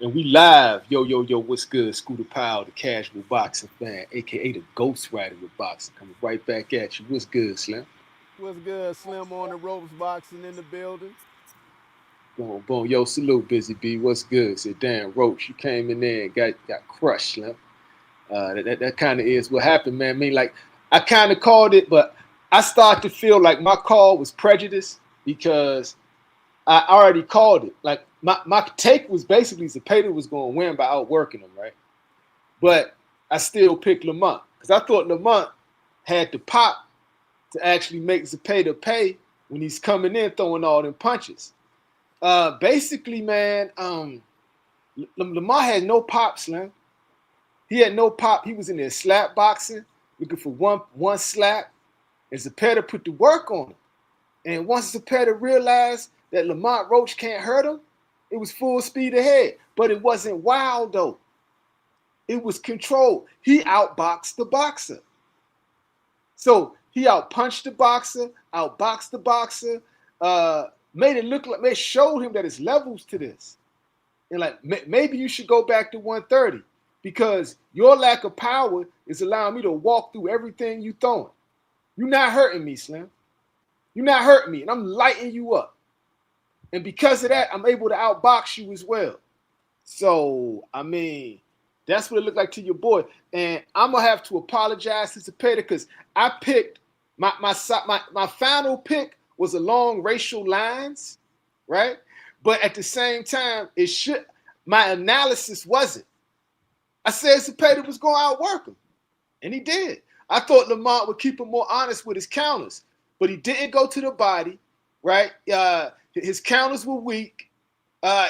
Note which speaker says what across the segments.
Speaker 1: And we live. Yo, yo, yo, what's good? Scooter Powell, the casual boxing fan, aka the Ghost Rider of boxing, coming right back at you. What's good, Slim?
Speaker 2: What's good? Slim on the ropes, boxing in the building.
Speaker 1: Boom, boom. Yo, salute, Busy B. What's good? Said, damn, Roach, you came in there and got crushed, Slim. That kind of is what happened, man. I mean, like, I kind of called it, but I started to feel like my call was prejudiced because I already called it. Like, my take was basically Zepeda was going to win by outworking him, right? But I still picked Lamont because I thought Lamont had the pop to actually make Zepeda pay when he's coming in throwing all them punches. Basically, man, Lamont had no pop, Slim. He had no pop. He was in there slap boxing, looking for one slap, and Zepeda put the work on him. And once Zepeda realized that Lamont Roach can't hurt him, it was full speed ahead. But it wasn't wild though. It was controlled. He outboxed the boxer. So he outpunched the boxer, outboxed the boxer, made it look like, showed him that there's levels to this. And like, maybe you should go back to 130 because your lack of power is allowing me to walk through everything you throwing. You're not hurting me, Slim. You're not hurting me, and I'm lighting you up. And because of that, I'm able to outbox you as well. So, I mean, that's what it looked like to your boy. And I'm gonna have to apologize to Zepeda because I picked my final pick was along racial lines, right? But at the same time, my analysis wasn't. I said Zepeda was gonna outwork him, and he did. I thought Lamont would keep him more honest with his counters, but he didn't go to the body, right? His counters were weak.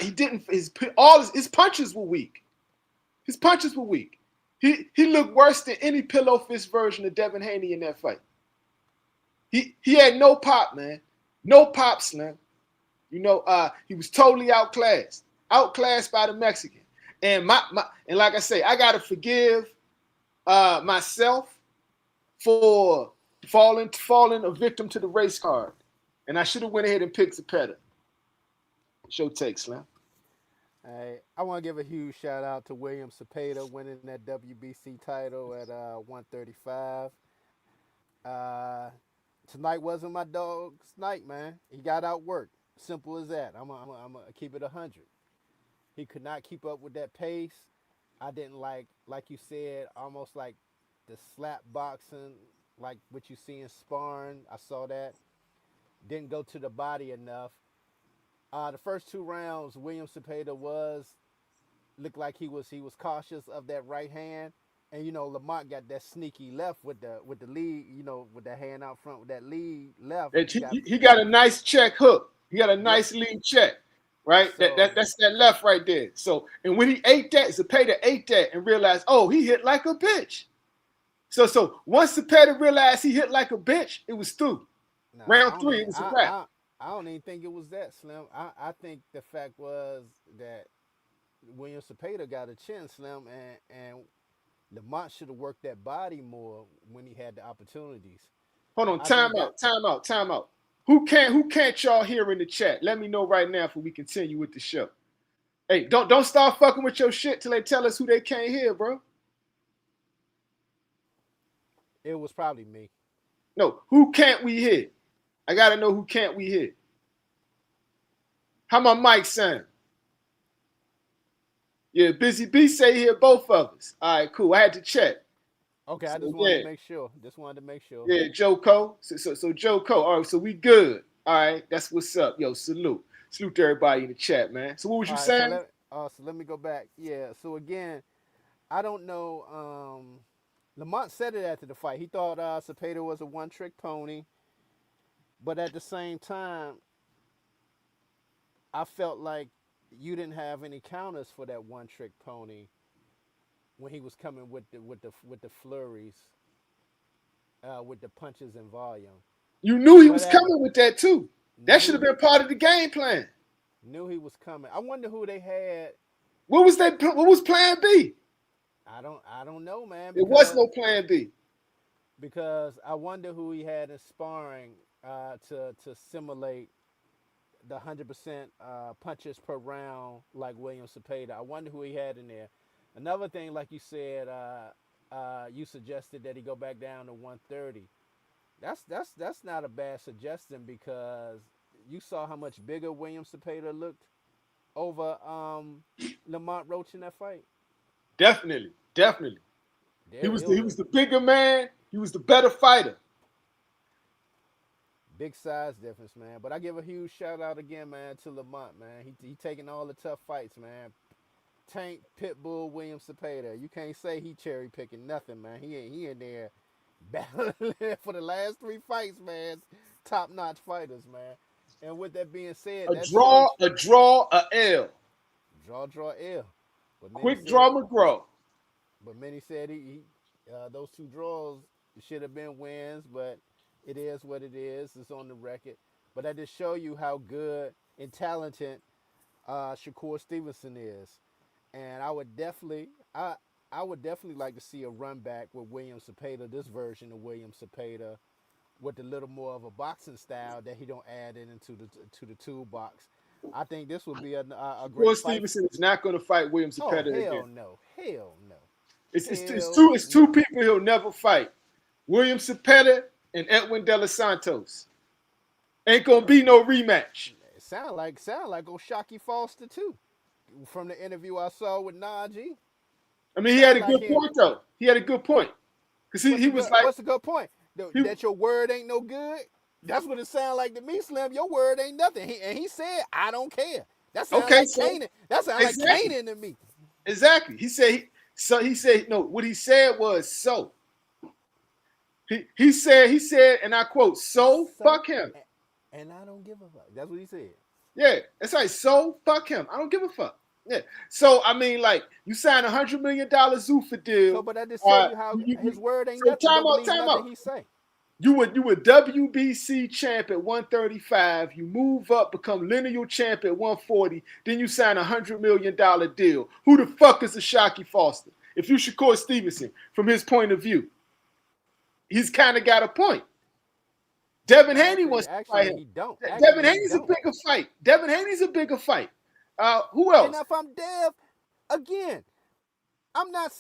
Speaker 1: He didn't. His punches were weak. His punches were weak. He looked worse than any pillow fist version of Devin Haney in that fight. He had no pop, man. No pop, Slim. You know, he was totally outclassed. Outclassed by the Mexican. And and like I say, I gotta forgive myself for falling a victim to the race card. And I should have went ahead and picked Zepeda. Show take, Slim.
Speaker 2: Hey, I want to give a huge shout out to William Zepeda winning that WBC title at 135. Uh, Tonight wasn't my dog's night, man. He got outworked. Simple as that. I'm gonna keep it 100. He could not keep up with that pace. I didn't like you said, almost like the slap boxing, like what you see in sparring. I saw that. Didn't go to the body enough. The first two rounds, William Zepeda looked like he was cautious of that right hand, and Lamont got that sneaky left with the lead, with the hand out front with that lead left.
Speaker 1: He got a nice check hook. He got a
Speaker 2: Yep.
Speaker 1: nice lead check, right?
Speaker 2: So
Speaker 1: That's that left right there. So and when he ate that, Zepeda ate that and realized, oh, he hit like a bitch. So once Zepeda realized he hit like a bitch, it was through.
Speaker 2: no, I
Speaker 1: Round
Speaker 2: don't
Speaker 1: three,
Speaker 2: even
Speaker 1: it was a
Speaker 2: I,
Speaker 1: wrap.
Speaker 2: I I don't even think it was that Slim. I think the fact was that William Zepeda got a chin Slim, and Lamont should have worked that body more when he had the opportunities.
Speaker 1: Hold on,
Speaker 2: I think that
Speaker 1: time out. Who can't y'all hear in the chat? Let me know right now before we continue with the show. Hey, don't start fucking with your shit till they tell us who they can't hear, bro.
Speaker 2: it was probably me.
Speaker 1: No, who can't we hear? I gotta know who can't we hear. How my mic sound? Yeah, Busy B say here both of us. All right, cool. I had to check.
Speaker 2: Okay, I
Speaker 1: So
Speaker 2: just wanted
Speaker 1: yeah,
Speaker 2: to make sure. Just wanted to make sure.
Speaker 1: yeah, Joe Cole. So Joe Cole. All right, so we good. All right, that's what's up. Yo, salute to everybody in the chat, man. So what was
Speaker 2: All
Speaker 1: you
Speaker 2: right, so
Speaker 1: saying?
Speaker 2: let me go back. Yeah. So again, I don't know. Lamont said it after the fight. He thought Cepeda was a one-trick pony, but at the same time, I felt like you didn't have any counters for that one-trick pony when he was coming with the flurries, with the punches and volume.
Speaker 1: You knew he
Speaker 2: But
Speaker 1: was
Speaker 2: at
Speaker 1: coming with that too. That should
Speaker 2: knew
Speaker 1: have been
Speaker 2: he
Speaker 1: part of the game plan.
Speaker 2: knew he was coming. I wonder who they had.
Speaker 1: What was that? What was Plan B?
Speaker 2: I don't know, man,
Speaker 1: There was no Plan B.
Speaker 2: because I wonder who he had in sparring to simulate the 100% punches per round like William Zepeda. I wonder who he had in there. Another thing, like you said, you suggested that he go back down to 130. That's not a bad suggestion because you saw how much bigger William Zepeda looked over Lamont Roach in that fight.
Speaker 1: Definitely, definitely.
Speaker 2: There, it
Speaker 1: He
Speaker 2: was a
Speaker 1: was the bigger man. He was the better fighter.
Speaker 2: big size difference, man. But I give a huge shout out again, man, to Lamont, man. He taking all the tough fights, man. Tank, Pitbull, William Zepeda. You can't say he cherry picking nothing, man. He in there battling for the last three fights, man. Top notch fighters, man. And with that being said,
Speaker 1: A
Speaker 2: that
Speaker 1: draw,
Speaker 2: shows
Speaker 1: a draw, a L.
Speaker 2: draw L. But many
Speaker 1: Quick
Speaker 2: said
Speaker 1: draw McGraw.
Speaker 2: he those two draws should have been wins, but it is what it is. It's on the record. But I just show you how good and talented Shakur Stevenson is, and I would definitely like to see a run back with William Zepeda, this version of William Zepeda, with a little more of a boxing style that he don't add into the toolbox. I think this would be a
Speaker 1: Shakur
Speaker 2: great fight.
Speaker 1: Stevenson is not going to fight William
Speaker 2: Oh
Speaker 1: Zepeda again.
Speaker 2: hell no,
Speaker 1: It's
Speaker 2: hell
Speaker 1: two
Speaker 2: no.
Speaker 1: people he'll never fight. William Zepeda and Edwin De Los Santos. Ain't gonna be no rematch.
Speaker 2: It sound like Oshaki Foster too. From the interview I saw with Najee,
Speaker 1: I mean, he had
Speaker 2: sound
Speaker 1: a
Speaker 2: like
Speaker 1: good
Speaker 2: him.
Speaker 1: point though. He had a good point because he was like,
Speaker 2: What's the good point?
Speaker 1: he,
Speaker 2: That your word ain't no good. That's what it sound like to me, Slim. Your word ain't nothing. He said, I don't care. That sound
Speaker 1: okay,
Speaker 2: like
Speaker 1: so
Speaker 2: Canaan. That sound like
Speaker 1: exactly,
Speaker 2: Canaan to me.
Speaker 1: exactly. He said no. What he said was so. He said, and I quote, so
Speaker 2: So,
Speaker 1: fuck him.
Speaker 2: and I don't give a fuck. That's what he said.
Speaker 1: Yeah, it's like so fuck him. I don't give a fuck. Yeah. So I mean, like you signed $100 million Zuffa
Speaker 2: So,
Speaker 1: deal.
Speaker 2: but I just tell you how his
Speaker 1: You,
Speaker 2: word ain't
Speaker 1: so
Speaker 2: nothing. Don't believe
Speaker 1: time
Speaker 2: nothing
Speaker 1: out.
Speaker 2: he say.
Speaker 1: You were WBC champ at 135. You move up, become lineal champ at 140. Then you sign $100 million deal. Who the fuck is Ashaki Foster? If you Shakur Stevenson, from his point of view, he's kind of got a point. Devin
Speaker 2: No,
Speaker 1: Haney wants to fight
Speaker 2: actually
Speaker 1: him.
Speaker 2: he don't.
Speaker 1: Devin
Speaker 2: Actually he
Speaker 1: Haney's a
Speaker 2: don't.
Speaker 1: bigger fight. Devin Haney's a bigger fight. Who
Speaker 2: And
Speaker 1: else?
Speaker 2: if I'm Dev, again, I'm not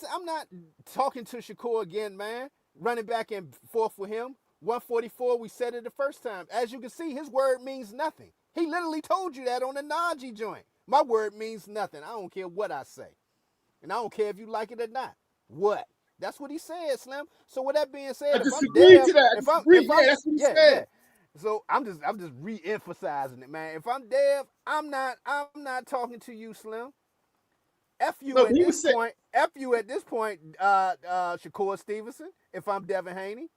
Speaker 2: talking to Shakur again, man. Running back and forth with him. 144, we said it the first time. As you can see, his word means nothing. He literally told you that on the Najee joint. My word means nothing. I don't care what I say. And I don't care if you like it or not. What? That's what he said, Slim. So with that being
Speaker 1: I
Speaker 2: said, if I'm
Speaker 1: disagree
Speaker 2: Dev,
Speaker 1: to that. I disagree.
Speaker 2: if
Speaker 1: Yeah,
Speaker 2: I'm
Speaker 1: that's what he
Speaker 2: yeah,
Speaker 1: said.
Speaker 2: yeah. So I'm just re-emphasizing it, man. If I'm Dev, I'm not talking to you, Slim. F you
Speaker 1: No,
Speaker 2: at
Speaker 1: he
Speaker 2: this
Speaker 1: was saying.
Speaker 2: point. F you at this point, Shakur Stevenson. If I'm Devin Haney.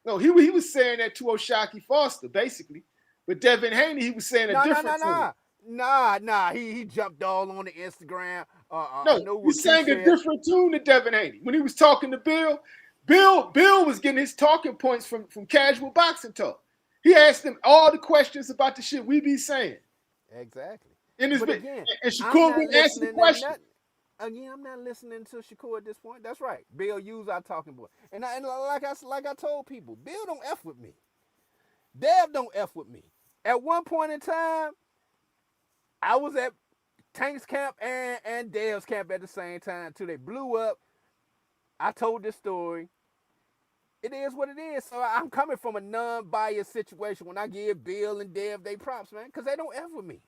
Speaker 1: No, he was saying that to Oshaki Foster, basically. But Devin Haney, he was saying a
Speaker 2: No, no,
Speaker 1: different
Speaker 2: no,
Speaker 1: thing.
Speaker 2: no. Nah. He jumped all on the Instagram. I
Speaker 1: No,
Speaker 2: know
Speaker 1: he
Speaker 2: what Keith
Speaker 1: sang a
Speaker 2: said.
Speaker 1: different tune to Devin Haney. When he was talking to Bill, Bill was getting his talking points from casual boxing talk. He asked him all the questions about the shit we be saying.
Speaker 2: Exactly.
Speaker 1: In his
Speaker 2: But again,
Speaker 1: and
Speaker 2: I'm
Speaker 1: Shakur
Speaker 2: not
Speaker 1: wouldn't answer the
Speaker 2: listening to
Speaker 1: question.
Speaker 2: nothing. Again, I'm not listening to Shakur at this point. That's right. Bill use our talking point. And like I told people, Bill don't F with me. Dev don't F with me. At one point in time, I was at Tank's camp and Dev's camp at the same time till they blew up. I told this story. It is what it is. So I'm coming from a non-biased situation when I give Bill and Dev they props, man, because they don't F with me.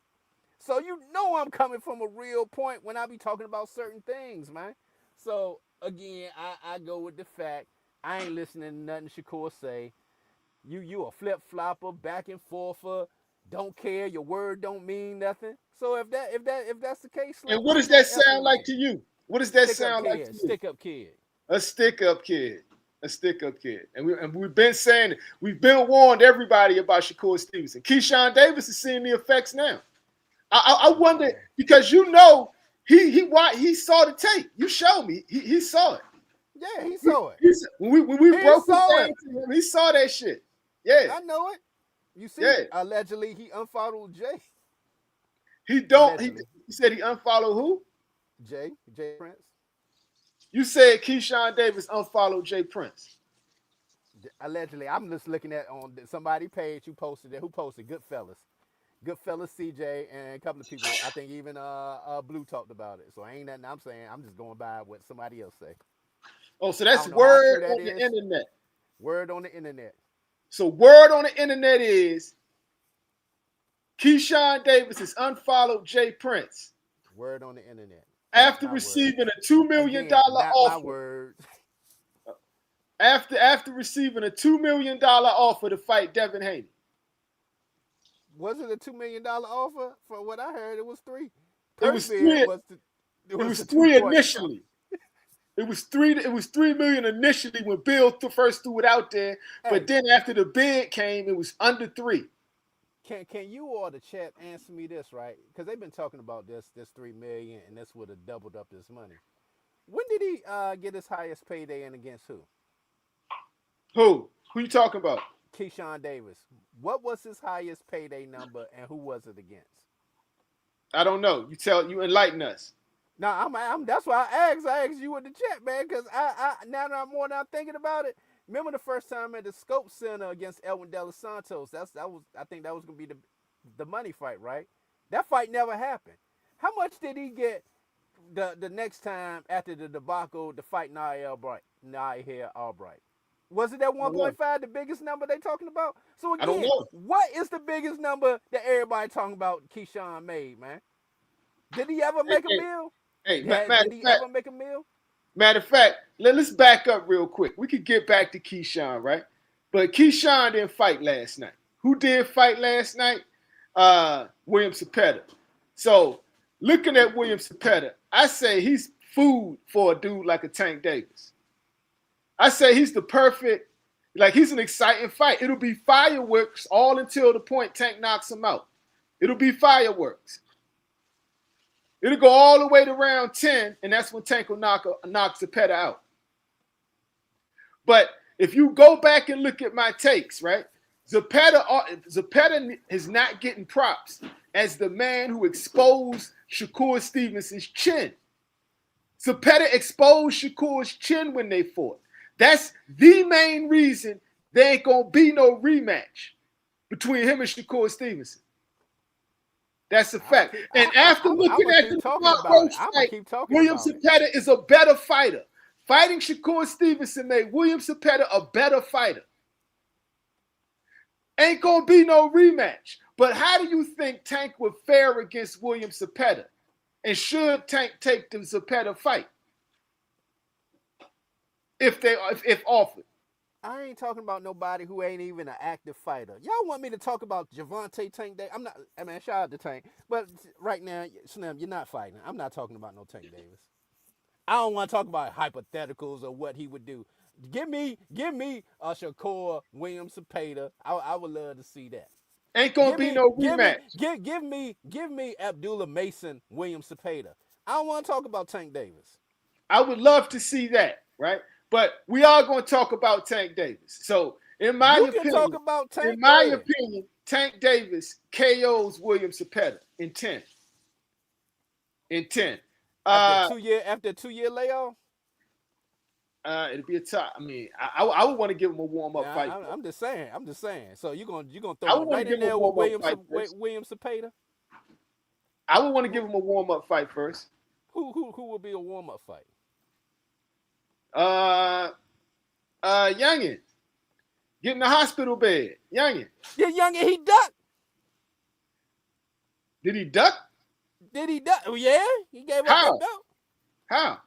Speaker 2: So you know I'm coming from a real point when I be talking about certain things, man. So again, I go with the fact I ain't listening to nothing Shakur say. You a flip flopper, back and forther, don't care, your word don't mean nothing. So if that's the case, Slim,
Speaker 1: And what
Speaker 2: I'm
Speaker 1: does that
Speaker 2: not effing
Speaker 1: sound
Speaker 2: with
Speaker 1: like
Speaker 2: you.
Speaker 1: to you? What does that sound like to you?
Speaker 2: Stick up kid.
Speaker 1: A stick up kid. A stick up kid. And we've been saying it. We've been warned everybody about Shakur Stevenson. Keyshawn Davis is seeing the effects now. I wonder because you know he saw the tape. You showed me. He saw it.
Speaker 2: Yeah, he saw it.
Speaker 1: When we
Speaker 2: He
Speaker 1: broke it
Speaker 2: saw
Speaker 1: down
Speaker 2: it.
Speaker 1: to him, he saw that shit. Yeah,
Speaker 2: I know it. You see,
Speaker 1: yeah.
Speaker 2: allegedly he unfollowed Jay.
Speaker 1: He don't.
Speaker 2: Allegedly,
Speaker 1: He said he unfollowed who?
Speaker 2: Jay Prince.
Speaker 1: You said Keyshawn Davis unfollowed Jay Prince.
Speaker 2: Allegedly, I'm just looking at on somebody page who posted it. Who posted Goodfellas? Goodfellas CJ and a couple of people. I think even Blue talked about it. So ain't nothing I'm saying. I'm just going by what somebody else say.
Speaker 1: Oh, so
Speaker 2: I
Speaker 1: that's
Speaker 2: don't know how true
Speaker 1: word
Speaker 2: that
Speaker 1: on the
Speaker 2: is.
Speaker 1: internet.
Speaker 2: Word on the internet.
Speaker 1: So word on the internet is Keyshawn Davis has unfollowed Jay Prince
Speaker 2: Word on the internet. Not
Speaker 1: after
Speaker 2: my word.
Speaker 1: receiving a $2 million
Speaker 2: Again, not my
Speaker 1: offer.
Speaker 2: word.
Speaker 1: After receiving a $2 million offer to fight Devin Haney.
Speaker 2: Was it a $2 million offer? For what I heard, it was three.
Speaker 1: It was
Speaker 2: Persphere
Speaker 1: three.
Speaker 2: was the it
Speaker 1: It
Speaker 2: was
Speaker 1: was
Speaker 2: the
Speaker 1: three
Speaker 2: 2 point.
Speaker 1: initially. It was three. It was 3 million initially when Bill first threw it out there. But
Speaker 2: Hey,
Speaker 1: then after the bid came, it was under three.
Speaker 2: can you or the chat answer me this, right? Because they've been talking about this 3 million and this would have doubled up this money. When did he get his highest payday and against who?
Speaker 1: Who? Who you talking about?
Speaker 2: Keyshawn Davis. What was his highest payday number and who was it against?
Speaker 1: I don't know. You enlighten us.
Speaker 2: No, I'm that's why I asked you in the chat, man, because now that I'm thinking about it. Remember the first time at the Scope Center against Elwin De Los Santos? I think that was gonna be the money fight, right? That fight never happened. How much did he get the next time after the debacle to fight Nahir Albright? Was it that
Speaker 1: I don't know.
Speaker 2: 1.5, the biggest number they talking about? So
Speaker 1: I don't
Speaker 2: again,
Speaker 1: know.
Speaker 2: what is the biggest number that everybody talking about Keyshawn made, man? Did he ever
Speaker 1: Hey,
Speaker 2: make a
Speaker 1: hey,
Speaker 2: meal?
Speaker 1: hey,
Speaker 2: Did he ever make a meal?
Speaker 1: matter of fact, let's back up real quick. We could get back to Keyshawn, right? But Keyshawn didn't fight last night. Who did fight last night? William Zepeda. So looking at William Zepeda, I say he's food for a dude like a Tank Davis. I say he's the perfect, like he's an exciting fight. It'll be fireworks all until the point Tank knocks him out. It'll be fireworks. It'll go all the way to round 10, and that's when Tank will knock Zepeda out. But if you go back and look at my takes, right? Zepeda is not getting props as the man who exposed Shakur Stevenson's chin. Zepeda exposed Shakur's chin when they fought. That's the main reason there ain't gonna be no rematch between him and Shakur Stevenson. That's a fact. And after
Speaker 2: I'm
Speaker 1: looking
Speaker 2: gonna
Speaker 1: at the
Speaker 2: keep talking
Speaker 1: Lamont
Speaker 2: about
Speaker 1: Roach
Speaker 2: it. I'm gonna
Speaker 1: fight,
Speaker 2: keep talking
Speaker 1: William
Speaker 2: about it.
Speaker 1: Zepeda is a better fighter. Fighting Shakur Stevenson made William Zepeda a better fighter. Ain't gonna be no rematch. But how do you think Tank would fare against William Zepeda? And should Tank take the Zepeda fight if offered?
Speaker 2: I ain't talking about nobody who ain't even an active fighter. Y'all want me to talk about Javante Tank Davis? I'm not. I mean, shout out to Tank, but right now, Slim, you're not fighting. I'm not talking about no Tank Davis. I don't want to talk about hypotheticals or what he would do. Give me a Shakur William Zepeda. I would love to see that.
Speaker 1: Ain't gonna
Speaker 2: Give
Speaker 1: be
Speaker 2: me,
Speaker 1: no
Speaker 2: give me,
Speaker 1: rematch.
Speaker 2: give me Abdullah Mason William Zepeda. I don't want to talk about Tank Davis.
Speaker 1: I would love to see that, right? But we are going to talk about Tank Davis. So,
Speaker 2: You can talk about
Speaker 1: in
Speaker 2: Tank. Go
Speaker 1: my
Speaker 2: ahead.
Speaker 1: opinion, Tank Davis KOs William Zepeda in 10. In 10.
Speaker 2: After
Speaker 1: Uh,
Speaker 2: 2 year layoff.
Speaker 1: it'll be a tough. I mean, I would want to give him a warm up fight.
Speaker 2: Nah, I'm just saying. I'm just saying. So you gonna
Speaker 1: I
Speaker 2: throw
Speaker 1: would
Speaker 2: him
Speaker 1: want to
Speaker 2: right
Speaker 1: give
Speaker 2: in
Speaker 1: him a
Speaker 2: there with
Speaker 1: warm up fight first.
Speaker 2: William Zepeda?
Speaker 1: I would want to give
Speaker 2: Who
Speaker 1: him a warm up fight first.
Speaker 2: who will be a warm up fight?
Speaker 1: Uh, Youngin, get in the hospital bed. Youngin,
Speaker 2: Yeah, Young he ducked.
Speaker 1: did he duck?
Speaker 2: Did he duck? Oh, yeah, he gave up that
Speaker 1: How?
Speaker 2: belt.
Speaker 1: How?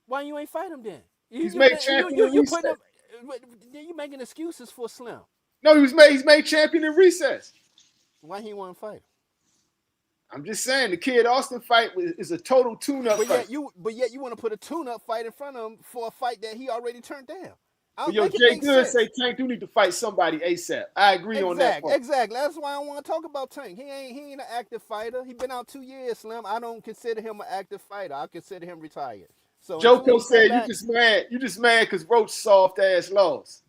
Speaker 2: Why you ain't fight him then?
Speaker 1: He's made champion in
Speaker 2: You putting
Speaker 1: recess.
Speaker 2: him. You making excuses for Slim.
Speaker 1: No, he's made champion in recess.
Speaker 2: Why he want to fight him?
Speaker 1: I'm just saying the Kid Austin fight is a total tune-up fight.
Speaker 2: But yet you want to put a tune-up fight in front of him for a fight that he already turned down. I
Speaker 1: But
Speaker 2: don't
Speaker 1: yo,
Speaker 2: make it
Speaker 1: Jay
Speaker 2: make
Speaker 1: Good
Speaker 2: sense.
Speaker 1: say Tank do need to fight somebody ASAP. I agree on that part.
Speaker 2: Exactly. That's why I want to talk about Tank. He ain't an active fighter. He been out 2 years, Slim. I don't consider him an active fighter. I consider him retired. So until
Speaker 1: Joko
Speaker 2: he come
Speaker 1: said you
Speaker 2: back,
Speaker 1: just mad. You just mad because Roach soft ass lost.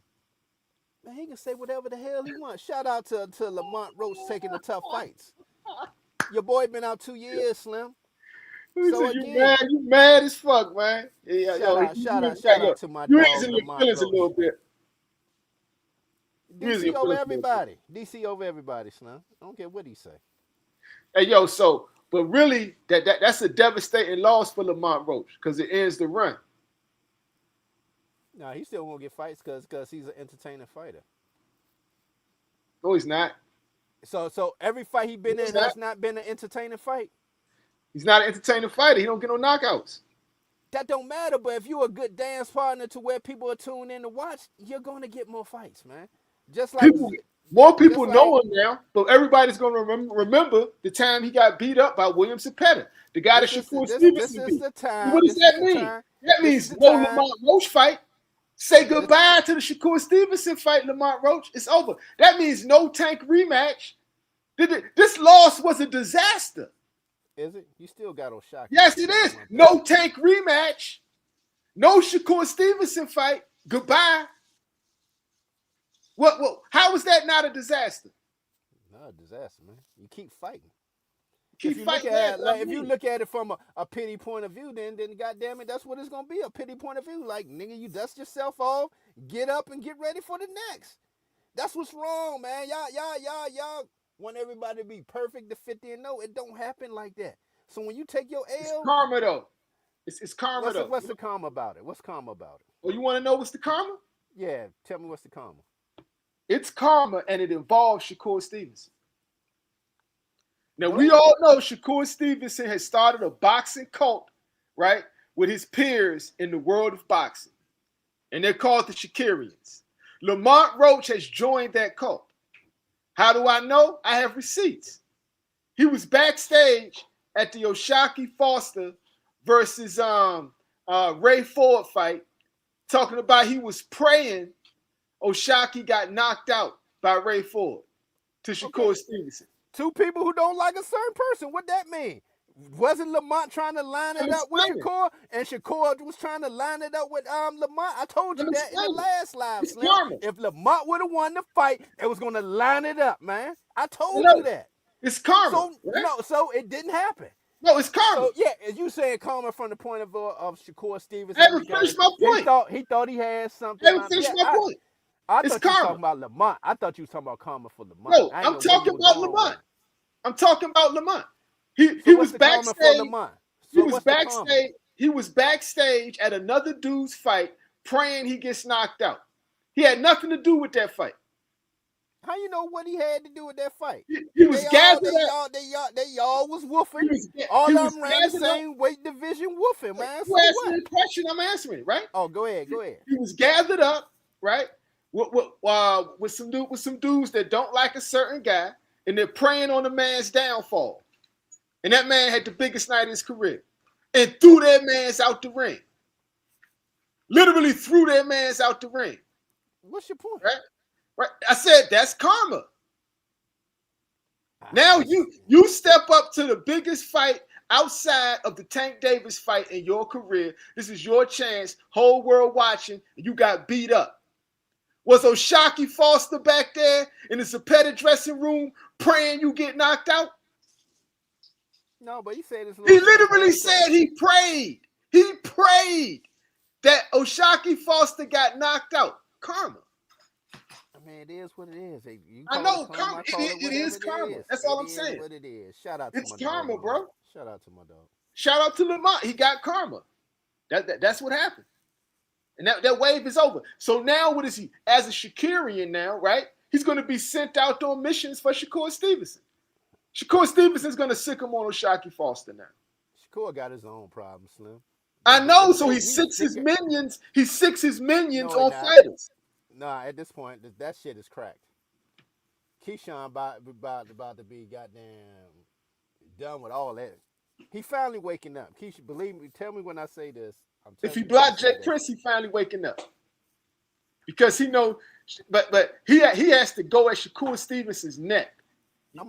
Speaker 2: man, he can say whatever the hell he wants. Shout out to Lamont Roach taking the tough fights. Your boy been out 2 years, Slim.
Speaker 1: He
Speaker 2: So
Speaker 1: said
Speaker 2: again,
Speaker 1: you mad as fuck, man. Yeah,
Speaker 2: shout
Speaker 1: yo,
Speaker 2: out, shout out, shout
Speaker 1: yo,
Speaker 2: out to my
Speaker 1: you
Speaker 2: dog
Speaker 1: raising your
Speaker 2: Lamont
Speaker 1: feelings a
Speaker 2: Roach.
Speaker 1: little bit. You raising
Speaker 2: DC
Speaker 1: your
Speaker 2: over
Speaker 1: feelings a little bit.
Speaker 2: everybody. DC over everybody, Slim. I don't care what he say.
Speaker 1: Hey, yo, so, but really, that's a devastating loss for Lamont Roach because it ends the run.
Speaker 2: No, he still won't get fights because he's an entertaining fighter.
Speaker 1: No, he's not.
Speaker 2: So every fight he been
Speaker 1: No, he's
Speaker 2: in
Speaker 1: not.
Speaker 2: has not been an entertaining fight.
Speaker 1: He's not an entertaining fighter. He don't get no knockouts.
Speaker 2: That don't matter, but if you're a good dance partner to where people are tuned in to watch, you're gonna get more fights, man. Just like
Speaker 1: People, more
Speaker 2: just
Speaker 1: people
Speaker 2: like
Speaker 1: know him now, but everybody's gonna remember the time he got beat up by William Zepeda, the guy that
Speaker 2: this is
Speaker 1: Shakur
Speaker 2: this
Speaker 1: Stevenson
Speaker 2: is
Speaker 1: beat.
Speaker 2: the
Speaker 1: What
Speaker 2: time.
Speaker 1: does
Speaker 2: This is
Speaker 1: that
Speaker 2: the
Speaker 1: mean?
Speaker 2: time.
Speaker 1: That
Speaker 2: This is
Speaker 1: means
Speaker 2: the
Speaker 1: no
Speaker 2: time.
Speaker 1: Lamont Roach fight. Say
Speaker 2: This,
Speaker 1: goodbye to the Shakur Stevenson fight, Lamont Roach. It's over. That means no Tank rematch. This loss was a disaster.
Speaker 2: is it? You still got O'Shaki.
Speaker 1: Yes, it is. No Tank rematch. No Shakur Stevenson fight. Goodbye. What? How was that not a disaster?
Speaker 2: Not a disaster, man. You keep fighting.
Speaker 1: Keep fighting.
Speaker 2: If you look at it from a pity point of view, then goddamn it, that's what it's gonna be, a pity point of view. Like, nigga, you dust yourself off, get up and get ready for the next. That's what's wrong, man. Y'all want everybody to be perfect to 50-0. It don't happen like that. So when you take your
Speaker 1: It's
Speaker 2: L,
Speaker 1: karma though. It's karma though.
Speaker 2: what's the karma about it? What's karma about it?
Speaker 1: Oh, you want to know what's the karma?
Speaker 2: Yeah, tell me what's the karma.
Speaker 1: It's karma, and it involves Shakur Stevenson. Now,
Speaker 2: Go
Speaker 1: we
Speaker 2: ahead.
Speaker 1: all know Shakur Stevenson has started a boxing cult, right, with his peers in the world of boxing. And they're called the Shakurians. Lamont Roach has joined that cult. How do I know? I have receipts. He was backstage at the O'Shaki Foster versus Ray Ford fight, talking about he was praying O'Shaki got knocked out by Ray Ford to Shakur Stevenson.
Speaker 2: Two people who don't like a certain person. What that mean? Wasn't Lamont trying to line it up with Shakur, and Shakur was trying to line it up with Lamont? I told you that in the last live, Slim. If Lamont would have won the fight, they was gonna line it up, man. I told you that.
Speaker 1: It's karma.
Speaker 2: So
Speaker 1: right?
Speaker 2: so it didn't happen.
Speaker 1: No, it's karma.
Speaker 2: So yeah, as you saying karma from the point of Shakur Stevenson.
Speaker 1: I haven't finished my point.
Speaker 2: He thought he had something.
Speaker 1: I haven't finished my point.
Speaker 2: I thought you were talking about Lamont. I thought you were talking about karma for Lamont.
Speaker 1: No, I'm talking about Lamont. I'm talking about Lamont. He was backstage. He was backstage. He was backstage at another dude's fight, praying he gets knocked out. He had nothing to do with that fight.
Speaker 2: How you know what he had to do with that fight?
Speaker 1: He was gathered up.
Speaker 2: They all was woofing. All of them ran the same weight division woofing, man.
Speaker 1: You asking the question, I'm answering, right?
Speaker 2: Oh, go ahead.
Speaker 1: He was gathered up, right? With some dudes that don't like a certain guy, and they're preying on the man's downfall. And that man had the biggest night of his career, and threw that man's out the ring. Literally threw that man's out the ring.
Speaker 2: What's your point?
Speaker 1: Right. I said that's karma. Now you step up to the biggest fight outside of the Tank Davis fight in your career. This is your chance. Whole world watching, and you got beat up. Was O'Shaki Foster back there in the Zepeda dressing room praying you get knocked out?
Speaker 2: No, but he said this.
Speaker 1: He literally said he prayed. He prayed that O'Shaki Foster got knocked out. Karma.
Speaker 2: I mean, it is what it is.
Speaker 1: I know karma. It is karma. That's all I'm saying.
Speaker 2: What it is. Shout out to
Speaker 1: it's karma,
Speaker 2: dog,
Speaker 1: bro.
Speaker 2: Shout out to my dog.
Speaker 1: Shout out to Lamont. He got karma. That's what happened. And that wave is over. So now what is he? As a Shakurian now, right? He's going to be sent out on missions for Shakur Stevenson. Shakur Stevenson's going to sick him on O'Shaki Foster now.
Speaker 2: Shakur got his own problems, Slim.
Speaker 1: I know. So he sicks his minions. He sicks his minions on fighters.
Speaker 2: Nah, at this point, that shit is cracked. Keyshawn about to be goddamn done with all that. He finally waking up. Keisha, believe me, tell me when I say this.
Speaker 1: If he blocked Jake Prince, he finally waking up. Because he know, but he has to go at Shakur Stevenson's neck.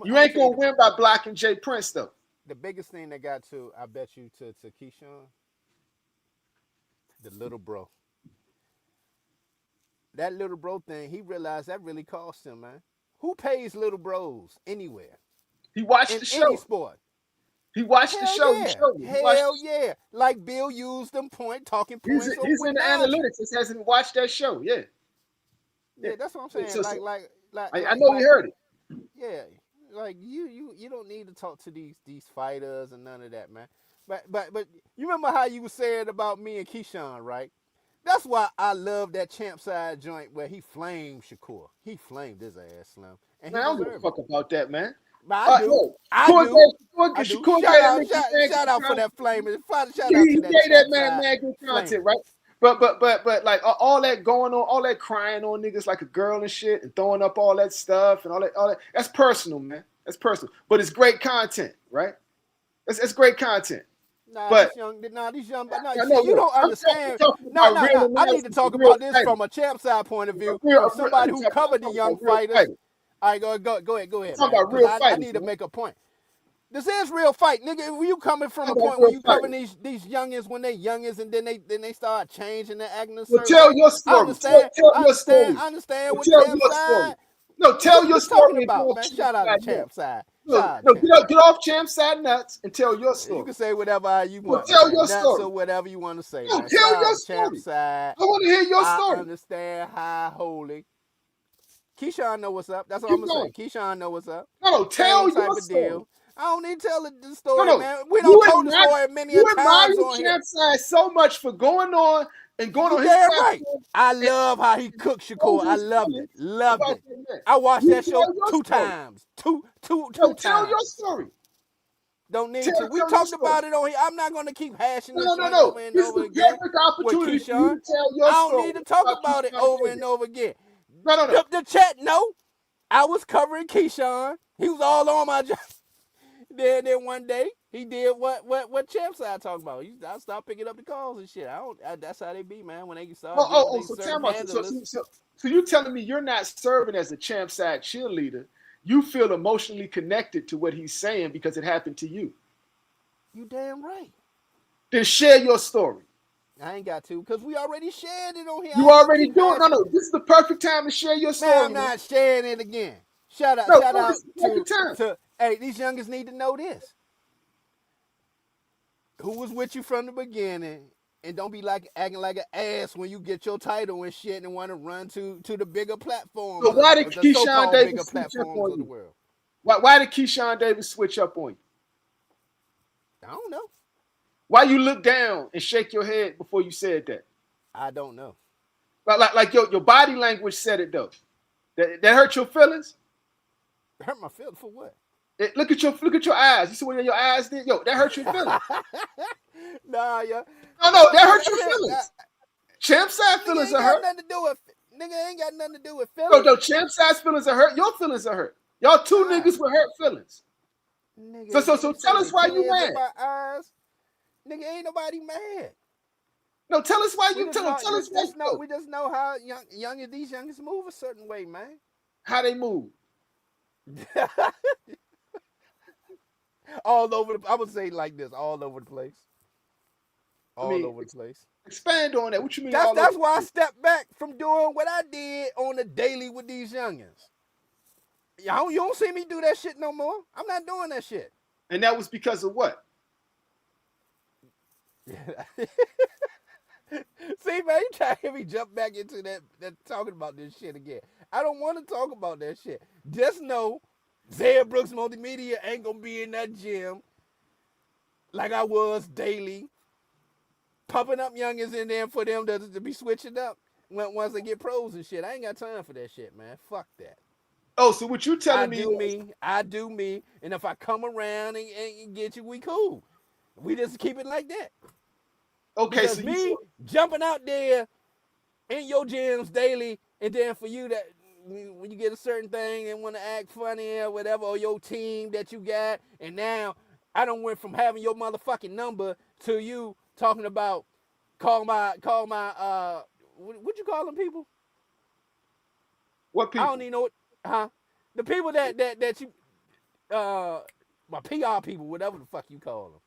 Speaker 1: You ain't gonna win by blocking Jay Prince though.
Speaker 2: The biggest thing that got to, I bet you, to Keyshawn, the little bro. That little bro thing, he realized that really cost him, man. Who pays little bros anywhere?
Speaker 1: He watched the show.
Speaker 2: Any sport.
Speaker 1: He watched the show.
Speaker 2: Yeah.
Speaker 1: He showed me.
Speaker 2: Hell yeah. Like Bill used them talking points.
Speaker 1: He's in the analytics. He hasn't watched that show. Yeah.
Speaker 2: Yeah, that's what I'm saying.
Speaker 1: I know
Speaker 2: you
Speaker 1: he heard it.
Speaker 2: Yeah. Like you don't need to talk to these fighters and none of that, man. But you remember how you were saying about me and Keyshawn, right? That's why I love that champ side joint where he flamed Shakur. He flamed his ass, Slim, and
Speaker 1: Man,
Speaker 2: he
Speaker 1: I don't give a
Speaker 2: deserved it.
Speaker 1: fuck about that, man.
Speaker 2: But I do.
Speaker 1: Yo,
Speaker 2: I
Speaker 1: Shakur
Speaker 2: do.
Speaker 1: gave
Speaker 2: I do.
Speaker 1: Shakur gave that nigga mad
Speaker 2: Shout out for
Speaker 1: good
Speaker 2: that flaming. Shout out
Speaker 1: he
Speaker 2: to that
Speaker 1: gave that
Speaker 2: champ
Speaker 1: man
Speaker 2: side
Speaker 1: mad good content,
Speaker 2: flaming.
Speaker 1: right? But like all that going on, all that crying on niggas like a girl and shit, and throwing up all that stuff and all that. That's personal, man. That's personal. But it's great content, right? It's great content. But
Speaker 2: These young, but no,
Speaker 1: I
Speaker 2: see,
Speaker 1: know,
Speaker 2: you
Speaker 1: look,
Speaker 2: don't
Speaker 1: I'm
Speaker 2: understand.
Speaker 1: talking
Speaker 2: No,
Speaker 1: about
Speaker 2: no,
Speaker 1: real
Speaker 2: no. I need to
Speaker 1: analysis,
Speaker 2: talk
Speaker 1: real
Speaker 2: about this
Speaker 1: fighting.
Speaker 2: from a champ side point of view,
Speaker 1: Real,
Speaker 2: from somebody who
Speaker 1: I'm
Speaker 2: covered the
Speaker 1: talking
Speaker 2: young
Speaker 1: about real
Speaker 2: fighters.
Speaker 1: fighting.
Speaker 2: All right, go
Speaker 1: I'm
Speaker 2: ahead,
Speaker 1: talking
Speaker 2: man,
Speaker 1: about
Speaker 2: because
Speaker 1: real
Speaker 2: I
Speaker 1: fighting,
Speaker 2: need to
Speaker 1: man.
Speaker 2: make a point. This is real fight, nigga. Were you coming from
Speaker 1: I'm
Speaker 2: a
Speaker 1: talking about
Speaker 2: point where
Speaker 1: real
Speaker 2: you covering
Speaker 1: fighting.
Speaker 2: these youngins when they youngins and then they start changing and acting a
Speaker 1: Well,
Speaker 2: certain
Speaker 1: tell
Speaker 2: way?
Speaker 1: your
Speaker 2: I
Speaker 1: story.
Speaker 2: understand.
Speaker 1: Tell
Speaker 2: I
Speaker 1: your
Speaker 2: understand.
Speaker 1: story.
Speaker 2: I understand
Speaker 1: Well,
Speaker 2: what
Speaker 1: tell
Speaker 2: champ
Speaker 1: your story.
Speaker 2: side.
Speaker 1: No, tell
Speaker 2: What
Speaker 1: your
Speaker 2: we talking
Speaker 1: story and get
Speaker 2: about,
Speaker 1: off
Speaker 2: man?
Speaker 1: champ
Speaker 2: Shout out to
Speaker 1: side nuts.
Speaker 2: champ side.
Speaker 1: No,
Speaker 2: Shout out to
Speaker 1: no,
Speaker 2: champ side.
Speaker 1: get off champ side nuts and tell your
Speaker 2: You
Speaker 1: story.
Speaker 2: can say whatever you
Speaker 1: No,
Speaker 2: want,
Speaker 1: tell
Speaker 2: man.
Speaker 1: your
Speaker 2: Nuts
Speaker 1: story.
Speaker 2: or whatever you want to say,
Speaker 1: No,
Speaker 2: man. Shout
Speaker 1: tell
Speaker 2: out
Speaker 1: your
Speaker 2: to champ
Speaker 1: story.
Speaker 2: side.
Speaker 1: I want to hear your
Speaker 2: I
Speaker 1: story.
Speaker 2: understand how holy. Keyshawn know what's up. That's all I'm
Speaker 1: Keep
Speaker 2: gonna say.
Speaker 1: going.
Speaker 2: Keyshawn know what's up.
Speaker 1: No,
Speaker 2: Same
Speaker 1: tell
Speaker 2: type
Speaker 1: your
Speaker 2: of
Speaker 1: story.
Speaker 2: deal. I don't need to tell the
Speaker 1: No,
Speaker 2: story,
Speaker 1: no.
Speaker 2: man. We don't
Speaker 1: You
Speaker 2: told the
Speaker 1: admire
Speaker 2: story many a
Speaker 1: you admire
Speaker 2: times on here.
Speaker 1: champ side so much for going on and going
Speaker 2: You
Speaker 1: on his
Speaker 2: damn right.
Speaker 1: platform
Speaker 2: I
Speaker 1: and
Speaker 2: love how he cooked
Speaker 1: told
Speaker 2: Shakur. I
Speaker 1: his
Speaker 2: loved it.
Speaker 1: feelings
Speaker 2: Loved
Speaker 1: about
Speaker 2: it.
Speaker 1: that man.
Speaker 2: I watched
Speaker 1: You
Speaker 2: that show
Speaker 1: tell your
Speaker 2: 2
Speaker 1: story.
Speaker 2: times. Two
Speaker 1: No, tell your
Speaker 2: times.
Speaker 1: story.
Speaker 2: Don't need to. We
Speaker 1: Tell your
Speaker 2: talked
Speaker 1: story.
Speaker 2: about it on here. I'm not gonna keep hashing this
Speaker 1: No.
Speaker 2: joint over and
Speaker 1: This is
Speaker 2: over
Speaker 1: the
Speaker 2: again
Speaker 1: perfect
Speaker 2: with
Speaker 1: opportunity for you
Speaker 2: Keyshawn.
Speaker 1: to tell
Speaker 2: I
Speaker 1: your
Speaker 2: don't
Speaker 1: story
Speaker 2: need to talk
Speaker 1: about
Speaker 2: about it
Speaker 1: Keyshawn
Speaker 2: over
Speaker 1: Davis.
Speaker 2: and over again.
Speaker 1: No.
Speaker 2: The chat, no. I was covering Keyshawn. He was all on my job. Then one day he did what champs I talk about. I stopped picking up the calls and shit. That's how they be, man. When they start getting with these
Speaker 1: So
Speaker 2: certain
Speaker 1: tell me,
Speaker 2: handlers.
Speaker 1: so you telling me you're not serving as a champ side cheerleader? You feel emotionally connected to what he's saying because it happened to you.
Speaker 2: You damn right.
Speaker 1: Then share your story.
Speaker 2: I ain't got to, because we already shared it on here.
Speaker 1: You already do it. No. This is the perfect time to share your
Speaker 2: Man,
Speaker 1: story,
Speaker 2: I'm
Speaker 1: man.
Speaker 2: not sharing it again. Shout
Speaker 1: No,
Speaker 2: out
Speaker 1: this is the perfect time.
Speaker 2: to hey, these youngers need to know this. Who was with you from the beginning, and don't be like acting like an ass when you get your title and shit and want to run to the bigger platforms
Speaker 1: So why did
Speaker 2: of the
Speaker 1: Keyshawn
Speaker 2: so-called bigger
Speaker 1: Davis switch up
Speaker 2: platforms
Speaker 1: on
Speaker 2: of the
Speaker 1: you?
Speaker 2: world.
Speaker 1: Why did Keyshawn Davis switch up on you?
Speaker 2: I don't know.
Speaker 1: Why you look down and shake your head before you said that?
Speaker 2: I don't know.
Speaker 1: Like your body language said it though. That hurt your feelings?
Speaker 2: Hurt my feelings for what?
Speaker 1: Look at your eyes. You see what your eyes did? Yo, that hurt your feelings.
Speaker 2: Nah, yeah.
Speaker 1: No, that
Speaker 2: Like
Speaker 1: hurt
Speaker 2: I
Speaker 1: your
Speaker 2: said,
Speaker 1: feelings. Champ side
Speaker 2: nigga
Speaker 1: feelings
Speaker 2: ain't
Speaker 1: are
Speaker 2: got
Speaker 1: hurt.
Speaker 2: nothing to do with nigga ain't got nothing to do with
Speaker 1: No,
Speaker 2: feelings.
Speaker 1: champ side's feelings are hurt. Your feelings are hurt. Y'all two
Speaker 2: Nah.
Speaker 1: niggas with hurt feelings.
Speaker 2: Nigga,
Speaker 1: So
Speaker 2: you see
Speaker 1: tell
Speaker 2: the
Speaker 1: us why you
Speaker 2: tears in
Speaker 1: mad.
Speaker 2: my eyes. Nigga, ain't nobody mad.
Speaker 1: No, tell us why
Speaker 2: We
Speaker 1: you
Speaker 2: just
Speaker 1: tell us why you
Speaker 2: know we just know how these youngest move a certain way, man.
Speaker 1: how they move.
Speaker 2: All over I would say like this, all over the place.
Speaker 1: I
Speaker 2: All
Speaker 1: mean,
Speaker 2: over the place.
Speaker 1: expand on that. What you mean all over?
Speaker 2: That's why I stepped back from doing what I did on the daily with these youngins. You don't see me do that shit no more. I'm not doing that shit.
Speaker 1: And that was because of what?
Speaker 2: See, man, you trying to get me jump back into that talking about this shit again. I don't want to talk about that shit. Just know Zed Brooks Multimedia ain't gonna be in that gym like I was daily, pumping up youngins in there for them to be switching up once they get pros and shit. I ain't got time for that shit, man. Fuck that.
Speaker 1: Oh, so what you telling me?
Speaker 2: I do me, and if I come around and get you, we cool. We just keep it like that.
Speaker 1: Okay,
Speaker 2: Because
Speaker 1: so
Speaker 2: me jumping out there in your gyms daily, and then for you that when you get a certain thing and want to act funny or whatever, or your team that you got, and now I don't went from having your motherfucking number to you talking about call my what you call them people?
Speaker 1: what people?
Speaker 2: I don't even know what, huh? The people that you my PR people, whatever the fuck you call them.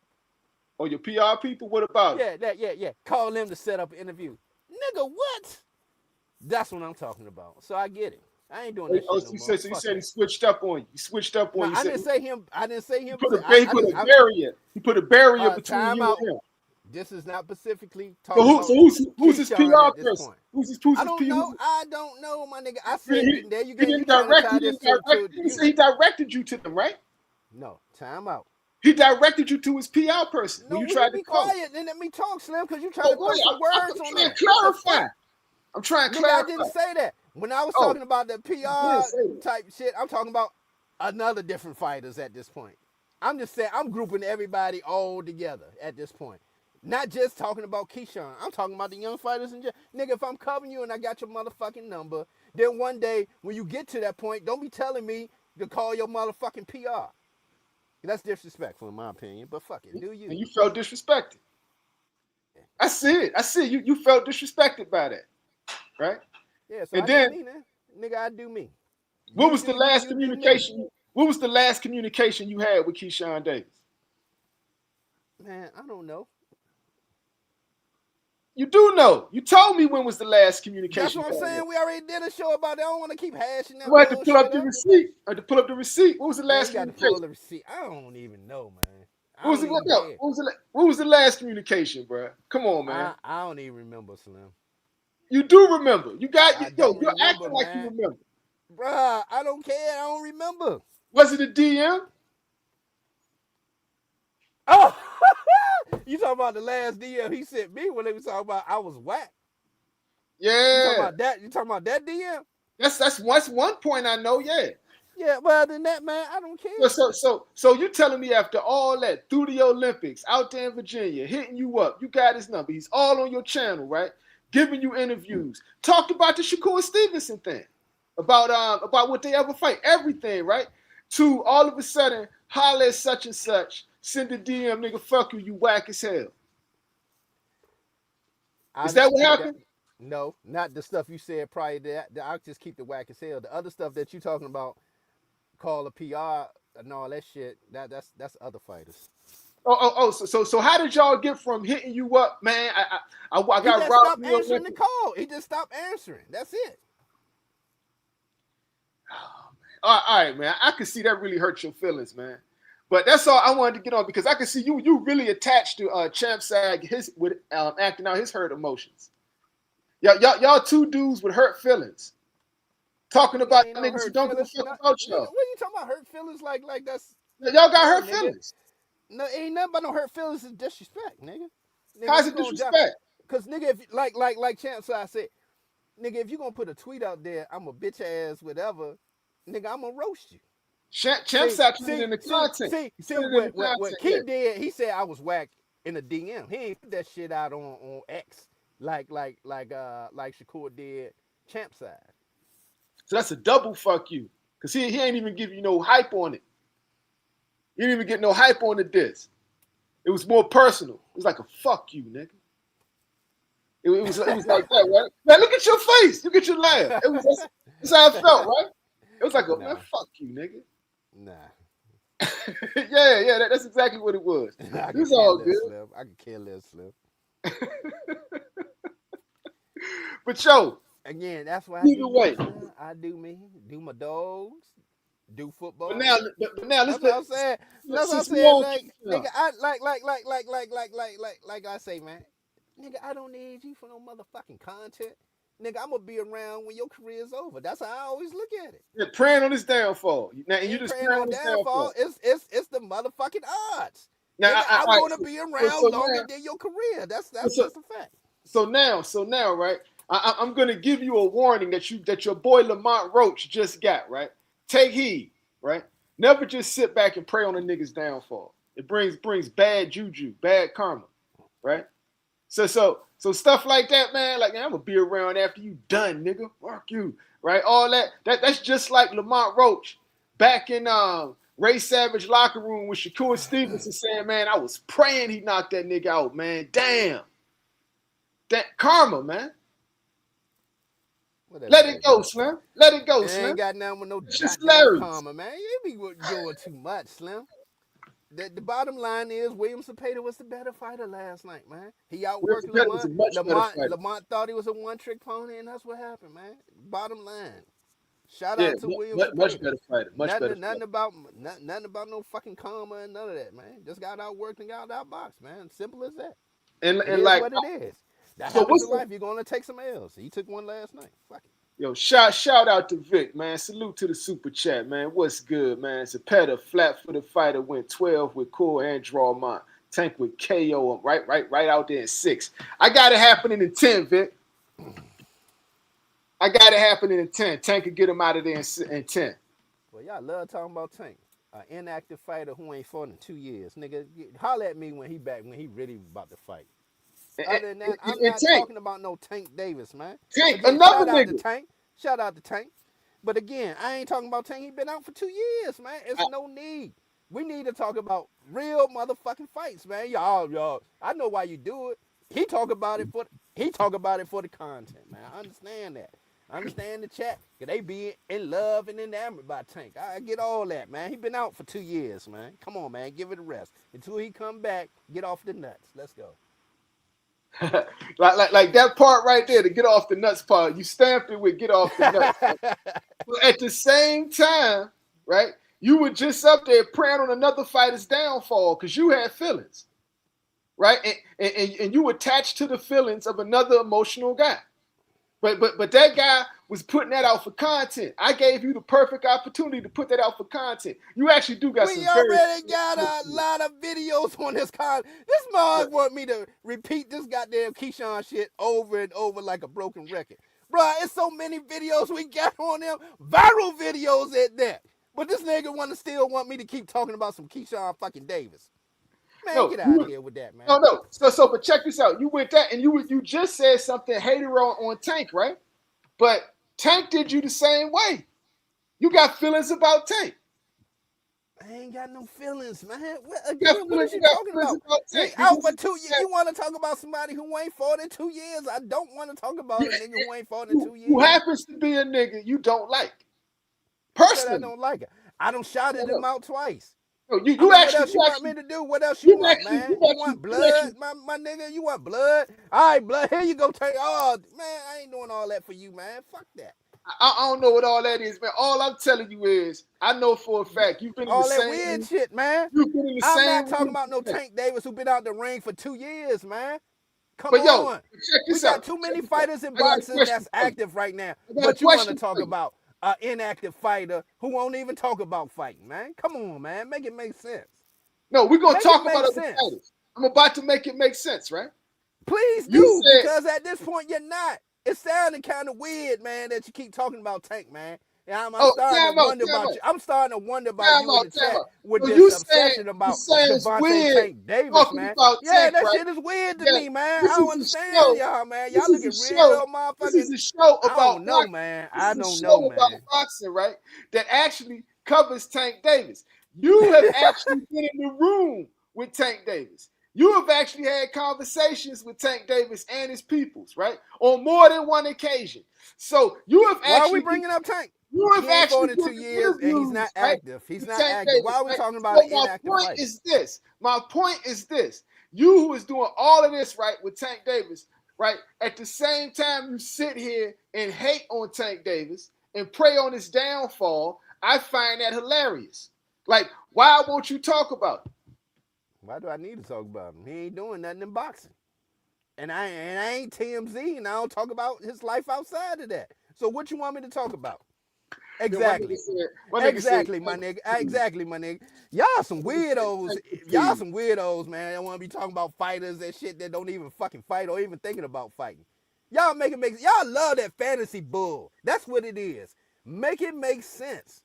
Speaker 1: Oh, your PR people? What about
Speaker 2: it? Yeah. Call them to set up an interview. Nigga, what? That's what I'm talking about. So I get it. I ain't doing that shit no more.
Speaker 1: So you said he switched up on you. He switched up on you.
Speaker 2: I didn't say him. I didn't say him.
Speaker 1: He put a barrier. He put a barrier between you and him.
Speaker 2: This is not specifically
Speaker 1: So
Speaker 2: talking about
Speaker 1: who's his
Speaker 2: Keyshawn
Speaker 1: PR
Speaker 2: at this
Speaker 1: person?
Speaker 2: point.
Speaker 1: Who's
Speaker 2: I
Speaker 1: his
Speaker 2: don't
Speaker 1: P?
Speaker 2: know. I don't know, my nigga. I
Speaker 1: He,
Speaker 2: said
Speaker 1: he,
Speaker 2: there you
Speaker 1: he
Speaker 2: go. You
Speaker 1: didn't
Speaker 2: trying to
Speaker 1: direct.
Speaker 2: tie this to
Speaker 1: He didn't
Speaker 2: you?
Speaker 1: say he directed you to them, right?
Speaker 2: No, time out.
Speaker 1: He directed you to his PR person when
Speaker 2: No,
Speaker 1: you
Speaker 2: will you
Speaker 1: tried to
Speaker 2: be
Speaker 1: call.
Speaker 2: quiet and let me talk, Slim? Because you trying
Speaker 1: Oh,
Speaker 2: to
Speaker 1: go
Speaker 2: throw
Speaker 1: ahead.
Speaker 2: some
Speaker 1: I'm
Speaker 2: words on
Speaker 1: trying to
Speaker 2: there. What the
Speaker 1: clarify.
Speaker 2: fuck?
Speaker 1: I'm trying to
Speaker 2: Nigga, I
Speaker 1: clarify.
Speaker 2: didn't say that. When I was
Speaker 1: Oh,
Speaker 2: talking about the
Speaker 1: you did
Speaker 2: PR
Speaker 1: say that.
Speaker 2: type shit, I'm talking about another different fighters at this point. I'm just saying I'm grouping everybody all together at this point. Not just talking about Keyshawn. I'm talking about the young fighters in general. Nigga, if I'm covering you and I got your motherfucking number, then one day when you get to that point, don't be telling me to call your motherfucking PR. That's disrespectful in my opinion, but fuck it, do you?
Speaker 1: And you felt disrespected. I see it. I see it. You felt disrespected by that, right?
Speaker 2: Yeah, so
Speaker 1: And
Speaker 2: I do
Speaker 1: then
Speaker 2: me, man. Nigga, I do me.
Speaker 1: what
Speaker 2: You
Speaker 1: was the
Speaker 2: do you,
Speaker 1: last
Speaker 2: you do me.
Speaker 1: communication? What was the last communication you had with Keyshawn Davis?
Speaker 2: Man, I don't know.
Speaker 1: You do know. You told me when was the last
Speaker 2: That's
Speaker 1: communication
Speaker 2: what I'm
Speaker 1: you had with
Speaker 2: saying.
Speaker 1: him.
Speaker 2: We already did a show about that. I don't want to keep hashing
Speaker 1: I'm
Speaker 2: that
Speaker 1: gonna have to pull up
Speaker 2: bullshit
Speaker 1: the
Speaker 2: up.
Speaker 1: receipt. I had to pull up the receipt. What was the
Speaker 2: Man,
Speaker 1: last
Speaker 2: you got to pull
Speaker 1: communication?
Speaker 2: the receipt. I don't even know, man. I
Speaker 1: What was
Speaker 2: don't
Speaker 1: the what,
Speaker 2: even
Speaker 1: no,
Speaker 2: care.
Speaker 1: what was the last communication, bro? Come on, man.
Speaker 2: I don't even remember, Slim.
Speaker 1: You do remember. You got
Speaker 2: I
Speaker 1: yo.
Speaker 2: don't
Speaker 1: You're
Speaker 2: remember,
Speaker 1: acting like you
Speaker 2: man.
Speaker 1: remember.
Speaker 2: Bruh, I don't care. I don't remember.
Speaker 1: Was it a DM?
Speaker 2: Oh, you talking about the last DM he sent me when they was talking about I was whack? You talking
Speaker 1: Yeah.
Speaker 2: about that? You talking about that DM?
Speaker 1: That's one point I know. Yeah.
Speaker 2: Yeah, well, other than that, man, I don't
Speaker 1: So,
Speaker 2: care.
Speaker 1: you telling me after all that through the Olympics out there in Virginia, hitting you up, you got his number. He's all on your channel, right? Giving you interviews. Talked about the Shakur Stevenson thing, about what they ever fight, everything, right? To all of a sudden holler at such and such, send a DM, nigga, fuck you, you whack as hell.
Speaker 2: I
Speaker 1: Is that
Speaker 2: just
Speaker 1: what
Speaker 2: keep that.
Speaker 1: happened?
Speaker 2: No, not the stuff you said prior to that. I'll just keep the whack as hell. The other stuff that you talking about, call a PR and all that shit. That's other fighters.
Speaker 1: So how did y'all get from hitting you up, man? I
Speaker 2: He
Speaker 1: got
Speaker 2: just
Speaker 1: robbed
Speaker 2: stopped
Speaker 1: from the
Speaker 2: answering the
Speaker 1: Olympics.
Speaker 2: call. He just stopped answering. That's it.
Speaker 1: All right, man. I could see that really hurt your feelings, man. But that's all I wanted to get on because I could see you really attached to Champ Sag his with acting out his hurt emotions. Y'all two dudes with hurt feelings talking
Speaker 2: Nigga
Speaker 1: about
Speaker 2: ain't no
Speaker 1: niggas who
Speaker 2: hurt
Speaker 1: don't give a
Speaker 2: feelings.
Speaker 1: fuck
Speaker 2: Not,
Speaker 1: about
Speaker 2: nigga,
Speaker 1: y'all.
Speaker 2: what you talking about hurt feelings like that's
Speaker 1: Y'all got
Speaker 2: no
Speaker 1: hurt
Speaker 2: nigga.
Speaker 1: feelings.
Speaker 2: No, ain't nothing but no hurt feelings is disrespect, nigga. Nigga, if
Speaker 1: How's
Speaker 2: you
Speaker 1: it
Speaker 2: gonna drop
Speaker 1: disrespect?
Speaker 2: cause nigga if like Champ I said, nigga, if you gonna put a tweet out there, I'm a bitch ass whatever, nigga, I'm gonna roast you.
Speaker 1: Champ Sag turned it into content. He
Speaker 2: See
Speaker 1: turned it into
Speaker 2: what
Speaker 1: content.
Speaker 2: Key did, he said I was whack in the DM. He ain't put that shit out on X like Shakur did Champ side.
Speaker 1: So that's a double fuck you. Cause he ain't even give you no hype on it. He didn't even get no hype on the disc. It was more personal. It was like a fuck you, nigga. It was like that, right? Man, look at your face. Look at your laugh. That's how it felt, right? It was like a man,
Speaker 2: Nah,
Speaker 1: fuck you, nigga.
Speaker 2: nah.
Speaker 1: Yeah, that's exactly what it was.
Speaker 2: I
Speaker 1: It
Speaker 2: could
Speaker 1: was
Speaker 2: care
Speaker 1: all
Speaker 2: less,
Speaker 1: good.
Speaker 2: Slim. I could care less, Slim.
Speaker 1: But yo,
Speaker 2: Again, that's why I do
Speaker 1: either
Speaker 2: me,
Speaker 1: way.
Speaker 2: Slim. I do me. Do my dogs. Do
Speaker 1: But
Speaker 2: football.
Speaker 1: now, let's
Speaker 2: That's what I'm saying. That's what I'm
Speaker 1: since we
Speaker 2: saying.
Speaker 1: all
Speaker 2: Like,
Speaker 1: keep
Speaker 2: nigga, I like I say, man. Nigga, I don't need you for no motherfucking content. Nigga, I'm gonna be around when your career's over. That's how I always look at it.
Speaker 1: praying on his downfall. Now, and you
Speaker 2: Ain't
Speaker 1: just
Speaker 2: praying
Speaker 1: praying on
Speaker 2: on
Speaker 1: his
Speaker 2: downfall.
Speaker 1: downfall.
Speaker 2: It's the motherfucking odds.
Speaker 1: Now,
Speaker 2: Nigga, I'm
Speaker 1: all right,
Speaker 2: gonna be around longer
Speaker 1: now,
Speaker 2: than your career. That's
Speaker 1: so,
Speaker 2: just a fact.
Speaker 1: so now, right? I'm gonna give you a warning that your boy Lamont Roach just got, right? Take heed, right? Never just sit back and pray on a nigga's downfall. It brings bad juju, bad karma, right? So stuff like that, man. Like, man, I'm gonna be around after you done, nigga. Fuck you, right? All that's just like Lamont Roach back in Ray Savage locker room with Shakur Stevenson saying, man, I was praying he knocked that nigga out, man. Damn, that karma, man.
Speaker 2: Whatever
Speaker 1: Let
Speaker 2: you
Speaker 1: it
Speaker 2: say,
Speaker 1: go,
Speaker 2: man.
Speaker 1: Slim. Let it go,
Speaker 2: It ain't
Speaker 1: Slim.
Speaker 2: got nothing with no
Speaker 1: It's just
Speaker 2: goddamn
Speaker 1: hilarious.
Speaker 2: karma, man. You be doing too much, Slim. The bottom line is William Zepeda was the better fighter last night, man. He
Speaker 1: Will
Speaker 2: outworked
Speaker 1: Zepeda was
Speaker 2: Lamont.
Speaker 1: a much better fighter.
Speaker 2: Lamont thought he was a one-trick pony, and that's what happened, man. Bottom line. Shout
Speaker 1: Yeah,
Speaker 2: out to William
Speaker 1: much
Speaker 2: Zepeda.
Speaker 1: better fighter. Much better
Speaker 2: Nothing
Speaker 1: fighter.
Speaker 2: about nothing about no fucking karma and none of that, man. Just got outworked and got outboxed, man. Simple as that.
Speaker 1: And
Speaker 2: It is
Speaker 1: like,
Speaker 2: what it is. That
Speaker 1: so
Speaker 2: happens
Speaker 1: what's
Speaker 2: in life. You're gonna take some L's. He took one last night. Fuck it.
Speaker 1: yo, shout out to Vic, man. Salute to the super chat, man. What's good, man? Zepeda, flat-footed fighter, went 12 with Core and Drawmont. Tank with KO right out there in 6. I got it happening in 10, Vic. I got it happening in 10. Tank could get him out of there in 10.
Speaker 2: Well, y'all love talking about Tank. An inactive fighter who ain't fought in 2 years. Nigga, holler at me when he back, when he really about to fight. Other than that, I'm not
Speaker 1: Tank,
Speaker 2: talking about no Tank Davis, man.
Speaker 1: Tank,
Speaker 2: Again,
Speaker 1: another
Speaker 2: shout out
Speaker 1: nigga.
Speaker 2: to Tank. Shout out to Tank. But again, I ain't talking about Tank. He been out for 2 years, man. It's no need. We need to talk about real motherfucking fights, man. Y'all. I know why you do it. He talk about it for the content, man. I understand that. I understand the chat. They be in love and enamored by Tank. I get all that, man. He been out for 2 years, man. Come on, man. Give it a rest. Until he come back, get off the nuts. Let's go.
Speaker 1: like that part right there, to get off the nuts part. You stamped it with get off the nuts. But at the same time, right, you were just up there praying on another fighter's downfall because you had feelings, right? And you attached to the feelings of another emotional guy. But that guy was putting that out for content. I gave you the perfect opportunity to put that out for content. You actually do got
Speaker 2: we already got a lot of videos on this This mug want me to repeat this goddamn Keyshawn shit over and over like a broken record. Bruh, it's so many videos we got on them. Viral videos at that. But this nigga still want me to keep talking about some Keyshawn fucking Davis. Man, get out of here with that, man.
Speaker 1: No. So, but check this out. You went that, and you just said something hater on Tank, right? But Tank did you the same way. You got feelings about Tank.
Speaker 2: I ain't got no feelings, man. What are you talking about? He out for 2 years. You want to talk about somebody who ain't fought in 2 years? I don't want to talk about a nigga who ain't fought in 2 years.
Speaker 1: Who happens to be a nigga you don't like. Personally.
Speaker 2: I don't like it. I done shouted him out twice.
Speaker 1: No,
Speaker 2: what else you want me to do? What else you want, man? You want blood? My nigga, you want blood? All right, blood, here you go. Oh, man, I ain't doing all that for you, man. Fuck that.
Speaker 1: I don't know what all that is, man. All I'm telling you is, I know for a fact you've been in
Speaker 2: all
Speaker 1: the
Speaker 2: that
Speaker 1: same
Speaker 2: weird shit, man.
Speaker 1: You've been in the
Speaker 2: I'm
Speaker 1: same
Speaker 2: not talking about no Tank Davis who been out the ring for 2 years, man. Come on.
Speaker 1: Check this
Speaker 2: we got
Speaker 1: out.
Speaker 2: Too many fighters in boxing that's active right now. But you want to talk about an inactive fighter who won't even talk about fighting, man. Come on, man. Make it make sense.
Speaker 1: No, we're going to talk about other fighters. I'm about to make it make sense, right?
Speaker 2: Please do, because at this point you're not. It's sounding kind of weird, man, that you keep talking about Tank, man. And I'm starting to wonder about you. I'm starting to wonder about you in the chat with this obsession about Devontae Tank Davis, man. Yeah, that shit is weird to me, man. I don't understand y'all, man. Y'all looking real motherfucking.
Speaker 1: This is a show about
Speaker 2: I don't know, man. I don't know, man.
Speaker 1: About boxing, right? That actually covers Tank Davis. You have actually been in the room with Tank Davis. You have actually had conversations with Tank Davis and his peoples, right? On more than one occasion. So you have actually.
Speaker 2: Why are we bringing up Tank?
Speaker 1: You have actually
Speaker 2: fought in 2 years and he's not active. Right? He's not active. Davis, Why are we talking about an inactive fight?
Speaker 1: My point is this. You who is doing all of this, right, with Tank Davis, right? At the same time you sit here and hate on Tank Davis and pray on his downfall, I find that hilarious. Like, why won't you talk about it?
Speaker 2: Why do I need to talk about him? He ain't doing nothing in boxing. And I ain't TMZ, and I don't talk about his life outside of that. So what you want me to talk about? Exactly. Exactly, my nigga. Exactly, my nigga. Y'all some weirdos. Y'all some weirdos, man. I want to be talking about fighters and shit that don't even fucking fight or even thinking about fighting. Y'all y'all love that fantasy bull. That's what it is. Make it make sense.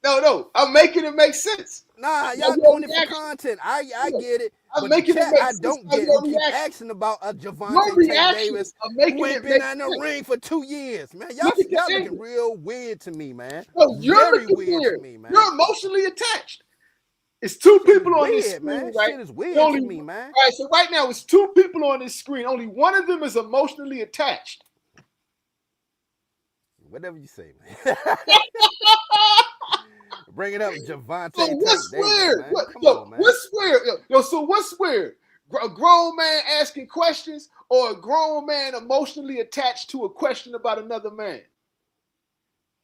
Speaker 1: No, I'm making it make sense.
Speaker 2: Nah, y'all doing it for content. I get it.
Speaker 1: I'm making it make sense.
Speaker 2: I don't get it. You keep asking about a Devontae Tank Davis who ain't been in the ring for 2 years, man. Y'all looking real weird to me, man.
Speaker 1: No, you're very weird to me, man. You're emotionally attached. It's two people on this screen,
Speaker 2: man.
Speaker 1: Right?
Speaker 2: Shit is weird to me, man.
Speaker 1: All right, so right now it's two people on this screen. Only one of them is emotionally attached.
Speaker 2: Whatever you say, man. Bring it up, Devontae.
Speaker 1: So what's weird? What's weird? So what's weird? A grown man asking questions or a grown man emotionally attached to a question about another man?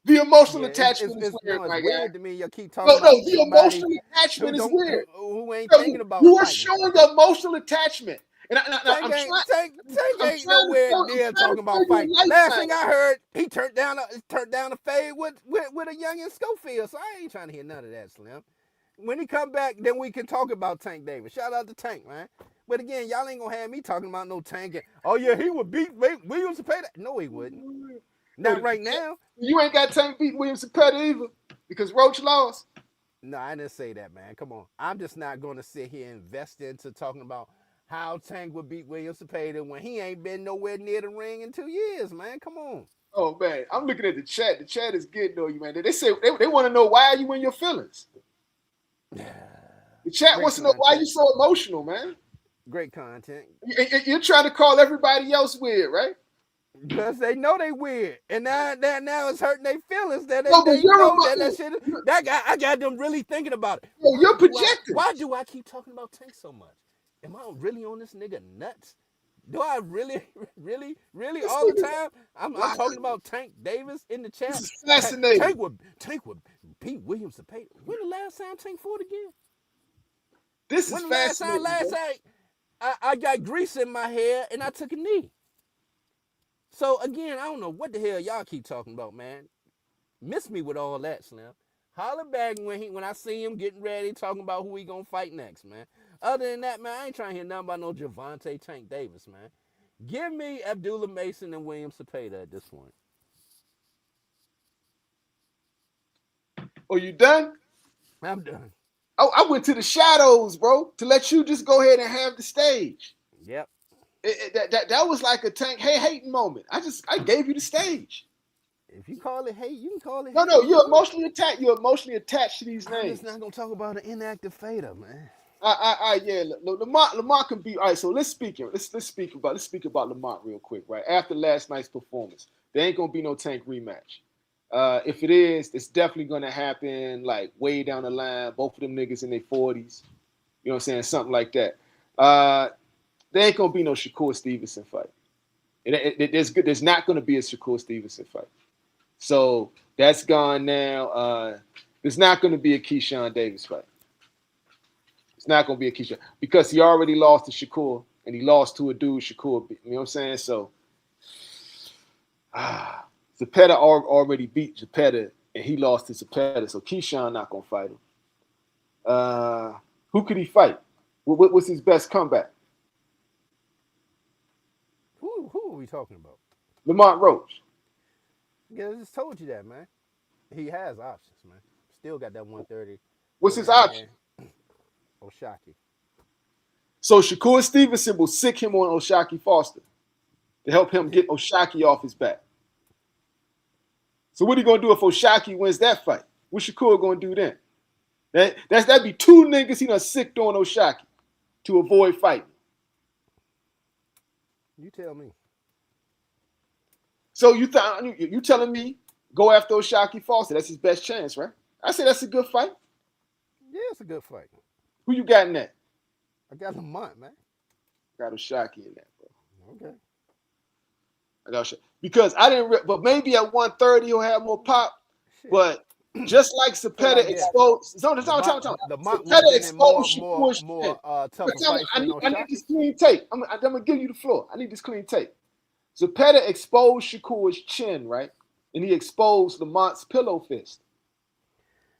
Speaker 1: The emotional attachment is weird,
Speaker 2: it's weird to me. You keep talking about
Speaker 1: the emotional attachment is weird.
Speaker 2: Who ain't thinking about
Speaker 1: you are showing emotional attachment And
Speaker 2: Tank
Speaker 1: I'm
Speaker 2: ain't
Speaker 1: trying.
Speaker 2: Tank
Speaker 1: I'm
Speaker 2: ain't
Speaker 1: trying to
Speaker 2: nowhere
Speaker 1: tell. I'm
Speaker 2: near
Speaker 1: trying
Speaker 2: talking
Speaker 1: to
Speaker 2: about
Speaker 1: tell you
Speaker 2: fight.
Speaker 1: a
Speaker 2: Last
Speaker 1: lifetime.
Speaker 2: thing I heard, he turned down a fade with a young in Schofield. So I ain't trying to hear none of that, Slim. When he come back, then we can talk about Tank Davis. Shout out to Tank, man. But again, y'all ain't gonna have me talking about no Tank. Oh yeah, he would beat William Zepeda. No, he wouldn't.
Speaker 1: No,
Speaker 2: Not right now.
Speaker 1: you ain't got Tank beat William Zepeda either because Roach lost.
Speaker 2: No, I didn't say that, man. Come on. I'm just not going to sit here and invest into talking about how Tank would beat William Zepeda when he ain't been nowhere near the ring in 2 years, man. Come on.
Speaker 1: Oh man, I'm looking at the chat. The chat is getting on you, man. They say they want to know why are you in your feelings. The chat
Speaker 2: Great
Speaker 1: wants to know why you
Speaker 2: content.
Speaker 1: so emotional, man.
Speaker 2: Great content.
Speaker 1: You're trying to call everybody else weird, right?
Speaker 2: Because they know they weird. And now it's hurting their feelings that
Speaker 1: No, but
Speaker 2: they know that shit. I got them really thinking about it.
Speaker 1: you're projecting.
Speaker 2: Why do I keep talking about Tank so much? Am I really on this nigga nuts? Do I really, really
Speaker 1: This
Speaker 2: all the
Speaker 1: nigga,
Speaker 2: time? I'm
Speaker 1: why?
Speaker 2: talking about Tank Davis in the
Speaker 1: This
Speaker 2: chat.
Speaker 1: is fascinating.
Speaker 2: Tank would beat William Zepeda. When the last time Tank fought again?
Speaker 1: This is
Speaker 2: When the last time
Speaker 1: fascinating, bro.
Speaker 2: I got grease in my hair and I took a knee. So again, I don't know what the hell y'all keep talking about, man. Miss me with all that, Slim. Holler back when I see him getting ready, talking about who he gonna fight next, man. Other than that, man, I ain't trying to hear nothing about no Javante Tank Davis, man. Give me Abdullah Mason and William Zepeda at this point.
Speaker 1: Oh, you done?
Speaker 2: I'm done.
Speaker 1: Oh, I went to the shadows, bro, to let you just go ahead and have the stage.
Speaker 2: Yep.
Speaker 1: That was like a Tank hating moment. I gave you the stage.
Speaker 2: If you call it hate, you can call it
Speaker 1: No,
Speaker 2: hate.
Speaker 1: no,
Speaker 2: You know.
Speaker 1: You're emotionally attached to these
Speaker 2: I'm just
Speaker 1: names.
Speaker 2: not gonna talk about an inactive fader, man.
Speaker 1: Yeah. Lamont can be all right. So let's speak about Lamont real quick, right? After last night's performance, there ain't gonna be no Tank rematch. If it is, it's definitely gonna happen like way down the line. Both of them niggas in their 40s. You know what I'm saying? Something like that. There ain't gonna be no Shakur Stevenson fight. There's not gonna be a Shakur Stevenson fight. So that's gone now. There's not gonna be a Keyshawn Davis fight. It's not going to be a Keisha because he already lost to Shakur and he lost to a dude Shakur. You know what I'm saying? So, Zepeda already beat Zepeda and he lost to Zepeda. So Keyshawn not going to fight him. Who could he fight? What's his best comeback?
Speaker 2: Who are we talking about?
Speaker 1: Lamont Roach.
Speaker 2: Yeah, I just told you that, man. He has options, man. Still got that 130
Speaker 1: What's
Speaker 2: with
Speaker 1: his
Speaker 2: my
Speaker 1: option?
Speaker 2: man Oshaki.
Speaker 1: So Shakur Stevenson will sick him on Oshaki Foster to help him get Oshaki off his back. So what are you going to do if Oshaki wins that fight? What Shakur going to do then? That'd be two niggas he done sicked on Oshaki to avoid fighting.
Speaker 2: You tell me.
Speaker 1: So you telling me go after Oshaki Foster? That's his best chance, right? I say that's a good fight.
Speaker 2: Yeah, it's a good fight.
Speaker 1: Who you got in that?
Speaker 2: I got Lamont, man.
Speaker 1: Got Oshaki in that, bro.
Speaker 2: Okay.
Speaker 1: I got Oshaki. Because I didn't, but maybe at 130 he'll have more pop.
Speaker 2: Shit.
Speaker 1: But just like Zepeda exposed,
Speaker 2: Lamont would have been in more tougher fights
Speaker 1: I
Speaker 2: than
Speaker 1: need this
Speaker 2: Oshaki.
Speaker 1: clean tape. I'm gonna give you the floor. I need this clean tape. Zepeda exposed Shakur's chin, right? And he exposed Lamont's pillow fist.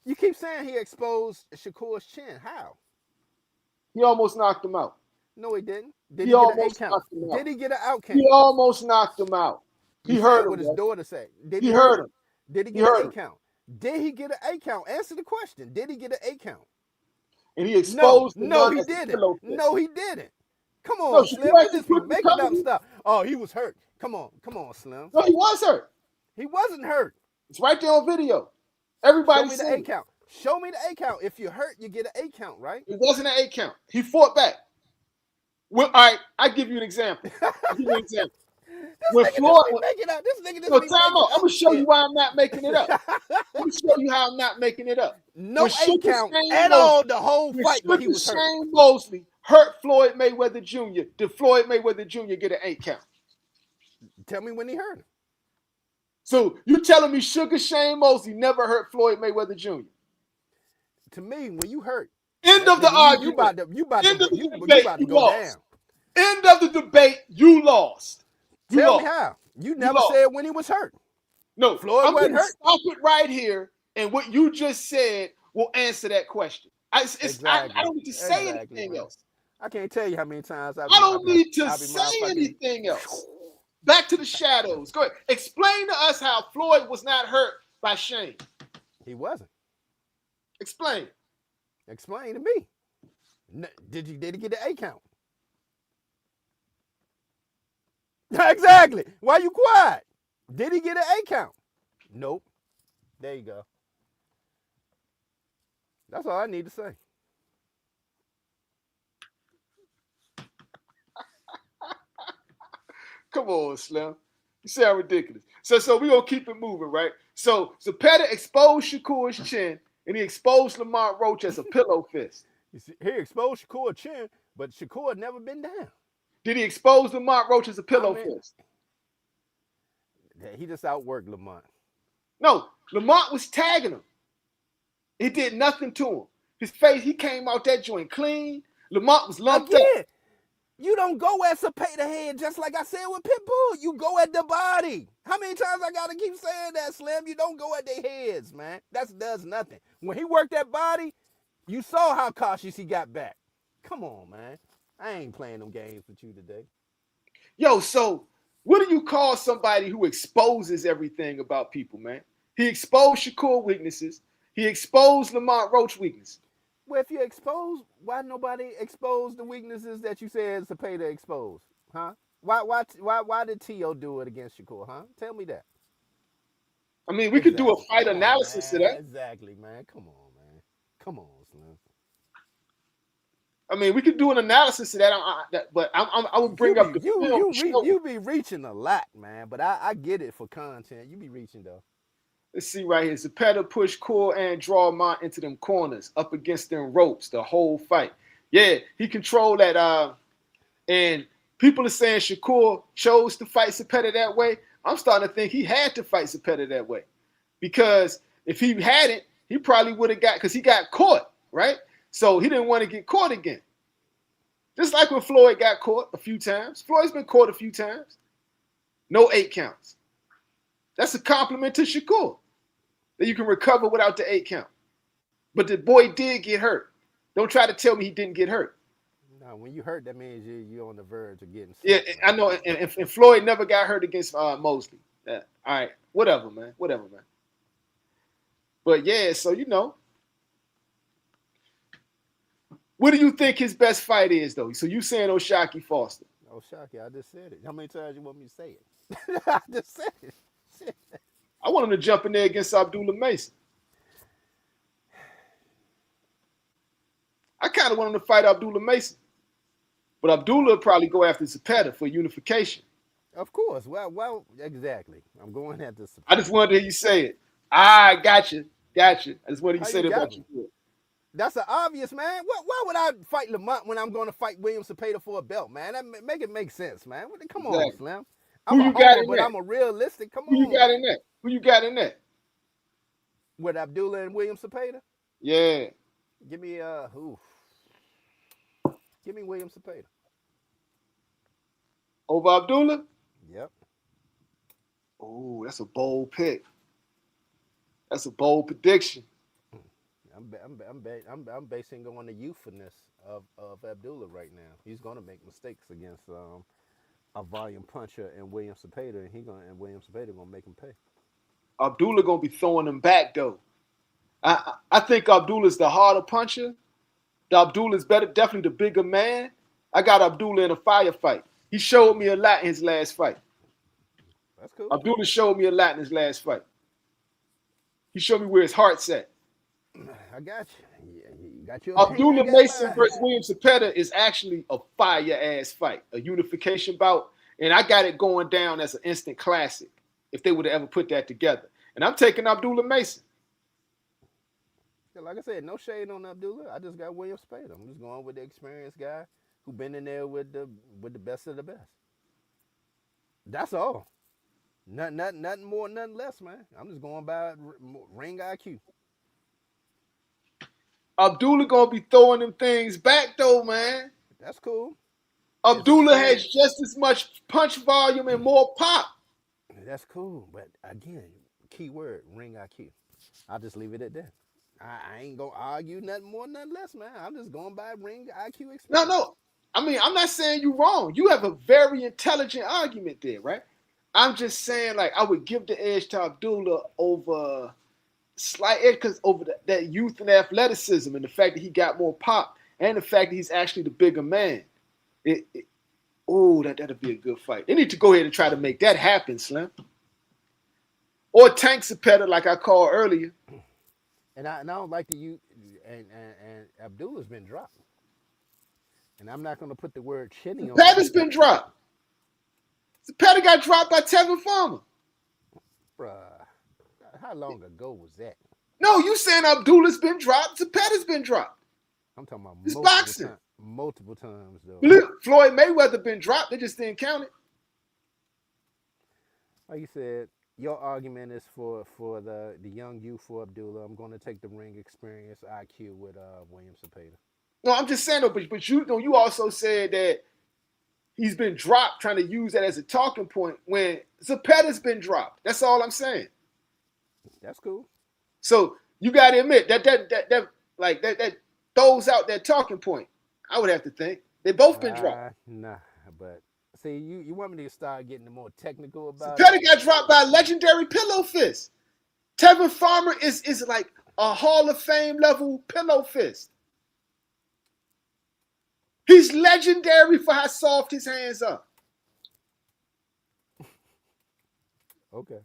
Speaker 2: You keep saying he exposed Shakur's chin. How?
Speaker 1: He almost knocked him out.
Speaker 2: No, he didn't. Did
Speaker 1: He
Speaker 2: he get an 8
Speaker 1: almost
Speaker 2: count?
Speaker 1: knocked him out.
Speaker 2: Did he get an out count?
Speaker 1: He almost knocked him out.
Speaker 2: You
Speaker 1: He heard
Speaker 2: said
Speaker 1: him.
Speaker 2: what his daughter said. Did
Speaker 1: he heard him.
Speaker 2: Did he
Speaker 1: He
Speaker 2: get an
Speaker 1: heard
Speaker 2: 8
Speaker 1: him.
Speaker 2: count? Did he get an 8 count? Answer the question. Did he get an 8 count?
Speaker 1: And he exposed the
Speaker 2: No,
Speaker 1: one
Speaker 2: he
Speaker 1: that's the
Speaker 2: didn't.
Speaker 1: pillow fist.
Speaker 2: No, he didn't. Come
Speaker 1: No,
Speaker 2: on, Slim.
Speaker 1: Shakur
Speaker 2: You
Speaker 1: actually
Speaker 2: just be
Speaker 1: put the
Speaker 2: making up
Speaker 1: company.
Speaker 2: stuff. Oh, he was hurt. Come on, Slim.
Speaker 1: No, he was hurt.
Speaker 2: He wasn't hurt.
Speaker 1: It's right there on video.
Speaker 2: Show
Speaker 1: Everybody
Speaker 2: me the
Speaker 1: seen
Speaker 2: 8
Speaker 1: it.
Speaker 2: count. Show me the 8 count. If you're hurt, you get an 8 count, right?
Speaker 1: It wasn't an 8 count. He fought back. Well, all right, I give you an example. When
Speaker 2: This nigga
Speaker 1: Floyd,
Speaker 2: just be making up. This nigga
Speaker 1: no,
Speaker 2: just be
Speaker 1: time
Speaker 2: making
Speaker 1: out. I'm
Speaker 2: up
Speaker 1: gonna show you
Speaker 2: shit.
Speaker 1: why I'm not making it up. Let me show you how I'm not making it up.
Speaker 2: No
Speaker 1: When
Speaker 2: 8
Speaker 1: Sugar
Speaker 2: count
Speaker 1: Shane
Speaker 2: at
Speaker 1: Mosley-
Speaker 2: all the whole
Speaker 1: when
Speaker 2: fight, but he
Speaker 1: Sugar
Speaker 2: was hurt.
Speaker 1: Shane Mosley hurt Floyd Mayweather Jr., did Floyd Mayweather Jr. get an 8 count?
Speaker 2: Tell me when he hurt him.
Speaker 1: So you telling me Sugar Shane Mosley never hurt Floyd Mayweather Jr.?
Speaker 2: To me, when you hurt,
Speaker 1: End of the argument.
Speaker 2: you about to
Speaker 1: End of
Speaker 2: go
Speaker 1: the debate. You
Speaker 2: down.
Speaker 1: lost. End of the debate. You lost. You
Speaker 2: Tell me
Speaker 1: lost.
Speaker 2: how. You
Speaker 1: You
Speaker 2: never
Speaker 1: lost.
Speaker 2: said when he was hurt.
Speaker 1: No,
Speaker 2: Floyd
Speaker 1: I'm
Speaker 2: wasn't
Speaker 1: going to
Speaker 2: hurt.
Speaker 1: stop it right here, and what you just said will answer that question. I
Speaker 2: Exactly.
Speaker 1: don't need to say
Speaker 2: Exactly,
Speaker 1: anything
Speaker 2: man.
Speaker 1: else.
Speaker 2: I can't tell you how many times
Speaker 1: I don't need to
Speaker 2: I be
Speaker 1: say
Speaker 2: motherfucking.
Speaker 1: anything else. Back to the shadows. Go ahead. Explain to us how Floyd was not hurt by Shane.
Speaker 2: He wasn't.
Speaker 1: Explain.
Speaker 2: Explain to me. Did he get the A count? Exactly. Why you quiet? Did he get an A count? Nope. There you go. That's all I need to say.
Speaker 1: Come on, Slim. You sound ridiculous. So we're gonna keep it moving, right? So Zepeda exposed Shakur's chin and he exposed Lamont Roach as a pillow fist.
Speaker 2: You see, he exposed Shakur chin, but Shakur had never been down.
Speaker 1: Did he expose Lamont Roach as a
Speaker 2: I
Speaker 1: pillow
Speaker 2: mean,
Speaker 1: fist?
Speaker 2: he just outworked Lamont.
Speaker 1: No, Lamont was tagging him. He did nothing to him. His face, he came out that joint clean. Lamont was lumped up.
Speaker 2: Again, you don't go at Zepeda head just like I said with Pitbull. You go at the body. How many times I gotta keep saying that, Slim? You don't go at their heads, man. That does nothing. When he worked that body, you saw how cautious he got back. Come on, man. I ain't playing them games with you today.
Speaker 1: Yo, so what do you call somebody who exposes everything about people, man? He exposed Shakur weaknesses. He exposed Lamont Roach weakness.
Speaker 2: Well, if you expose, why nobody expose the weaknesses that you said Zepeda exposed? Huh? Why did T.O. do it against Shakur, huh? Tell me that.
Speaker 1: I mean, we could do a
Speaker 2: Exactly.
Speaker 1: fight
Speaker 2: Come on,
Speaker 1: analysis of
Speaker 2: man.
Speaker 1: that.
Speaker 2: Exactly, man. Come on, man. Come on, Slim.
Speaker 1: I mean, we could do an analysis of that, but I would bring up the film to show.
Speaker 2: You be reaching a lot, man. But I get it for content. You be reaching though.
Speaker 1: Let's see right here. Zepeda pushed Core and draw Mont into them corners, up against them ropes, the whole fight. Yeah, he controlled that. And people are saying Shakur chose to fight Zepeda that way. I'm starting to think he had to fight Zepeda that way. Because if he hadn't, he probably would have got, because he got caught, right? So he didn't want to get caught again. Just like when Floyd got caught a few times. Floyd's been caught a few times. No 8 counts. That's a compliment to Shakur, that you can recover without the 8 count. But the boy did get hurt. Don't try to tell me he didn't get hurt.
Speaker 2: No, when you hurt, that means you're on the verge of getting sick.
Speaker 1: Yeah, I know. And Floyd never got hurt against Mosley. All right, whatever, man. Whatever, man. But yeah, so what do you think his best fight is, though? So you saying O'Shaquie Foster?
Speaker 2: O'Shaquie, I just said it. How many times you want me to say it? I just said it. Shit.
Speaker 1: I want him to jump in there against Abdullah Mason. I kind of want him to fight Abdullah Mason. But Abdullah will probably go after Zepeda for unification.
Speaker 2: Of course. Well, exactly. I'm going at this.
Speaker 1: I just wanted to hear you say it. I got you. I just wanted you to say that about you.
Speaker 2: That's an obvious, man. Why would I fight Lamont when I'm going to fight William Zepeda for a belt, man? That make it make sense, man. Come on, Slim. I'm a homer, but I'm a realistic. Come on.
Speaker 1: Who you got in that? Who you got in that?
Speaker 2: With Abdullah and William Zepeda?
Speaker 1: Yeah.
Speaker 2: Give me Give me William Zepeda.
Speaker 1: Over Abdullah?
Speaker 2: Yep.
Speaker 1: Oh, that's a bold pick. That's a bold prediction.
Speaker 2: I'm basing on the youthfulness of Abdullah right now. He's going to make mistakes against a volume puncher and William Zepeda, and William Zepeda gonna make him pay.
Speaker 1: Abdullah gonna be throwing him back though. I think Abdullah's the harder puncher. Abdullah's better, definitely the bigger man. I got Abdullah in a firefight. He showed me a lot in his last fight.
Speaker 2: That's cool.
Speaker 1: Abdullah showed me a lot in his last fight. He showed me where his heart's at.
Speaker 2: I got you. Yeah, you got your
Speaker 1: Abdullah Mason versus William Zepeda is actually a fire-ass fight, a unification bout. And I got it going down as an instant classic if they would have ever put that together. And I'm taking Abdullah Mason.
Speaker 2: Like I said, no shade on Abdullah. I just got William Zepeda. I'm just going with the experienced guy who been in there with the best of the best. That's all. Nothing more, nothing less, man. I'm just going by ring IQ.
Speaker 1: Abdullah gonna be throwing them things back though, man.
Speaker 2: That's cool. It's a
Speaker 1: Abdullah
Speaker 2: slang.
Speaker 1: has just as much punch volume and more pop.
Speaker 2: That's cool, but again, key word ring IQ. I'll just leave it at that. I ain't gonna argue nothing more, nothing less, man. I'm just going by ring IQ
Speaker 1: No,
Speaker 2: experience.
Speaker 1: no. I mean, I'm not saying you wrong. You have a very intelligent argument there, right? I'm just saying, like, I would give the edge to Abdullah over slight edge because over that youth and athleticism and the fact that he got more pop and the fact that he's actually the bigger man. That'd be a good fight. They need to go ahead and try to make that happen, Slim. Or Tank Zepeda, like I called earlier.
Speaker 2: And I don't like to use and Abdullah's been dropped. And I'm not gonna put the word chinny on it
Speaker 1: Zepeda's
Speaker 2: because
Speaker 1: been dropped. Zepeda got dropped by Tevin Farmer.
Speaker 2: bruh, how long ago was that?
Speaker 1: No, you saying Abdullah's been dropped. Zepeda's been dropped.
Speaker 2: I'm talking about
Speaker 1: It's boxing.
Speaker 2: multiple times though.
Speaker 1: Floyd Mayweather been dropped. They just didn't count it.
Speaker 2: Like you said, your argument is for the young youth for Abdullah. I'm gonna take the ring experience IQ with William Zepeda.
Speaker 1: No, I'm just saying though, but you know, you also said that he's been dropped, trying to use that as a talking point when Zepeda's been dropped. That's all I'm saying.
Speaker 2: That's cool.
Speaker 1: So you got to admit that throws out that talking point. I would have to think they both been dropped.
Speaker 2: Nah, but see, you want me to start getting more technical about it?
Speaker 1: Zepeda got dropped by a legendary pillow fist. Tevin Farmer is like a Hall of Fame level pillow fist. He's legendary for how soft his hands are.
Speaker 2: Okay.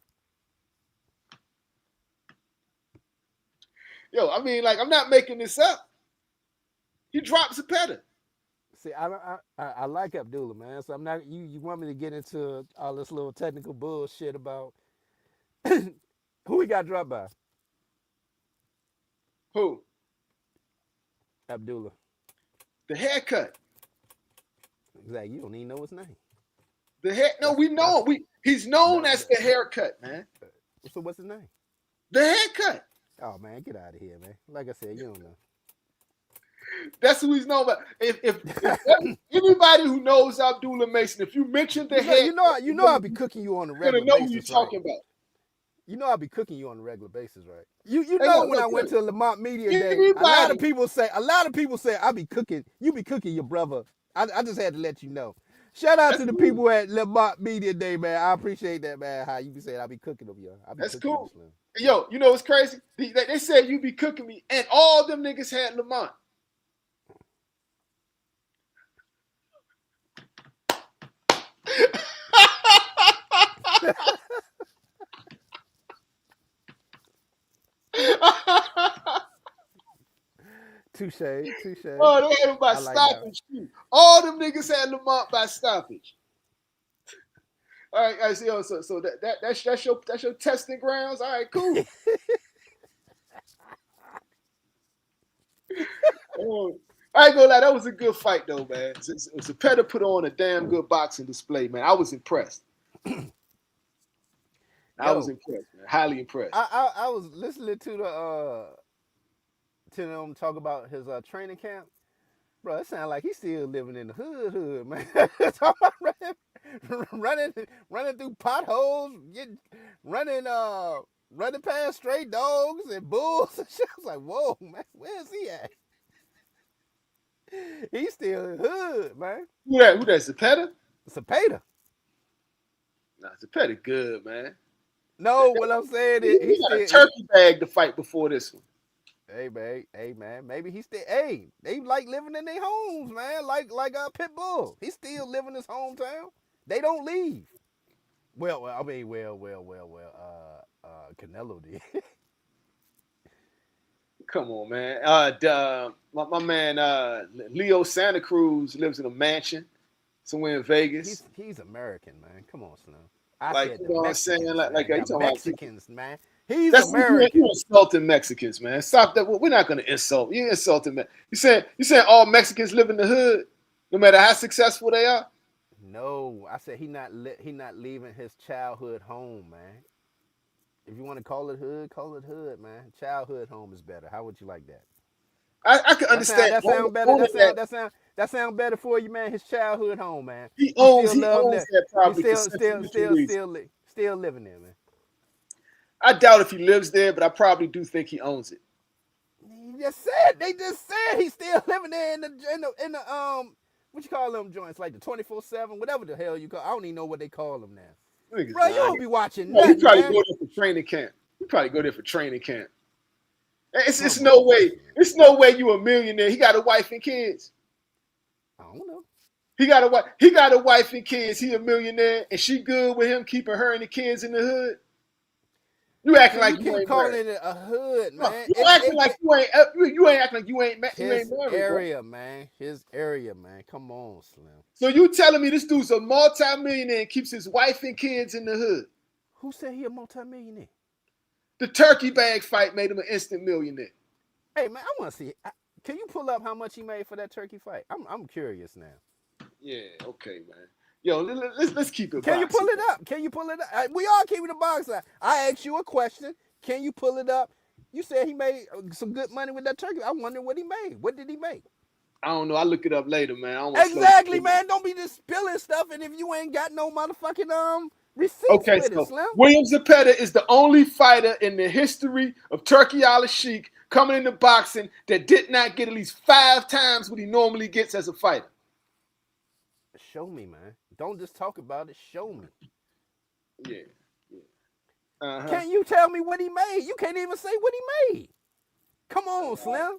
Speaker 1: Yo, I mean, like, I'm not making this up. He dropped Zepeda.
Speaker 2: See, I like Abdullah, man. So I'm not you want me to get into all this little technical bullshit about who he got dropped by?
Speaker 1: Who?
Speaker 2: Abdullah.
Speaker 1: The haircut.
Speaker 2: Exactly. You don't even know his name.
Speaker 1: The hair. No, we know him. He's known as the haircut, man.
Speaker 2: So what's his name?
Speaker 1: The haircut.
Speaker 2: Oh man, get out of here, man. Like I said, you don't know.
Speaker 1: That's who he's known by. If anybody who knows Abdullah Mason, if you mention the hair,
Speaker 2: you know I'll be cooking you on a
Speaker 1: you're gonna
Speaker 2: regular
Speaker 1: know who you're
Speaker 2: basis, right?
Speaker 1: talking about.
Speaker 2: You know I'll be cooking you on a regular basis, right? You
Speaker 1: Hey,
Speaker 2: know
Speaker 1: look,
Speaker 2: when I
Speaker 1: look,
Speaker 2: went
Speaker 1: look.
Speaker 2: to Lamont Media Day,
Speaker 1: Anybody.
Speaker 2: a lot of people say I be cooking. You be cooking your brother. I just had to let you know. Shout out
Speaker 1: That's
Speaker 2: to the
Speaker 1: cool.
Speaker 2: people at Lamont Media Day, man. I appreciate that, man. How you be saying I be cooking them, yo. I be
Speaker 1: That's
Speaker 2: cooking you,
Speaker 1: cool.
Speaker 2: Slim.
Speaker 1: Yo, you know what's crazy? They said you be cooking me, and all them niggas had Lamont.
Speaker 2: Touche, touche.
Speaker 1: Oh, they had him by
Speaker 2: I like that.
Speaker 1: stoppage too. All them niggas had Lamont by stoppage. All right, guys. Yo, so that's your testing grounds. All right, cool. I ain't gonna lie, that was a good fight though, man. Zepeda put on a damn good boxing display, man. I was impressed. I was
Speaker 2: Yo,
Speaker 1: impressed, man. Highly impressed.
Speaker 2: I was listening to them talk about his training camp. Bro, it sounds like he's still living in the hood, man. running through potholes, running past stray dogs and bulls. I was like, whoa, man, where's he at? He's still in the hood, man.
Speaker 1: Who that? Zepeda?
Speaker 2: Zepeda.
Speaker 1: Nah, Zepeda good, man.
Speaker 2: No, what I'm saying is
Speaker 1: He got a turkey bag to fight before this one.
Speaker 2: Hey man, maybe he still. Hey, they like living in their homes, man. Like Pitbull. He still living in his hometown. They don't leave. I mean, Canelo did.
Speaker 1: Come on, man. My man Leo Santa Cruz lives in a mansion somewhere in Vegas.
Speaker 2: He's American, man. Come on, Slim.
Speaker 1: Like, you know what I'm saying? Like you
Speaker 2: the
Speaker 1: talking
Speaker 2: Mexicans, man. He's
Speaker 1: that's
Speaker 2: American.
Speaker 1: you insulting Mexicans, man. Stop that. We're not gonna insult. You insulting man. You saying all Mexicans live in the hood, no matter how successful they are?
Speaker 2: No, I said he not leaving his childhood home, man. If you want to call it hood, man. Childhood home is better. How would you like that?
Speaker 1: I can understand owning that.
Speaker 2: That sound better for you, man. His childhood home, man.
Speaker 1: He
Speaker 2: He
Speaker 1: owns
Speaker 2: still
Speaker 1: he
Speaker 2: loved
Speaker 1: owns
Speaker 2: that.
Speaker 1: that
Speaker 2: He
Speaker 1: probably for sentimental reasons.
Speaker 2: still living there, man.
Speaker 1: I doubt if he lives there, but I probably do think he owns it.
Speaker 2: They just said he's still living there in the what you call them joints, like the 24/7, whatever the hell you call. I don't even know what they call them now.
Speaker 1: Niggas
Speaker 2: Bro, you
Speaker 1: lying.
Speaker 2: don't be watching
Speaker 1: He
Speaker 2: nothing,
Speaker 1: probably
Speaker 2: man.
Speaker 1: go there for training camp. He probably go there for training camp. It's
Speaker 2: Come
Speaker 1: no
Speaker 2: on,
Speaker 1: way.
Speaker 2: man.
Speaker 1: It's no way you a millionaire. He got a wife and kids.
Speaker 2: I don't know.
Speaker 1: He got a wife. He got a wife and kids. He a millionaire, and she good with him keeping her and the kids in the hood. You acting
Speaker 2: See, you
Speaker 1: like you
Speaker 2: keep
Speaker 1: ain't
Speaker 2: calling
Speaker 1: married.
Speaker 2: it a hood,
Speaker 1: No,
Speaker 2: man.
Speaker 1: you acting like you ain't. You ain't acting like you ain't
Speaker 2: His
Speaker 1: married, bro.
Speaker 2: area, man. His area, man. Come on, Slim.
Speaker 1: So you telling me this dude's a multi-millionaire and keeps his wife and kids in the hood?
Speaker 2: Who said he a multimillionaire?
Speaker 1: The turkey bag fight made him an instant millionaire.
Speaker 2: Hey, man, I want to see. Can you pull up how much he made for that turkey fight? I'm curious now.
Speaker 1: Yeah, okay, man. Yo, let's keep it.
Speaker 2: Can you
Speaker 1: boxing.
Speaker 2: pull it up? Can you pull it up? We all keeping the box up. I asked you a question. Can you pull it up? You said he made some good money with that turkey. I wonder what he made. What did he make?
Speaker 1: I don't know. I'll look it up later, man. I don't want
Speaker 2: Exactly, man. Don't be just spilling stuff, and if you ain't got no motherfucking receipts
Speaker 1: Okay,
Speaker 2: with it,
Speaker 1: so
Speaker 2: Slim.
Speaker 1: William Zepeda is the only fighter in the history of Turkey Al Sheikh coming into boxing that did not get at least 5 times what he normally gets as a fighter.
Speaker 2: Show me, man. Don't just talk about it. Show me.
Speaker 1: Yeah. Uh-huh.
Speaker 2: Can't you tell me what he made? You can't even say what he made. Come on, Slim.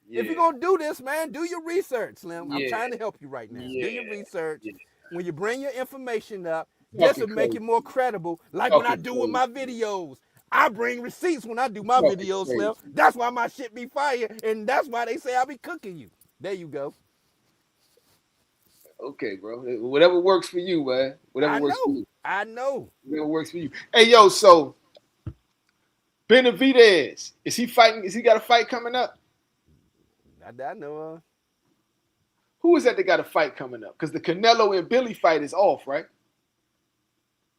Speaker 1: Yeah.
Speaker 2: If you're going to do this, man, do your research, Slim. I'm
Speaker 1: Yeah.
Speaker 2: trying to help you right now.
Speaker 1: Yeah.
Speaker 2: Do your research.
Speaker 1: Yeah.
Speaker 2: When you bring your information up, just to make it more credible, like when I do with my videos. I bring receipts when I do my videos, Slim. That's why my shit be fire, and that's why they say I be cooking you. There you go.
Speaker 1: Okay, bro. Whatever works for you, man. Whatever works for you.
Speaker 2: I know.
Speaker 1: Whatever works for you. Hey, yo, so Benavidez, is he fighting? Is he got a fight coming up?
Speaker 2: I know of.
Speaker 1: Who is that got a fight coming up? Because the Canelo and Billy fight is off, right?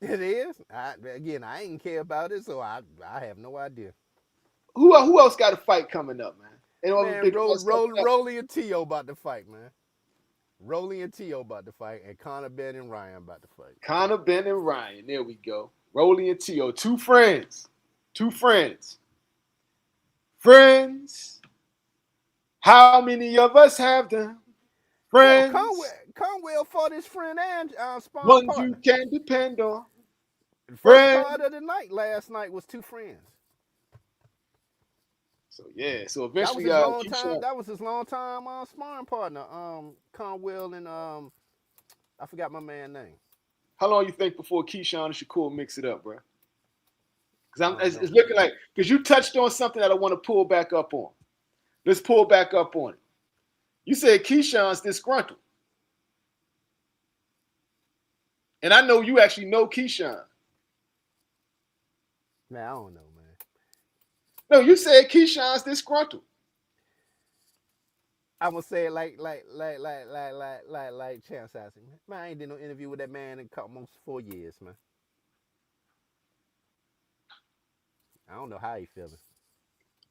Speaker 2: It is. I ain't care about it, so I have no idea.
Speaker 1: Who else got a fight coming up, man?
Speaker 2: Man, Rolly and T.O. about to fight, man. Rolly and T.O. about to fight, and Conor Ben and Ryan about to fight.
Speaker 1: Conor Ben and Ryan. There we go. Rolly and T.O. Two friends. Friends. How many of us have them? Friends.
Speaker 2: Conwell fought his friend and sparring
Speaker 1: One
Speaker 2: partner.
Speaker 1: you can depend on.
Speaker 2: First card of the night last night was two friends.
Speaker 1: So yeah, so eventually
Speaker 2: that was his long time sparring partner, Conwell and I forgot my man's name.
Speaker 1: How long you think before Keyshawn and Shakur mix it up, bro? Because it's looking like, because you touched on something that I want to pull back up on. Let's pull back up on it. You said Keyshawn's disgruntled. And I know you actually know Keyshawn.
Speaker 2: Man, I don't know, man.
Speaker 1: No, you said Keyshawn's disgruntled.
Speaker 2: I'm gonna say it like Chance asked me. Man, I ain't did no interview with that man in almost 4 years, man. I don't know how he feeling.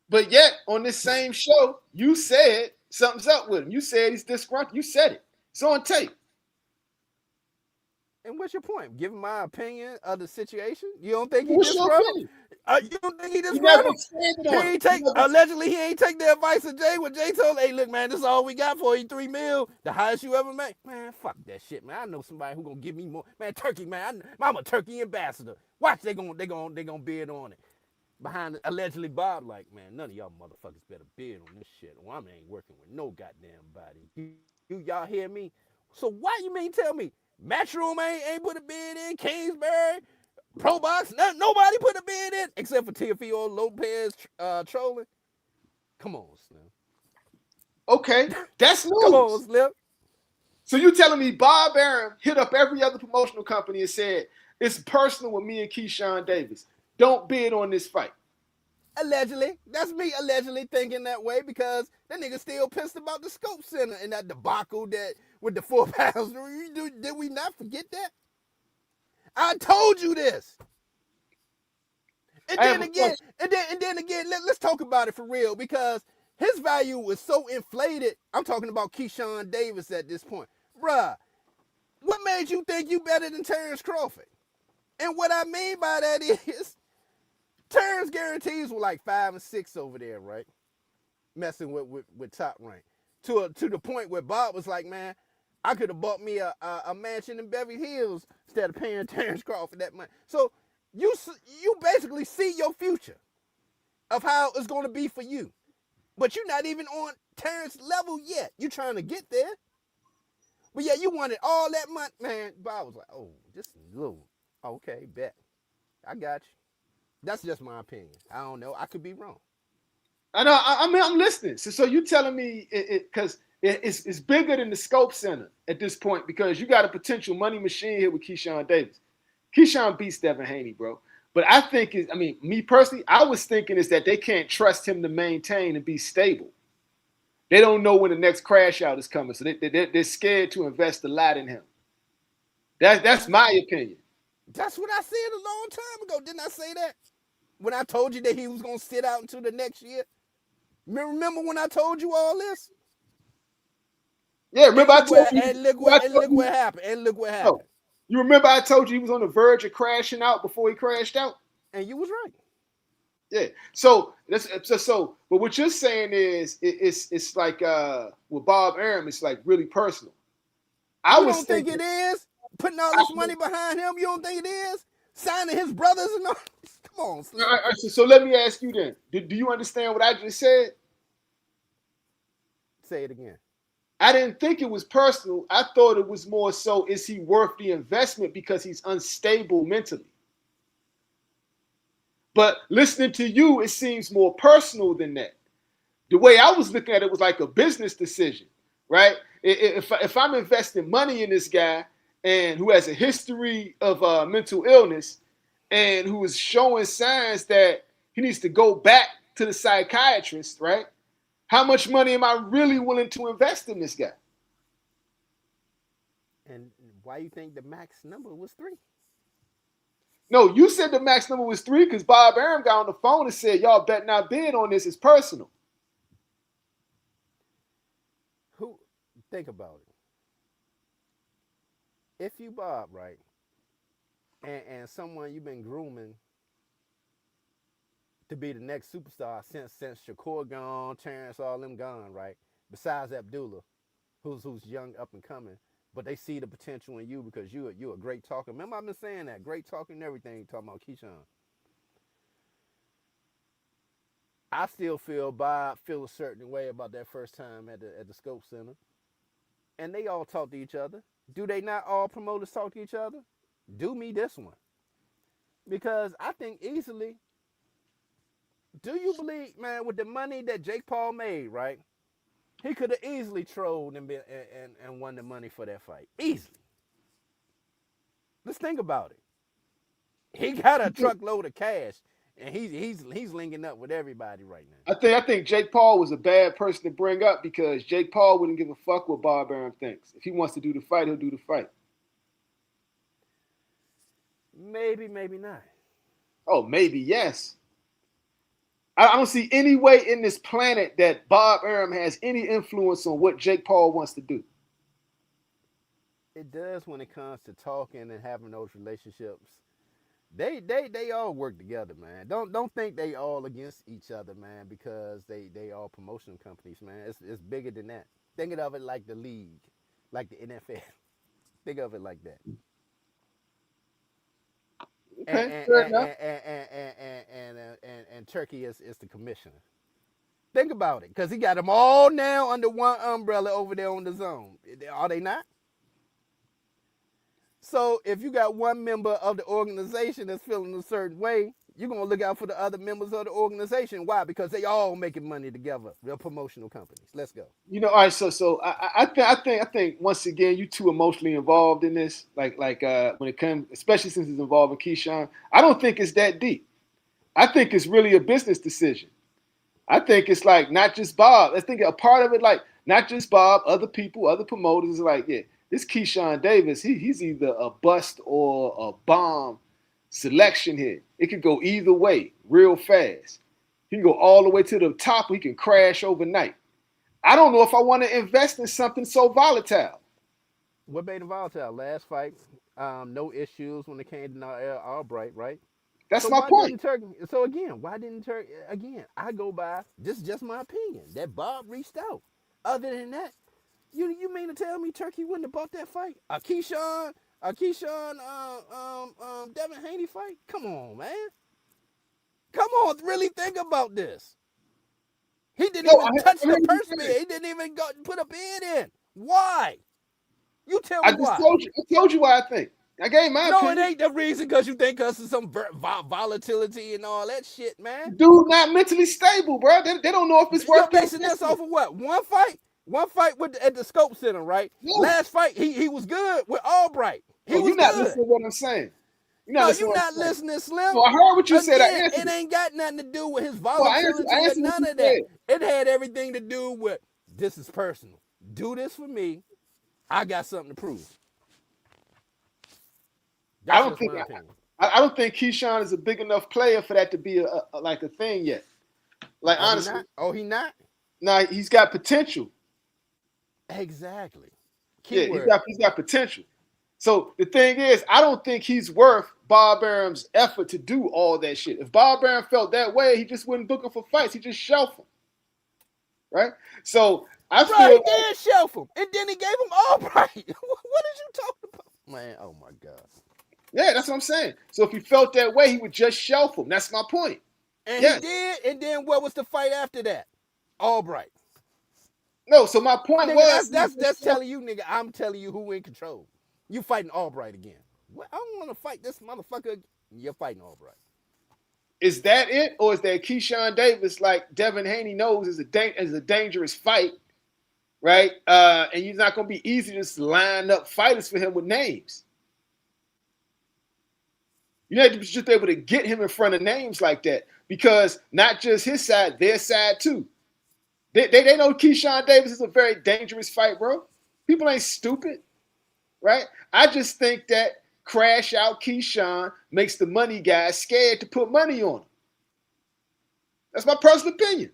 Speaker 1: But yet, on this same show, you said something's up with him. You said he's disgruntled. You said it. It's on tape.
Speaker 2: And what's your point? Giving my opinion of the situation? You don't think he disgruntled? You don't think he disgruntled? Allegedly, he ain't take the advice of Jay when Jay told him, hey, look, man, this is all we got for you, $3 million, the highest you ever made. Man, fuck that shit, man. I know somebody who gonna give me more. Man, Turkey, man, I'm a Turkey ambassador. Watch, they gonna bid on it. Behind allegedly Bob, like, man, none of y'all motherfuckers better bid on this shit. Well, I ain't working with no goddamn body. Y'all hear me? So why you mean tell me Matchroom ain't put a bid in, Kingsbury, Pro Box, nobody put a bid in except for Teofimo Lopez trolling? Come on, Slim.
Speaker 1: Okay, that's news.
Speaker 2: Come on, Slim.
Speaker 1: So you telling me Bob Arum hit up every other promotional company and said, it's personal with me and Keyshawn Davis. Don't bid on this fight.
Speaker 2: Allegedly. That's me allegedly thinking that way because that nigga still pissed about the Scope Center and that debacle that with the 4 pounds. Did we not forget that? I told you this. And then again, let's talk about it for real because His value was so inflated. I'm talking about Keyshawn Davis at this point. Bruh, what made you think you better than Terrence Crawford? And what I mean by that is Terrence guarantees were like 5 and 6 over there, right? Messing with top rank. To the point where Bob was like, man, I could have bought me a mansion in Beverly Hills instead of paying Terrence Crawford that money. So you basically see your future of how it's going to be for you. But you're not even on Terrence level yet. You're trying to get there. But yeah, you wanted all that money. Man, Bob was like, oh, just a little. Okay, bet. I got you. That's just my opinion. I don't know. I could be wrong.
Speaker 1: I know. I mean, I'm listening. So you telling me because it's bigger than the Scope Center at this point because you got a potential money machine here with Keyshawn Davis. Keyshawn beats Devin Haney, bro. But I think me personally, I was thinking is that they can't trust him to maintain and be stable. They don't know when the next crash out is coming, so they're scared to invest a lot in him. That's my opinion.
Speaker 2: That's what I said a long time ago. Didn't I say that? When I told you that he was going to sit out until the next year? Remember when I told you all this?
Speaker 1: Yeah, remember I told you.
Speaker 2: And look what happened. And look what happened.
Speaker 1: You remember I told you he was on the verge of crashing out before he crashed out?
Speaker 2: And you was right.
Speaker 1: Yeah. So but what you're saying is it's like with Bob Arum, it's like really personal.
Speaker 2: You don't think it is? Putting all this money behind him, you don't think it is? Signing his brothers and all. Come on, Slim.
Speaker 1: All right, so let me ask you then. Do you understand what I just said?
Speaker 2: Say it again.
Speaker 1: I didn't think it was personal. I thought it was more so, is he worth the investment because he's unstable mentally? But listening to you, it seems more personal than that. The way I was looking at it was like a business decision, right? If I'm investing money in this guy and who has a history of mental illness and who is showing signs that he needs to go back to the psychiatrist, right? How much money am I really willing to invest in this guy?
Speaker 2: And why you think the max number was 3?
Speaker 1: No, you said the max number was 3 because Bob Arum got on the phone and said, y'all bet not bid on this. It's personal.
Speaker 2: Think about it. If you Bob, right, and someone you've been grooming to be the next superstar since Shakur gone, Terrence, all them gone, right? Besides Abdullah, who's young, up and coming, but they see the potential in you because you a great talker. Remember, I've been saying that, great talker and everything. Talking about Keyshawn, I still feel Bob feel a certain way about that first time at the Scope Center, and they all talk to each other. Do they not all promoters talk to each other? Do me this one, because I think easily. Do you believe, man, with the money that Jake Paul made, right? He could have easily trolled and won the money for that fight. Easily. Let's think about it. He got a truckload of cash, and he's linking up with everybody right now.
Speaker 1: I think Jake Paul was a bad person to bring up because Jake Paul wouldn't give a fuck what Bob Arum thinks. If he wants to do the fight, he'll do the fight.
Speaker 2: Maybe, maybe not.
Speaker 1: Oh, maybe yes. I don't see any way in this planet that Bob Arum has any influence on what Jake Paul wants to do.
Speaker 2: It does when it comes to talking and having those relationships. They all work together, man. Don't think they all against each other, man, because they all promotion companies, man. It's bigger than that. Think of it like the league, like the NFL. Think of it like that.
Speaker 1: Okay,
Speaker 2: and Turkey is the commissioner. Think about it, because he got them all now under one umbrella over there on the zone. Are they not? So if you got one member of the organization that's feeling a certain way, you're going to look out for the other members of the organization. Why? Because they all making money together. They're promotional companies. Let's go.
Speaker 1: You know, all right. So I think once again, you too emotionally involved in this. Like when it comes, especially since it's involving Keyshawn, I don't think it's that deep. I think it's really a business decision. I think it's like not just Bob. I think a part of it, like not just Bob, other people, other promoters is like, yeah, this Keyshawn Davis, he's either a bust or a bomb selection here. It could go either way real fast. He can go all the way to the top, or he can crash overnight. I don't know if I want to invest in something so volatile.
Speaker 2: What made him volatile? Last fight, no issues when it came to Albright, right?
Speaker 1: That's
Speaker 2: So
Speaker 1: my
Speaker 2: why
Speaker 1: point.
Speaker 2: didn't Turkey? So again, why didn't Turkey? Again, I go by this is just my opinion that Bob reached out. Other than that, you mean to tell me Turkey wouldn't have bought that fight? Devin Haney fight? Come on, man. Come on, really think about this. He didn't
Speaker 1: No,
Speaker 2: even touch
Speaker 1: I
Speaker 2: the
Speaker 1: heard you
Speaker 2: purse
Speaker 1: saying.
Speaker 2: bid. He didn't even go put a bid in. Why? You tell
Speaker 1: I
Speaker 2: me
Speaker 1: just
Speaker 2: why.
Speaker 1: told you. I told you why I think. I gave my
Speaker 2: No, it
Speaker 1: opinion.
Speaker 2: ain't the reason because you think us of some volatility and all that shit, man.
Speaker 1: Dude, not mentally stable, bro. They don't know if it's
Speaker 2: You're
Speaker 1: worth the
Speaker 2: basing this off
Speaker 1: investment.
Speaker 2: of what? One fight with at the Scope Center, right?
Speaker 1: No,
Speaker 2: Last fight, he was good with Albright. He
Speaker 1: no, you're
Speaker 2: was
Speaker 1: not
Speaker 2: good.
Speaker 1: listening to what I'm saying. You're not
Speaker 2: No,
Speaker 1: listening to
Speaker 2: you
Speaker 1: what
Speaker 2: not
Speaker 1: I'm saying.
Speaker 2: listening, Slim.
Speaker 1: No, I heard what you said. I
Speaker 2: Again,
Speaker 1: answered
Speaker 2: it
Speaker 1: it.
Speaker 2: ain't got nothing to do with his
Speaker 1: No, I
Speaker 2: volatility or
Speaker 1: answered what
Speaker 2: none
Speaker 1: you
Speaker 2: of that.
Speaker 1: said.
Speaker 2: It had everything to do with this is personal. Do this for me. I got something to prove.
Speaker 1: I
Speaker 2: That's
Speaker 1: don't
Speaker 2: just
Speaker 1: think
Speaker 2: my opinion.
Speaker 1: I don't think Keyshawn is a big enough player for that to be like a thing yet. Like
Speaker 2: Oh, he
Speaker 1: honestly,
Speaker 2: not? Oh, he not?
Speaker 1: now he's got potential.
Speaker 2: Exactly.
Speaker 1: Yeah,
Speaker 2: Keyword.
Speaker 1: he's got potential. So the thing is, I don't think he's worth Bob Arum's effort to do all that shit. If Bob Arum felt that way, he just wouldn't book him for fights. He just shelf him, right? So I
Speaker 2: Bro,
Speaker 1: feel
Speaker 2: he
Speaker 1: like,
Speaker 2: did shelf him. And then he gave him Albright. What is you talking about? Man, oh my God.
Speaker 1: yeah, that's what I'm saying. So if he felt that way, he would just shelf him. That's my point.
Speaker 2: And he
Speaker 1: Yes.
Speaker 2: did. And then what was the fight after that? Albright.
Speaker 1: No, so my point
Speaker 2: Nigga,
Speaker 1: was,
Speaker 2: that's telling you, nigga, I'm telling you who in control. You fighting Albright again. What? I don't want to fight this motherfucker. You're fighting Albright.
Speaker 1: is that it? Or is that Keyshawn Davis, like Devin Haney knows, is a dangerous fight, right? And you're not going to be easy to just line up fighters for him with names. You have to just be able to get him in front of names like that because not just his side, their side too. They know Keyshawn Davis is a very dangerous fight, bro. People ain't stupid, right? I just think that crash out Keyshawn makes the money guys scared to put money on him. That's my personal opinion.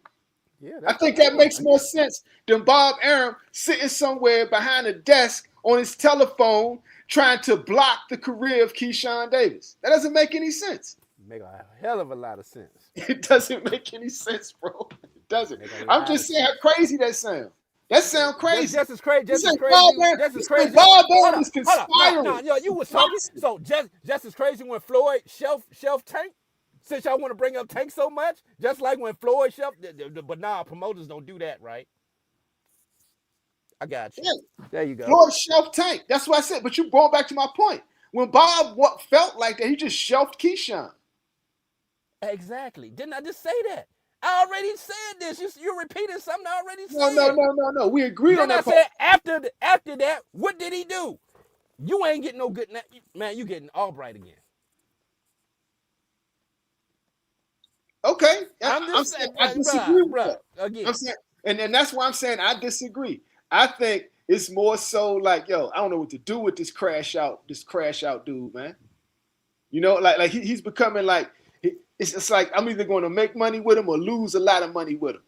Speaker 2: Yeah,
Speaker 1: I
Speaker 2: that's
Speaker 1: think that makes more
Speaker 2: again.
Speaker 1: sense than Bob Arum sitting somewhere behind a desk on his telephone trying to block the career of Keyshawn Davis. That doesn't make any sense.
Speaker 2: Make a hell of a lot of sense.
Speaker 1: It doesn't make any sense, bro. It doesn't.
Speaker 2: Make a
Speaker 1: I'm
Speaker 2: lot of
Speaker 1: just saying how
Speaker 2: sense.
Speaker 1: crazy that sounds. That sounds crazy.
Speaker 2: Just as crazy,
Speaker 1: You
Speaker 2: just
Speaker 1: say
Speaker 2: as
Speaker 1: Bob
Speaker 2: crazy,
Speaker 1: Arum,
Speaker 2: just
Speaker 1: you
Speaker 2: as
Speaker 1: say
Speaker 2: crazy.
Speaker 1: Bob
Speaker 2: Hold
Speaker 1: Arum
Speaker 2: up,
Speaker 1: is
Speaker 2: hold up. No,
Speaker 1: conspiring.
Speaker 2: no, yo, you was talking. So just as crazy when Floyd shelf Tank. Since y'all want to bring up Tank so much, just like when Floyd shelf, but nah, promoters don't do that, right? I got you.
Speaker 1: Yeah,
Speaker 2: There you go.
Speaker 1: Floyd shelf Tank. That's what I said. But you brought back to my point. When Bob felt like that, he just shelved Keyshawn.
Speaker 2: Exactly. Didn't I just say that? I already said this. You're repeating something I already said.
Speaker 1: No. We agreed on
Speaker 2: Then I
Speaker 1: that part.
Speaker 2: said after that, what did he do? You ain't getting no good man. You getting Albright again.
Speaker 1: Okay,
Speaker 2: I'm
Speaker 1: I'm
Speaker 2: just
Speaker 1: saying
Speaker 2: saying,
Speaker 1: I disagree with
Speaker 2: bruh,
Speaker 1: that. I'm
Speaker 2: again.
Speaker 1: saying, and that's why I'm saying I disagree. I think it's more so like, yo, I don't know what to do with this crash out dude, man. You know, like he's becoming like it's like I'm either going to make money with him or lose a lot of money with him,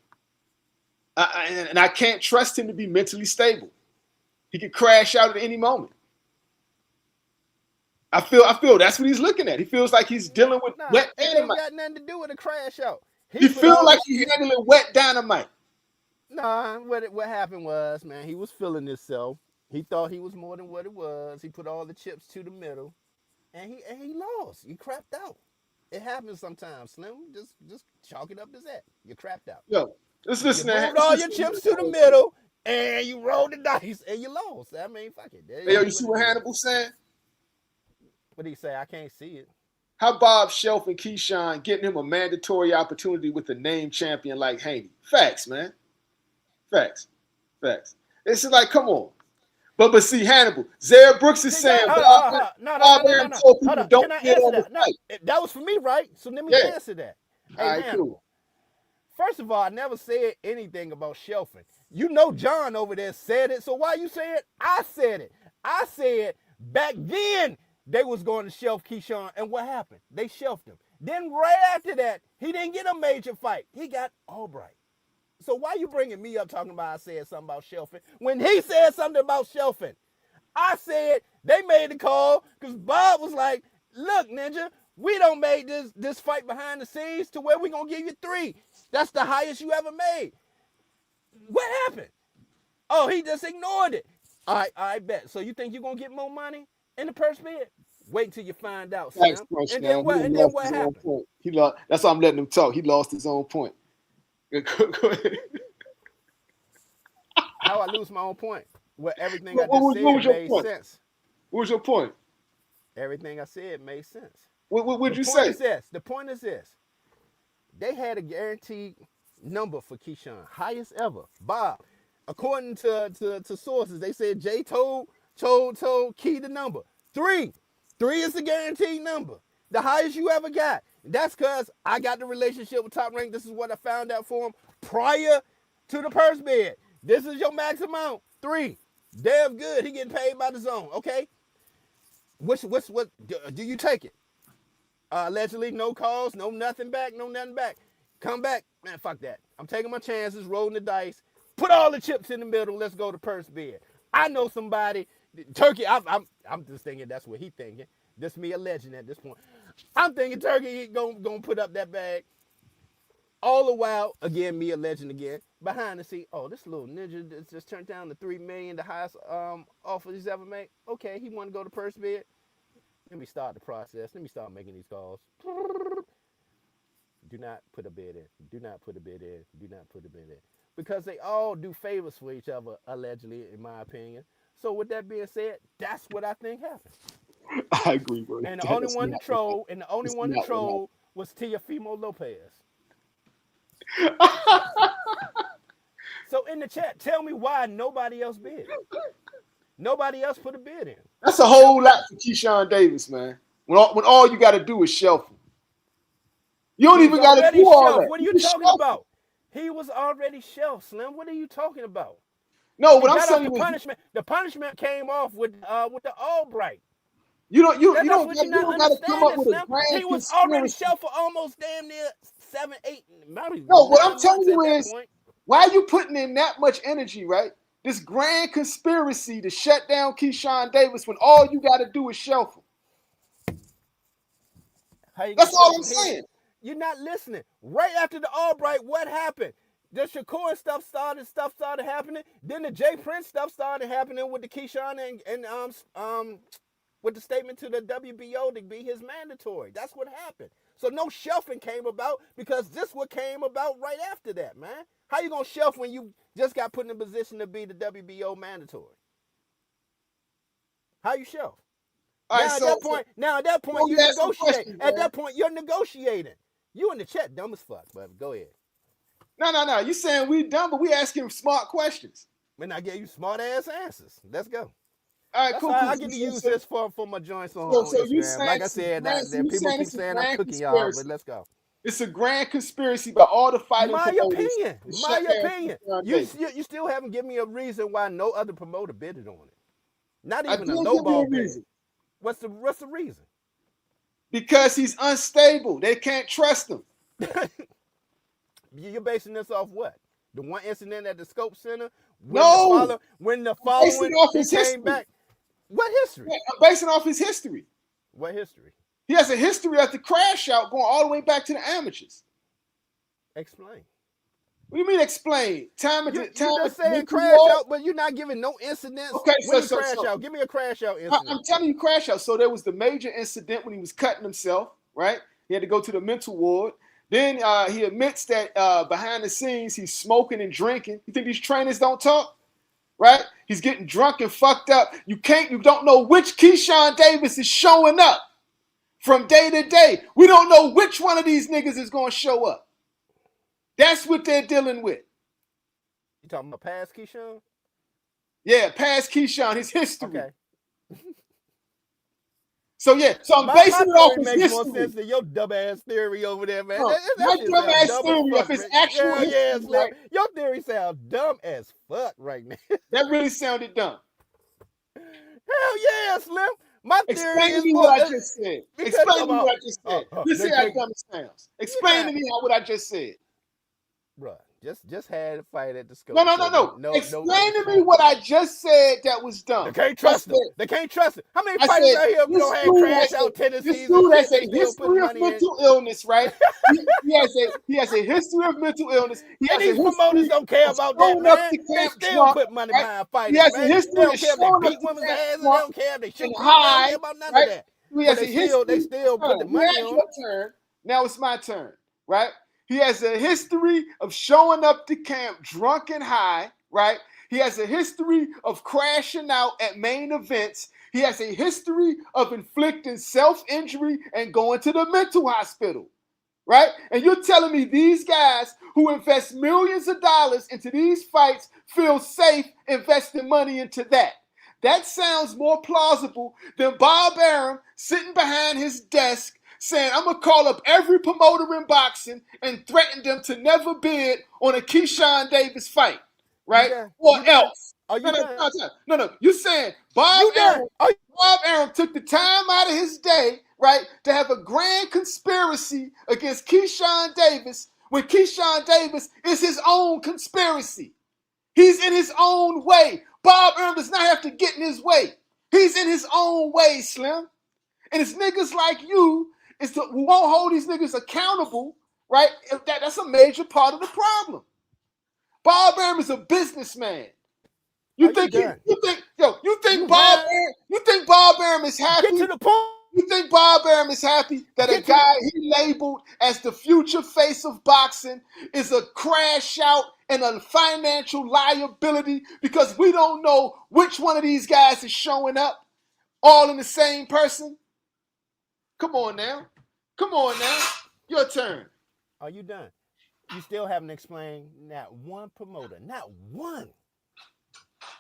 Speaker 1: and I can't trust him to be mentally stable. He could crash out at any moment. I feel that's what he's looking at. He feels like he's dealing with
Speaker 2: Nah,
Speaker 1: wet
Speaker 2: it ain't
Speaker 1: dynamite.
Speaker 2: got nothing to do with a crash out. He
Speaker 1: He
Speaker 2: put
Speaker 1: feels
Speaker 2: all
Speaker 1: like
Speaker 2: this
Speaker 1: he's
Speaker 2: shit.
Speaker 1: handling wet dynamite.
Speaker 2: Nah, what happened was, man, he was feeling himself. He thought he was more than what it was. He put all the chips to the middle, and he lost. He crapped out. It happens sometimes, Slim. Just chalk it up as that. You crapped out.
Speaker 1: Yo, let's
Speaker 2: You
Speaker 1: listen to
Speaker 2: moved
Speaker 1: let's
Speaker 2: all your
Speaker 1: listen
Speaker 2: chips to the
Speaker 1: to
Speaker 2: middle, and you rolled the dice, and you lost. I mean, fuck it.
Speaker 1: Hey, yo,
Speaker 2: It
Speaker 1: you
Speaker 2: is
Speaker 1: see
Speaker 2: what it
Speaker 1: what
Speaker 2: is.
Speaker 1: Hannibal's saying?
Speaker 2: What do you say? I can't see it.
Speaker 1: How Bob Shelf and Keyshawn getting him a mandatory opportunity with a name champion like Haney? Facts, man. Facts. Facts. It's like, come on. But see, Hannibal, Zaire Brooks is
Speaker 2: See
Speaker 1: saying
Speaker 2: that?
Speaker 1: Bob, Bob Aaron
Speaker 2: No.
Speaker 1: told
Speaker 2: Hold
Speaker 1: people
Speaker 2: up.
Speaker 1: don't
Speaker 2: Can I
Speaker 1: bid
Speaker 2: answer
Speaker 1: on the
Speaker 2: that? No,
Speaker 1: fight.
Speaker 2: that was for me, right? So let me
Speaker 1: Yeah.
Speaker 2: answer that.
Speaker 1: All
Speaker 2: Hey,
Speaker 1: right, cool.
Speaker 2: Hannibal. First of all, I never said anything about shelving. You know John over there said it, so why you say it? I said it. I said back then they was going to shelf Keyshawn, and what happened? They shelved him. Then right after that, he didn't get a major fight. He got Albright. So why you bringing me up talking about I said something about Shelfin? When he said something about Shelfin, I said they made the call because Bob was like, look, Ninja, we don't make this fight behind the scenes to where we going to give you 3. That's the highest you ever made. What happened? Oh, he just ignored it. I bet. So you think you're going to get more money in the purse bid? Wait till you find out,
Speaker 1: Thanks,
Speaker 2: Slim.
Speaker 1: Crush,
Speaker 2: And
Speaker 1: man.
Speaker 2: then what?
Speaker 1: He
Speaker 2: And then
Speaker 1: lost
Speaker 2: what
Speaker 1: his own
Speaker 2: happened?
Speaker 1: point. He lost. That's why I'm letting him talk. He lost his own point. Go ahead.
Speaker 2: How I lose my own point? Well, everything I
Speaker 1: What
Speaker 2: just
Speaker 1: was, what
Speaker 2: said
Speaker 1: was your
Speaker 2: made
Speaker 1: point?
Speaker 2: sense.
Speaker 1: What was your point?
Speaker 2: Everything I said made sense.
Speaker 1: What
Speaker 2: The
Speaker 1: would you
Speaker 2: point
Speaker 1: say?
Speaker 2: is this. The point is this. They had a guaranteed number for Keyshawn, highest ever. Bob, according to sources, they said Jay told Key the number. 3. 3 is the guaranteed number. The highest you ever got. That's because I got the relationship with Top Rank. This is what I found out for him prior to the purse bid. This is your max amount. 3. Damn good. He getting paid by the zone. Okay. What do you take it? Allegedly, no calls, no nothing back. Come back, man. Fuck that. I'm taking my chances, rolling the dice. Put all the chips in the middle. Let's go to purse bid. I know somebody. Turkey. I'm just thinking that's what he thinking. This me a legend at this point. I'm thinking Turkey gonna put up that bag. All the while, again, me a legend again. Behind the scene, oh, this little ninja just turned down the $3 million, the highest offer he's ever made. Okay, he want to go to purse bid. Let me start the process. Let me start making these calls. Do not put a bid in. Do not put a bid in. Do not put a bid in. Because they all do favors for each other, allegedly, in my opinion. So with that being said, that's what I think happened.
Speaker 1: I agree, bro.
Speaker 2: And the only
Speaker 1: That's
Speaker 2: one to
Speaker 1: not
Speaker 2: troll,
Speaker 1: what
Speaker 2: was Teofimo Lopez.
Speaker 1: happened.
Speaker 2: So in the chat, tell me why nobody else bid. Nobody else put a bid in.
Speaker 1: That's a whole lot for Keyshawn Davis, man. When all you got to do is shelf him. You don't even got to do all
Speaker 2: shelved.
Speaker 1: that.
Speaker 2: What are
Speaker 1: You
Speaker 2: you
Speaker 1: can
Speaker 2: talking
Speaker 1: shelf him.
Speaker 2: about? He was already shelved, Slim. What are you talking about?
Speaker 1: No,
Speaker 2: He
Speaker 1: what I'm
Speaker 2: got off
Speaker 1: saying
Speaker 2: the
Speaker 1: is
Speaker 2: punishment. The punishment came off with the Albright.
Speaker 1: you don't
Speaker 2: That's what you're not
Speaker 1: got to come up
Speaker 2: understanding,
Speaker 1: with a
Speaker 2: Slim.
Speaker 1: grand
Speaker 2: He was already
Speaker 1: conspiracy.
Speaker 2: shelved for almost damn near 7, 8, maybe
Speaker 1: No, what I'm
Speaker 2: 9
Speaker 1: telling
Speaker 2: months at
Speaker 1: you
Speaker 2: that
Speaker 1: is
Speaker 2: point.
Speaker 1: why are you putting in that much energy, right? This grand conspiracy to shut down Keyshawn Davis when all you got to do is shelf him.
Speaker 2: How you gonna
Speaker 1: That's all
Speaker 2: shelf
Speaker 1: I'm
Speaker 2: him?
Speaker 1: saying.
Speaker 2: You're not listening. Right after the Albright, what happened? The Shakur stuff started happening. Then the Jay Prince stuff started happening with the Keyshawn and with the statement to the WBO to be his mandatory. That's what happened. So no shelving came about because this what came about right after that, man. How you gonna shelf when you just got put in a position to be the WBO mandatory? How you shelf?
Speaker 1: All right,
Speaker 2: Now at that point, you
Speaker 1: you ask some
Speaker 2: negotiate.
Speaker 1: questions,
Speaker 2: At
Speaker 1: man.
Speaker 2: that point, you're negotiating. You in the chat, dumb as fuck, but go ahead.
Speaker 1: No. You saying we dumb, but we asking smart questions.
Speaker 2: And I gave you smart ass answers. Let's go.
Speaker 1: All right,
Speaker 2: That's
Speaker 1: cool.
Speaker 2: why I get to use this for my joints on
Speaker 1: So you
Speaker 2: Instagram.
Speaker 1: saying
Speaker 2: Like I said, that
Speaker 1: you
Speaker 2: people
Speaker 1: saying
Speaker 2: keep
Speaker 1: it's a
Speaker 2: saying I'm
Speaker 1: grand
Speaker 2: cooking y'all, but
Speaker 1: conspiracy.
Speaker 2: let's go.
Speaker 1: It's a grand conspiracy by all the fighting
Speaker 2: My
Speaker 1: promoters
Speaker 2: opinion.
Speaker 1: to
Speaker 2: My
Speaker 1: shut down
Speaker 2: opinion.
Speaker 1: Keyshawn
Speaker 2: You,
Speaker 1: Davis.
Speaker 2: you still haven't given me a reason why no other promoter bidded on it. Not
Speaker 1: I
Speaker 2: even a
Speaker 1: didn't
Speaker 2: low
Speaker 1: give you
Speaker 2: ball
Speaker 1: a
Speaker 2: bid.
Speaker 1: reason.
Speaker 2: What's the reason?
Speaker 1: Because he's unstable. They can't trust him.
Speaker 2: You're basing this off what? The one incident at the Scope Center
Speaker 1: No,
Speaker 2: when the
Speaker 1: I'm basing
Speaker 2: following
Speaker 1: it off
Speaker 2: he
Speaker 1: his
Speaker 2: came
Speaker 1: history.
Speaker 2: back. What history?
Speaker 1: Yeah, I'm basing it off his history.
Speaker 2: What history?
Speaker 1: He has a history of the crash out going all the way back to the amateurs.
Speaker 2: Explain.
Speaker 1: What do you mean explain?
Speaker 2: You just saying
Speaker 1: mental
Speaker 2: crash
Speaker 1: ward?
Speaker 2: out, but you're not giving no incidents.
Speaker 1: Okay,
Speaker 2: When he crash out, give me a crash out incident.
Speaker 1: I'm telling you crash out. So there was the major incident when he was cutting himself, right? He had to go to the mental ward. Then he admits that behind the scenes he's smoking and drinking. You think these trainers don't talk? Right? He's getting drunk and fucked up. You don't know which Keyshawn Davis is showing up from day to day. We don't know which one of these niggas is going to show up. That's what they're dealing with.
Speaker 2: You talking about past Keyshawn?
Speaker 1: Yeah, past Keyshawn, his history.
Speaker 2: Okay.
Speaker 1: So I'm basing it off his
Speaker 2: makes
Speaker 1: history.
Speaker 2: more sense than your dumb ass theory over there, man.
Speaker 1: My dumb ass theory of his actual history. Right?
Speaker 2: Your theory sounds dumb as fuck right now.
Speaker 1: That really sounded dumb.
Speaker 2: Hell yeah, Slim. My theory
Speaker 1: Explain to
Speaker 2: is
Speaker 1: me
Speaker 2: more
Speaker 1: what I just said.
Speaker 2: because
Speaker 1: Explain to me
Speaker 2: about
Speaker 1: what I just said. Let's
Speaker 2: they
Speaker 1: see how
Speaker 2: can't.
Speaker 1: dumb it sounds. Explain to me what I just said.
Speaker 2: Bruh, just had a fight at the
Speaker 1: No,
Speaker 2: scope
Speaker 1: no, no,
Speaker 2: show.
Speaker 1: no.
Speaker 2: No
Speaker 1: Explain to me what I just said that was
Speaker 2: They
Speaker 1: dumb.
Speaker 2: can't
Speaker 1: I
Speaker 2: trust them.
Speaker 1: said,
Speaker 2: They can't trust them. How many
Speaker 1: I
Speaker 2: fighters
Speaker 1: said,
Speaker 2: out here don't have crash out
Speaker 1: this
Speaker 2: tendencies and
Speaker 1: dude
Speaker 2: shit?
Speaker 1: has
Speaker 2: They
Speaker 1: a
Speaker 2: still putting
Speaker 1: history of
Speaker 2: money in.
Speaker 1: mental illness, right? He has a history of mental illness. He
Speaker 2: And
Speaker 1: has a
Speaker 2: these promoters
Speaker 1: history
Speaker 2: don't care
Speaker 1: of
Speaker 2: about that,
Speaker 1: showing up
Speaker 2: man.
Speaker 1: to
Speaker 2: They
Speaker 1: camp
Speaker 2: still
Speaker 1: drunk,
Speaker 2: put money
Speaker 1: right?
Speaker 2: behind
Speaker 1: He
Speaker 2: fighters,
Speaker 1: has a
Speaker 2: man. They
Speaker 1: history
Speaker 2: don't
Speaker 1: of
Speaker 2: care if they
Speaker 1: showing up
Speaker 2: beat
Speaker 1: to
Speaker 2: women's
Speaker 1: camp
Speaker 2: asses. They
Speaker 1: drunk
Speaker 2: don't care if they
Speaker 1: and
Speaker 2: shoot people. They don't
Speaker 1: high,
Speaker 2: care about none of
Speaker 1: right?
Speaker 2: that.
Speaker 1: He
Speaker 2: But
Speaker 1: has
Speaker 2: they
Speaker 1: a
Speaker 2: still
Speaker 1: history.
Speaker 2: put the
Speaker 1: You
Speaker 2: money
Speaker 1: had
Speaker 2: on.
Speaker 1: your turn. Now it's my turn, right? He has a history of showing up to camp drunk and high, right? He has a history of crashing out at main events. He has a history of inflicting self-injury and going to the mental hospital, right? And you're telling me these guys who invest millions of dollars into these fights feel safe investing money into that. That sounds more plausible than Bob Arum sitting behind his desk saying, I'm going to call up every promoter in boxing and threaten them to never bid on a Keyshawn Davis fight,
Speaker 2: You
Speaker 1: right?
Speaker 2: done?
Speaker 1: Or
Speaker 2: You done?
Speaker 1: else.
Speaker 2: Are
Speaker 1: No,
Speaker 2: you
Speaker 1: no,
Speaker 2: done?
Speaker 1: no, no, no, no. You're saying
Speaker 2: You done?
Speaker 1: Bob Arum took the time out of his day, right, to have a grand conspiracy against Keyshawn Davis when Keyshawn Davis is his own conspiracy. He's in his own way. Bob Arum does not have to get in his way. He's in his own way, Slim. And it's niggas like you who won't hold these niggas accountable, right? That's a major part of the problem. Bob Arum is a businessman.
Speaker 2: Are you done?
Speaker 1: You think Bob Arum is
Speaker 2: Get
Speaker 1: happy?
Speaker 2: to the point.
Speaker 1: You think Bob Arum is happy that a
Speaker 2: Get to the
Speaker 1: guy he labeled as the future face of boxing is a crash out and a financial liability because we don't know which one of these guys is showing up all in the same person? Come on now. Come on now. Your turn.
Speaker 2: Are you done? You still haven't explained not one promoter, not one.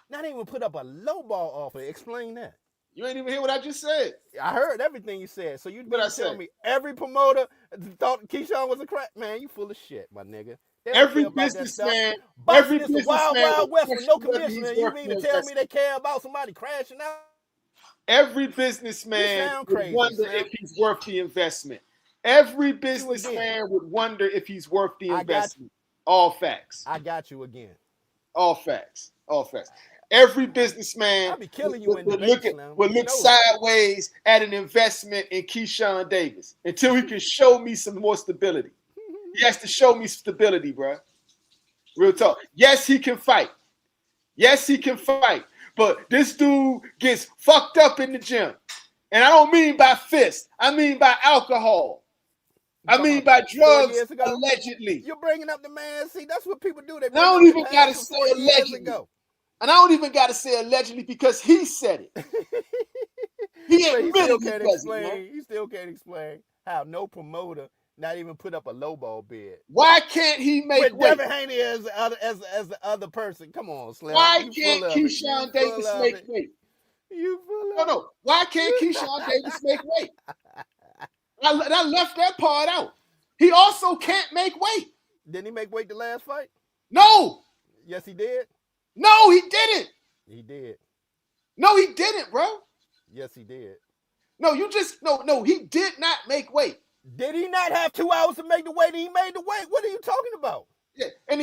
Speaker 2: Not even put up a low ball offer. Explain that.
Speaker 1: You ain't even hear what I just said.
Speaker 2: I heard everything you said. So you
Speaker 1: What I
Speaker 2: mean to tell
Speaker 1: said?
Speaker 2: me every promoter thought Keyshawn was a crack? Man, you full of shit, my nigga. They don't
Speaker 1: Every
Speaker 2: care about that stuff.
Speaker 1: every
Speaker 2: Boxing is the wild,
Speaker 1: businessman
Speaker 2: wild
Speaker 1: would
Speaker 2: west with no
Speaker 1: question whether
Speaker 2: commissioner.
Speaker 1: he's
Speaker 2: You
Speaker 1: worth
Speaker 2: mean
Speaker 1: the
Speaker 2: to tell me
Speaker 1: investment.
Speaker 2: they care about somebody crashing out?
Speaker 1: Every
Speaker 2: You
Speaker 1: businessman
Speaker 2: sound
Speaker 1: would
Speaker 2: crazy,
Speaker 1: wonder
Speaker 2: Slim.
Speaker 1: if he's worth the investment. Every
Speaker 2: You again.
Speaker 1: businessman would wonder if he's worth the
Speaker 2: I got
Speaker 1: investment. All facts.
Speaker 2: I got you again.
Speaker 1: All facts. All facts. Every businessman
Speaker 2: I be killing you in debate, Slim.
Speaker 1: would
Speaker 2: You
Speaker 1: look
Speaker 2: know that.
Speaker 1: sideways at an investment in Keyshawn Davis until he can show me some more stability. He has to show me stability, bro. Real talk. Yes, he can fight. Yes, he can fight. But this dude gets fucked up in the gym. And I don't mean by fist. I mean by alcohol. I mean by
Speaker 2: 4
Speaker 1: drugs,
Speaker 2: years ago.
Speaker 1: allegedly.
Speaker 2: You're bringing up the man. See, that's what people do. They
Speaker 1: And I
Speaker 2: bring
Speaker 1: don't
Speaker 2: up the
Speaker 1: even got to
Speaker 2: past
Speaker 1: say
Speaker 2: from 4 years
Speaker 1: allegedly.
Speaker 2: ago.
Speaker 1: And I don't even got to say allegedly because he said it. He
Speaker 2: But he
Speaker 1: admitted
Speaker 2: still
Speaker 1: he
Speaker 2: can't
Speaker 1: does it, man.
Speaker 2: explain. He still can't explain how no promoter not even put up a lowball bid.
Speaker 1: Why can't he make
Speaker 2: With
Speaker 1: weight?
Speaker 2: Devin Haney as the other person. Come on, Slim.
Speaker 1: Why
Speaker 2: You
Speaker 1: can't
Speaker 2: full of it.
Speaker 1: Keyshawn Davis make weight?
Speaker 2: You full
Speaker 1: No,
Speaker 2: of
Speaker 1: no. Why can't Keyshawn Davis make weight? I left that part out. He also can't make weight.
Speaker 2: Didn't he make weight the last fight?
Speaker 1: No.
Speaker 2: Yes, he did.
Speaker 1: No, he didn't.
Speaker 2: He did.
Speaker 1: No, he didn't, bro.
Speaker 2: Yes, he did.
Speaker 1: No, he did not make weight.
Speaker 2: Did he not have 2 hours to make the weight? He made the weight. What are you talking about?
Speaker 1: Yeah, and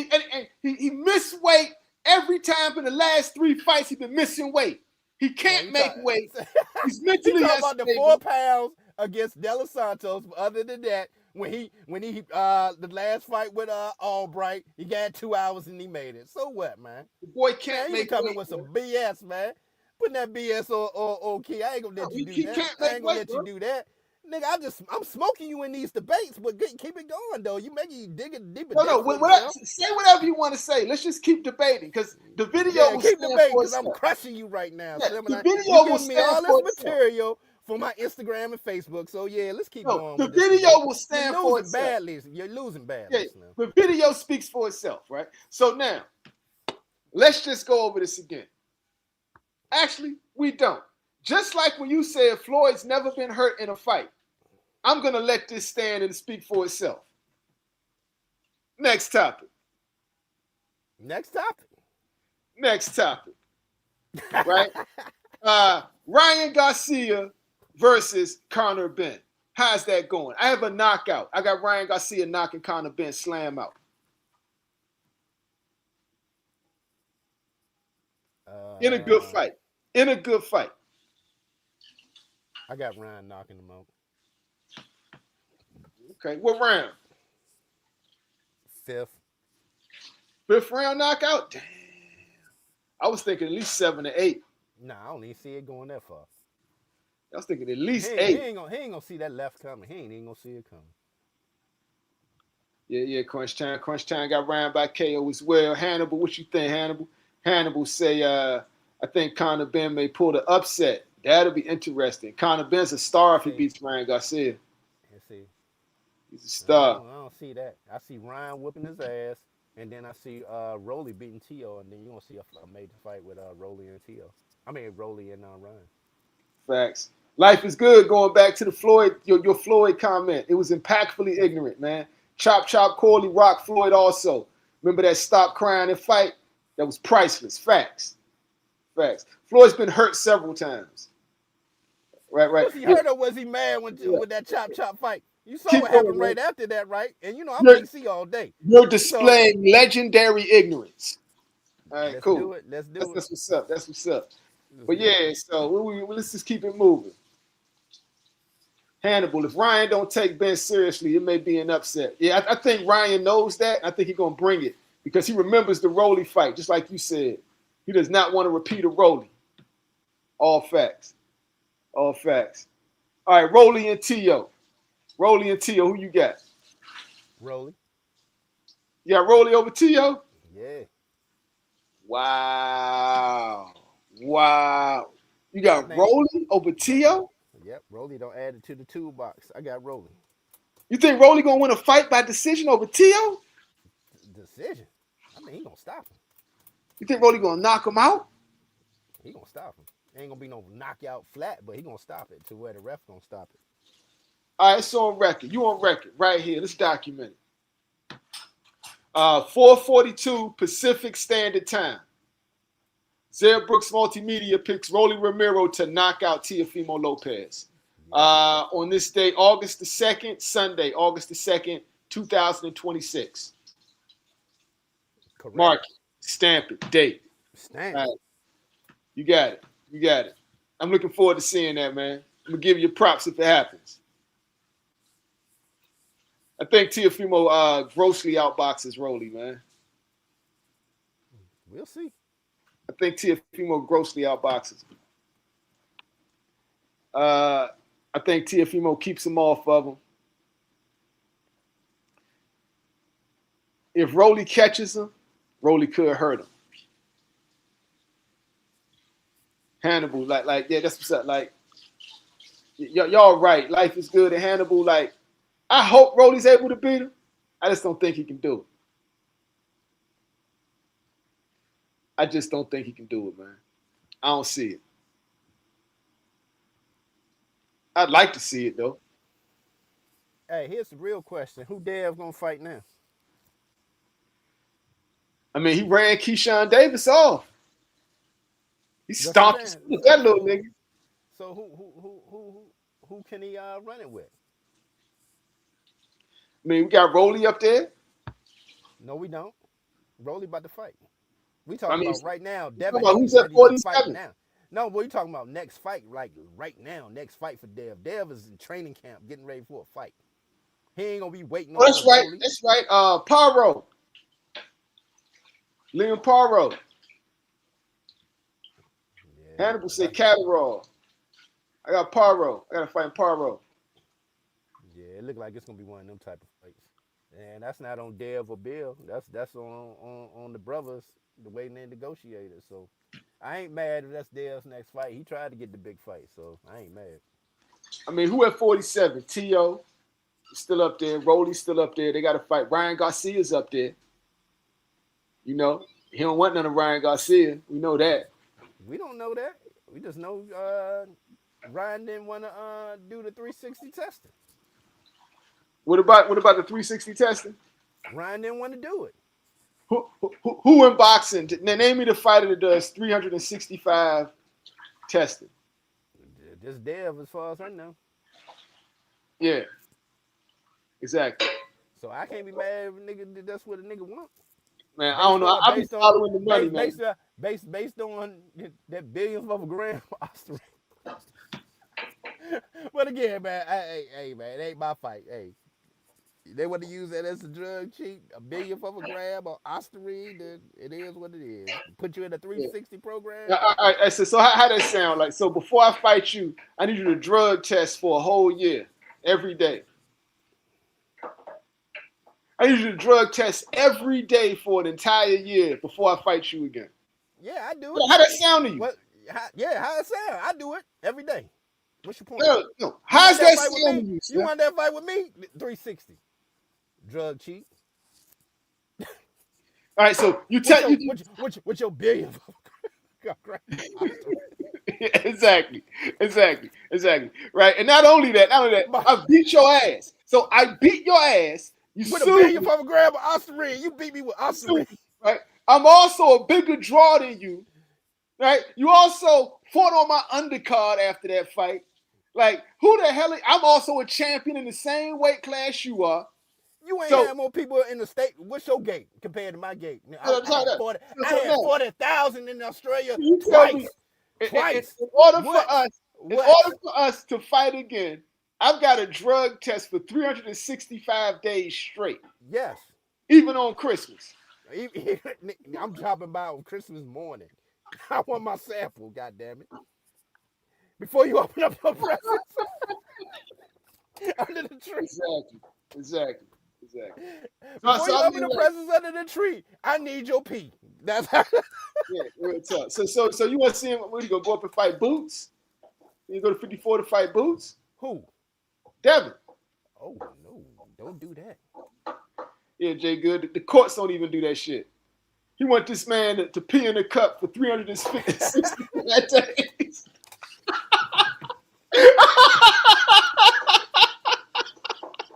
Speaker 1: he missed weight every time in the last 3 fights. He's been missing weight. He can't make weight. He's mentally
Speaker 2: talking about the 4 pounds against De Los Santos. Other than that, when he the last fight with Albright, he got 2 hours and he made it. So what, man?
Speaker 1: The boy can't
Speaker 2: Man, you
Speaker 1: make
Speaker 2: coming
Speaker 1: weight.
Speaker 2: with some BS, man. Putting that BS on Key. I ain't gonna let you do that. I ain't gonna let you do that. Nigga, I'm smoking you in these debates, but keep it going though. You making you digging deeper.
Speaker 1: No, say whatever you want to say. Let's just keep debating because the video will
Speaker 2: keep
Speaker 1: stand
Speaker 2: debating
Speaker 1: for
Speaker 2: because I'm
Speaker 1: itself.
Speaker 2: crushing you right now.
Speaker 1: Yeah,
Speaker 2: Slim,
Speaker 1: the
Speaker 2: and
Speaker 1: video
Speaker 2: you
Speaker 1: will
Speaker 2: giving me
Speaker 1: stand
Speaker 2: all
Speaker 1: for
Speaker 2: this
Speaker 1: itself.
Speaker 2: material for my Instagram and Facebook. So yeah, let's keep going.
Speaker 1: The
Speaker 2: with this
Speaker 1: video
Speaker 2: debate.
Speaker 1: will stand
Speaker 2: You're
Speaker 1: for
Speaker 2: losing
Speaker 1: itself.
Speaker 2: badly. You're losing badly.
Speaker 1: Yeah,
Speaker 2: Slim.
Speaker 1: the video speaks for itself, right? So now, let's just go over this again. Actually, we don't. Just like when you said Floyd's never been hurt in a fight, I'm going to let this stand and speak for itself. Next topic.
Speaker 2: Next topic.
Speaker 1: Next topic. Right? Ryan Garcia versus Conor Benn. How's that going? I have a knockout. I got Ryan Garcia knocking Conor Benn slam out. In a good
Speaker 2: Uh,
Speaker 1: fight. In a good fight.
Speaker 2: I got Ryan knocking him out.
Speaker 1: Okay, what round?
Speaker 2: Fifth.
Speaker 1: Fifth round knockout? Damn. I was thinking at least 7 to 8.
Speaker 2: Nah, I don't even see it going that far.
Speaker 1: I was thinking at
Speaker 2: He
Speaker 1: least
Speaker 2: ain't, he
Speaker 1: 8.
Speaker 2: ain't gonna he ain't gonna see that left coming. He ain't even gonna see it coming.
Speaker 1: Yeah, Crunch Time. Crunch Time got Ryan by KO as well. Hannibal, what you think, Hannibal? Hannibal say, I think Conor Benn may pull the upset. That'll be interesting. Conor Benn's a star if he beats Ryan Garcia.
Speaker 2: Let's see.
Speaker 1: He's a
Speaker 2: I
Speaker 1: star.
Speaker 2: don't, I don't see that. I see Ryan whooping his ass, and then I see Rolly beating T.O., and then you're gonna see a major fight with Rolly and T.O. I mean Rolly and Ryan.
Speaker 1: Facts. Life is good. Going back to the Floyd, your Floyd comment. It was impactfully ignorant, man. Chop Chop Corley rock Floyd also. Remember that stop crying and fight? That was priceless. Facts. Facts. Floyd's been hurt several times. Right.
Speaker 2: Was he hurt or was he mad with that chop fight? You saw
Speaker 1: Keep
Speaker 2: what
Speaker 1: going,
Speaker 2: happened
Speaker 1: man.
Speaker 2: right after that, right? And you know I'm
Speaker 1: You're,
Speaker 2: PC all day.
Speaker 1: you're
Speaker 2: So
Speaker 1: displaying legendary ignorance. All right,
Speaker 2: let's
Speaker 1: cool.
Speaker 2: do it. Let's do
Speaker 1: That's,
Speaker 2: it.
Speaker 1: that's what's up. That's what's up.
Speaker 2: Let's
Speaker 1: But
Speaker 2: do it.
Speaker 1: yeah, so let's just keep it moving. Hannibal, if Ryan don't take Ben seriously, it may be an upset. Yeah, I think Ryan knows that. I think he's going to bring it because he remembers the Rolly fight, just like you said. He does not want to repeat a Rolly. All facts. All facts. All right, Rolly and T.O. Rolly and T.O., who you got?
Speaker 2: Rolly.
Speaker 1: You got Rolly over T.O.?
Speaker 2: Yeah.
Speaker 1: Wow. You
Speaker 2: I
Speaker 1: got
Speaker 2: think.
Speaker 1: Rolly over T.O.?
Speaker 2: Yep. Rolly don't add it to the toolbox. I got Rolly.
Speaker 1: You think Rolly going to win a fight by decision over T.O.?
Speaker 2: Decision. I mean, he gonna stop him.
Speaker 1: You think Rolly going to knock him out?
Speaker 2: He gonna stop him. Ain't gonna be no knockout flat, but he gonna stop it to where the ref gonna stop it.
Speaker 1: All right, it's on record. You on record right here. Let's document it. 4:42 Pacific Standard Time. Zeb Brooks Multimedia picks Rolly Romero to knock out Teofimo Lopez. On this day, August the 2nd, Sunday, August the 2nd, 2026.
Speaker 2: Correct.
Speaker 1: Mark it, stamp it, date.
Speaker 2: Stamp.
Speaker 1: All right. You got it. You got it. I'm looking forward to seeing that, man. I'm going to give you props if it happens. I think Teofimo grossly outboxes Rolly, man.
Speaker 2: We'll see.
Speaker 1: I think Teofimo grossly outboxes him. I think Teofimo keeps him off of him. If Rolly catches him, Rolly could hurt him. Hannibal, yeah, that's what's up. Like, y'all right. Life is good. And Hannibal, like, I hope Rolly's able to beat him. I just don't think he can do it. I just don't think he can do it, man. I don't see it. I'd like to see it, though.
Speaker 2: Hey, here's the real question: who Dev gonna fight now?
Speaker 1: I mean, he ran Keyshawn Davis off. He
Speaker 2: That's what I'm
Speaker 1: stomped
Speaker 2: saying.
Speaker 1: that little nigga.
Speaker 2: So who can he run it with?
Speaker 1: I mean, we got Rolly up there.
Speaker 2: No, we don't. Rolly about to fight. We talking about right now. Devin
Speaker 1: who's
Speaker 2: Haney's
Speaker 1: at
Speaker 2: ready to fight
Speaker 1: 47?
Speaker 2: now. No, we talking about next fight, like right now. Next fight for Dev. Dev is in training camp, getting ready for a fight. He ain't gonna be waiting on
Speaker 1: That's right.
Speaker 2: Rolly.
Speaker 1: That's right. Paro. Liam Paro. Yeah. Hannibal said Catterall. I got Paro. I got to fight Paro.
Speaker 2: Yeah, it look like it's gonna be one of them type of fights. And that's not on Dev or Bill. That's on the brothers, the way they negotiated. So I ain't mad if that's Dev's next fight. He tried to get the big fight, so I ain't mad.
Speaker 1: I mean, who at 47? T.O. still up there. Rolly's still up there. They got to fight. Ryan Garcia's up there. You know, he don't want none of Ryan Garcia. We know that.
Speaker 2: We don't know that. We just know Ryan didn't want to do the 360 testing.
Speaker 1: What about the 360 testing?
Speaker 2: Ryan didn't want to do it.
Speaker 1: Who in boxing? Name me the fighter that does 365 Testing.
Speaker 2: Just Dev as far as I know.
Speaker 1: Yeah, exactly.
Speaker 2: So I can't be mad if a nigga that's what a nigga want.
Speaker 1: Man, I don't
Speaker 2: Based
Speaker 1: know.
Speaker 2: on
Speaker 1: I've been
Speaker 2: based on
Speaker 1: following the money, man.
Speaker 2: based on that billionth of a gram for Australia. But again, man, hey, man, it ain't my fight. Hey, they want to use that as a drug cheat, a billionth of a gram or Osterine, then it is what it is. Put you in a
Speaker 1: Yeah.
Speaker 2: 360 program.
Speaker 1: All right, so how that sound? Like, so before I fight you, I need you to drug test for a whole year, every day. I need you to drug test every day for an entire year before I fight you again.
Speaker 2: Yeah, I do it.
Speaker 1: How that sound to you?
Speaker 2: What? How it sound? I do it every day. What's your point?
Speaker 1: No.
Speaker 2: You
Speaker 1: How's
Speaker 2: want
Speaker 1: that
Speaker 2: fight with
Speaker 1: sound
Speaker 2: me?
Speaker 1: to you,
Speaker 2: You
Speaker 1: Slim?
Speaker 2: want that fight with me? 360. Drug cheat.
Speaker 1: All right, so you tell you
Speaker 2: What's your billion?
Speaker 1: exactly. Right, and not only that, I beat your ass. So I beat your ass. You
Speaker 2: With a
Speaker 1: sued
Speaker 2: billion
Speaker 1: me,
Speaker 2: from a grab of Osterine. You beat me with Osterine.
Speaker 1: right? I'm also a bigger draw than you, right? You also fought on my undercard after that fight. Like, who the hell? I'm also a champion in the same weight class you are.
Speaker 2: You ain't
Speaker 1: So
Speaker 2: had more people in the state. What's your gate compared to my gate? I had
Speaker 1: so
Speaker 2: 40.
Speaker 1: so
Speaker 2: I had
Speaker 1: now,
Speaker 2: 40,000 in Australia
Speaker 1: you tell me,
Speaker 2: twice. Twice.
Speaker 1: in order for
Speaker 2: What?
Speaker 1: us, in
Speaker 2: What?
Speaker 1: order for us to fight again, I've got a drug test for 365 days straight,
Speaker 2: Yes.
Speaker 1: even on Christmas.
Speaker 2: I'm talking about Christmas morning. I want my sample. God damn it! Before you open up your presents under the tree.
Speaker 1: Exactly.
Speaker 2: Before
Speaker 1: So
Speaker 2: you
Speaker 1: I
Speaker 2: open
Speaker 1: mean,
Speaker 2: the
Speaker 1: like,
Speaker 2: presents under the tree, I need your pee. That's how.
Speaker 1: yeah, real tough. So you want to see him? What, you gonna go up and fight Boots? You go to 54 to fight Boots?
Speaker 2: Who?
Speaker 1: Devin.
Speaker 2: Oh no! Don't do that.
Speaker 1: Yeah, Jay Good. The courts don't even do that shit. He want this man to pee in a cup for 365 days.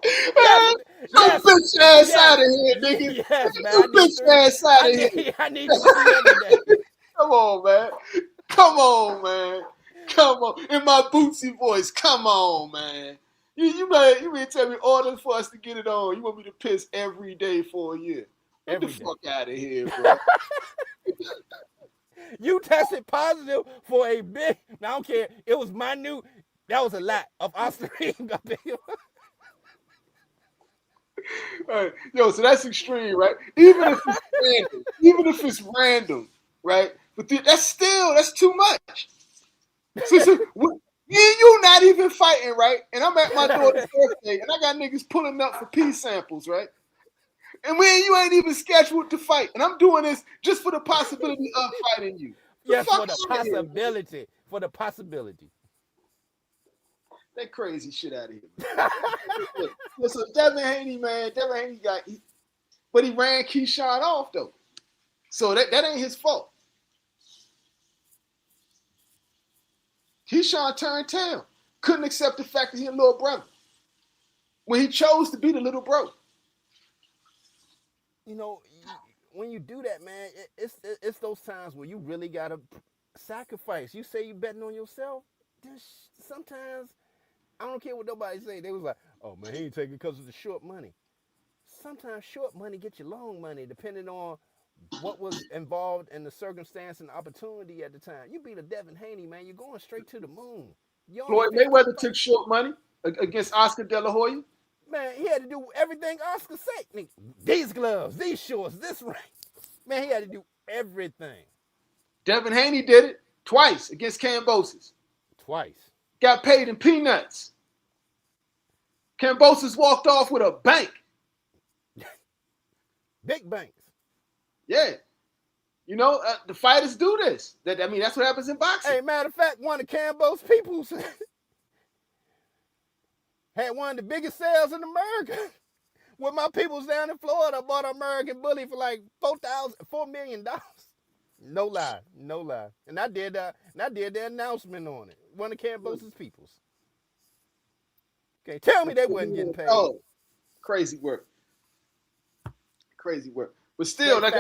Speaker 2: Yes,
Speaker 1: Your
Speaker 2: yes,
Speaker 1: bitch ass
Speaker 2: yes,
Speaker 1: out of here, nigga.
Speaker 2: yes, man.
Speaker 1: Your bitch ass out of here.
Speaker 2: I need you to pee every day.
Speaker 1: Come on, man. Come on, man. Come on. In my Bootsy voice, come on, man. You may tell me order for us to get it on. You want me to piss every day for a year. Get
Speaker 2: Every
Speaker 1: the
Speaker 2: day.
Speaker 1: fuck out of here, bro.
Speaker 2: You tested positive for a big. I don't care. It was minute. That was a lot of Osterine.
Speaker 1: Right. Yo, so that's extreme, right? Even if it's random, right? But that's too much. So you not even fighting, right? And I'm at my daughter's birthday, and I got niggas pulling up for pee samples, right? And you ain't even scheduled to fight, and I'm doing this just for the possibility of fighting you. The
Speaker 2: Yes,
Speaker 1: fuck
Speaker 2: for the
Speaker 1: out of here, man.
Speaker 2: possibility. For the possibility.
Speaker 1: That crazy shit out of here, man. So Devin Haney, man, but he ran Keyshawn off though. So that ain't his fault. Keyshawn turned tail. Couldn't accept the fact that he a little brother. When he chose to be the little bro.
Speaker 2: You know, when you do that, man, it's those times where you really gotta sacrifice. You say you betting on yourself. Then sometimes I don't care what nobody say. They was like, "Oh man, he ain't taking because of the short money." Sometimes short money get you long money, depending on what was involved in the circumstance and the opportunity at the time. You beat a Devin Haney, man. You're going straight to the moon. You only
Speaker 1: Floyd
Speaker 2: 15.
Speaker 1: Mayweather took short money against Oscar De La Hoya.
Speaker 2: Man, he had to do everything Oscar said. These gloves, these shorts, this ring. Man, he had to do everything.
Speaker 1: Devin Haney did it twice against Kambosos.
Speaker 2: Twice.
Speaker 1: Got paid in peanuts. Kambosos walked off with a bank.
Speaker 2: Big banks.
Speaker 1: Yeah. You know, the fighters do this. That's what happens in boxing.
Speaker 2: Hey, matter of fact, one of Cambo's people had one of the biggest sales in America. With my peoples down in Florida, I bought an American Bully for like $4 million. No lie. And I did the announcement on it. One of Cambo's peoples. Okay, tell me they wasn't getting paid.
Speaker 1: Oh, crazy work. But still,
Speaker 2: but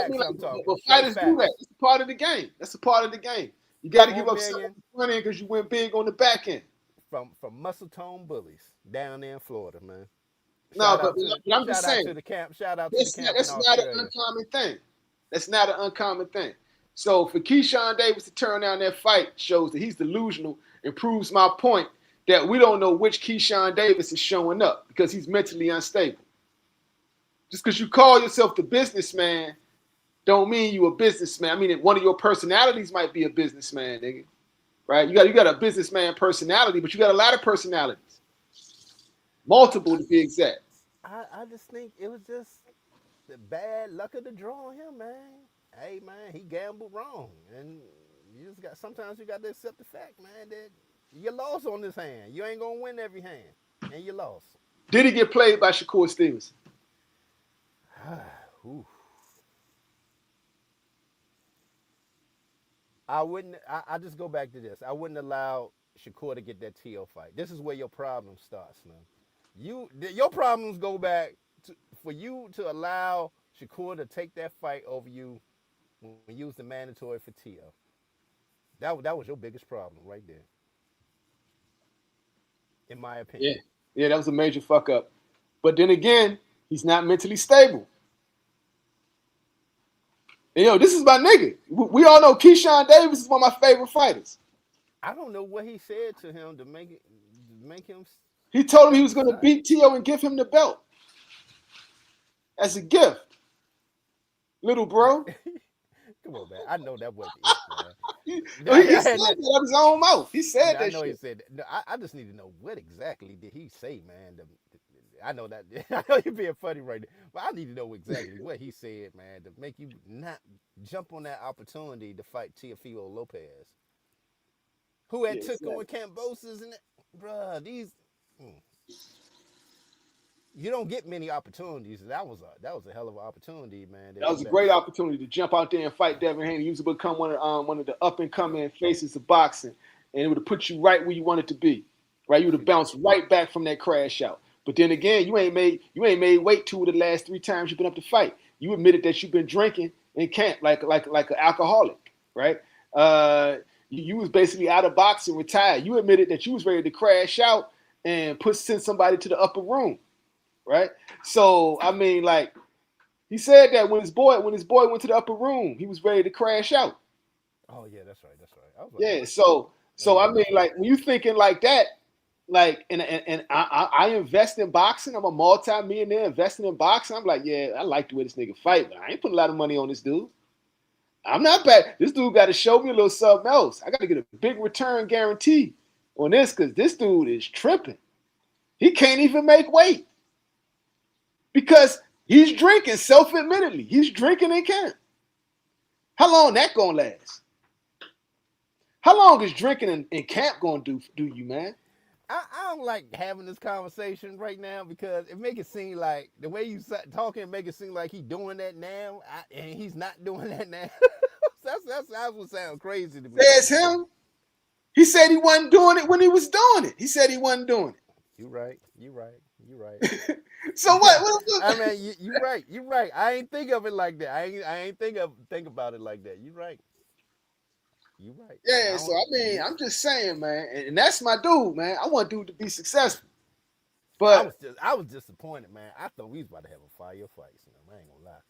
Speaker 2: fighters do that.
Speaker 1: It's a part of the game. That's a part of the game. You got to give
Speaker 2: four
Speaker 1: up something
Speaker 2: million
Speaker 1: on the front end because you went big on the back end.
Speaker 2: from muscle tone bullies down there in Florida, man.
Speaker 1: No, but I'm just
Speaker 2: Shout out
Speaker 1: saying
Speaker 2: to the camp. Shout out to the
Speaker 1: that's not,
Speaker 2: camp in
Speaker 1: that's not an
Speaker 2: Australia.
Speaker 1: uncommon thing. That's not an uncommon thing. So for Keyshawn Davis to turn down that fight shows that he's delusional and proves my point that we don't know which Keyshawn Davis is showing up because he's mentally unstable. Just because you call yourself the businessman don't mean you a businessman. I mean, one of your personalities might be a businessman, nigga. Right? You got a businessman personality, but you got a lot of personalities, multiple to be exact.
Speaker 2: I just think it was just the bad luck of the draw on him, man. Hey, man, he gambled wrong, and you just got sometimes you got to accept the fact, man, that you lost on this hand. You ain't gonna win every hand, and you lost.
Speaker 1: Did he get played by Shakur Stevenson?
Speaker 2: Ooh. I wouldn't. I just go back to this. I wouldn't allow Shakur to get that TO fight. This is where your problem starts, man. Your problems go back to, for you to allow Shakur to take that fight over you when you was the mandatory for TO. That was your biggest problem right there, in my
Speaker 1: Yeah.
Speaker 2: opinion.
Speaker 1: Yeah, that was a major fuck up. But then again, he's not mentally stable. And this is my nigga. We all know Keyshawn Davis is one of my favorite fighters.
Speaker 2: I don't know what he said to him to make him
Speaker 1: He told him he
Speaker 2: step
Speaker 1: was going to
Speaker 2: aside.
Speaker 1: beat T.O. and give him the belt as a gift, little bro.
Speaker 2: Come on, man. I know that wasn't it, man.
Speaker 1: He
Speaker 2: I
Speaker 1: said
Speaker 2: had
Speaker 1: that
Speaker 2: no-
Speaker 1: out of his own mouth. He said
Speaker 2: I
Speaker 1: that
Speaker 2: know he
Speaker 1: shit.
Speaker 2: said. No, I just need to know what exactly did he say, man. I know that. I know you're being funny right now, but I need to know exactly what he said, man, to make you not jump on that opportunity to fight Teofimo Lopez, who
Speaker 1: Yeah,
Speaker 2: had took on
Speaker 1: exactly.
Speaker 2: Cambosis and bruh, these. mm, You don't get many opportunities. That was a hell of an opportunity, man.
Speaker 1: That
Speaker 2: That you
Speaker 1: was a
Speaker 2: let
Speaker 1: great
Speaker 2: slip.
Speaker 1: opportunity to jump out there and fight Devin Haney. He was to become one of the up and coming faces of boxing, and it would have put you right where you wanted to be. Right, you would have
Speaker 2: See,
Speaker 1: bounced right back from that crash out. But then again, you ain't made weight two of the last three times you've been up to fight. You admitted that you've been drinking in camp like an alcoholic, right? You was basically out of boxing, retired. You admitted that you was ready to crash out and send somebody to the upper room, right? So I mean, like he said that when his boy went to the upper room, he was ready to crash out.
Speaker 2: oh yeah, that's right, that's right. I was like,
Speaker 1: Yeah.
Speaker 2: what?
Speaker 1: So I
Speaker 2: Yeah,
Speaker 1: mean,
Speaker 2: that's right.
Speaker 1: like when you thinking like that, like and I invest in boxing. I'm a multi-millionaire investing in boxing. I'm like, yeah, I like the way this nigga fight, but I ain't putting a lot of money on this dude. I'm not bad. This dude got to show me a little something else. I got to get a big return guarantee on this because this dude is tripping. He can't even make weight because he's drinking. Self-admittedly, he's drinking and can't. How long that gonna last? How long is drinking in camp gonna do you, man?
Speaker 2: I don't like having this conversation right now because it make it seem like the way you talking make it seem like he doing that now, and he's not doing that now. That's what sounds crazy to me right
Speaker 1: Says
Speaker 2: now.
Speaker 1: him. He said he wasn't doing it when he was doing it. He said he wasn't doing
Speaker 2: You right. You right. You right.
Speaker 1: it. So what?
Speaker 2: I mean, you right. You right. I ain't think of it like that. I ain't think about it like that. You right. You right. I
Speaker 1: Yeah, so
Speaker 2: don't.
Speaker 1: I mean,
Speaker 2: You.
Speaker 1: I'm just saying, man, and that's my dude, man. I want dude to be successful.
Speaker 2: I
Speaker 1: But
Speaker 2: was just. I was disappointed, man. I thought we was about to have a fire fight. I ain't gonna lie.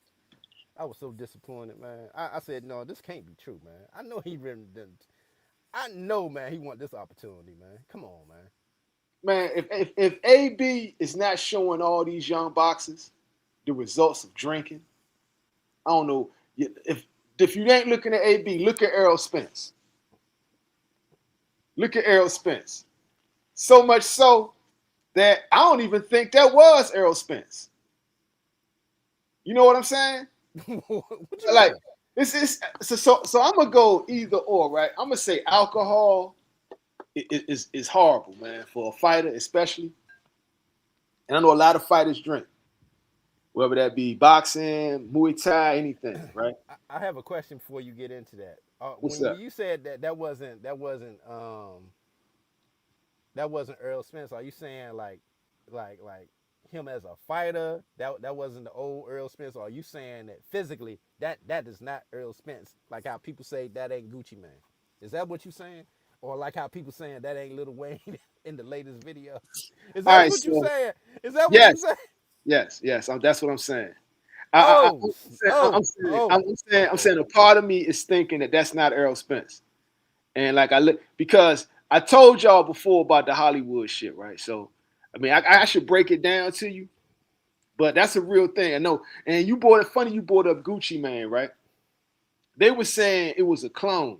Speaker 2: I was so disappointed, man. I said, no, this can't be true, man. I know he really didn't. I know, man. He want this opportunity, man. Come on, man.
Speaker 1: man, if AB is not showing all these young boxers the results of drinking, I don't know. If you ain't looking at AB, look at Errol Spence. Look at Errol Spence. So much so that I don't even think that was Errol Spence. You know what I'm saying?
Speaker 2: What you
Speaker 1: Like
Speaker 2: mean?
Speaker 1: this is so I'm gonna go either or, right? I'm gonna say alcohol is horrible, man, for a fighter especially. And I know a lot of fighters drink, whether that be boxing, Muay Thai, anything, right?
Speaker 2: I have a question before you get into that.
Speaker 1: What's
Speaker 2: When
Speaker 1: up?
Speaker 2: you said that wasn't Earl Spence, are you saying like him as a fighter? That wasn't the old Earl Spence, or are you saying that physically that is not Earl Spence? Like how people say that ain't Gucci Man. Is that what you saying? Or like how people saying that ain't Lil Wayne in the latest video? Is
Speaker 1: All
Speaker 2: that
Speaker 1: right,
Speaker 2: what you
Speaker 1: so
Speaker 2: saying? Is that what you
Speaker 1: yes,
Speaker 2: saying?
Speaker 1: yes, that's what I'm saying.
Speaker 2: Oh,
Speaker 1: I'm
Speaker 2: oh,
Speaker 1: saying,
Speaker 2: oh,
Speaker 1: I'm
Speaker 2: oh.
Speaker 1: saying a part of me is thinking that that's not Errol Spence, and like I look because I told y'all before about the Hollywood shit, right? So, I mean, I should break it down to you, but that's a real thing. I know, and you brought it funny. You brought up Gucci Man, right? They were saying it was a clone,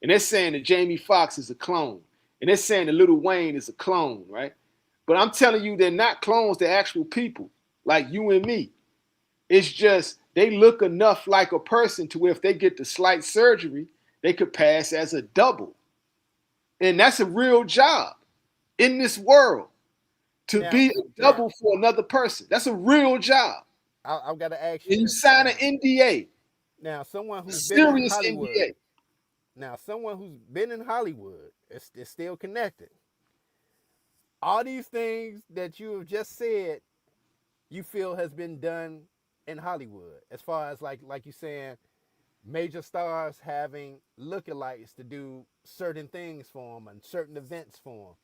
Speaker 1: and they're saying that Jamie Foxx is a clone, and they're saying that Lil Wayne is a clone, right? But I'm telling you, they're not clones. They're actual people like you and me. It's just they look enough like a person to where if they get the slight surgery, they could pass as a double. And that's a real job in this world to
Speaker 2: Now,
Speaker 1: be a
Speaker 2: now,
Speaker 1: double for another person. That's a real job.
Speaker 2: I've got to ask you
Speaker 1: And you
Speaker 2: this.
Speaker 1: sign an NDA,
Speaker 2: Now, someone
Speaker 1: a
Speaker 2: who's been in
Speaker 1: serious
Speaker 2: Hollywood.
Speaker 1: NDA.
Speaker 2: Now, someone who's been in Hollywood is still connected. All these things that you have just said, you feel has been done in Hollywood, as far as like you saying, major stars having lookalikes to do certain things for them and certain events for them,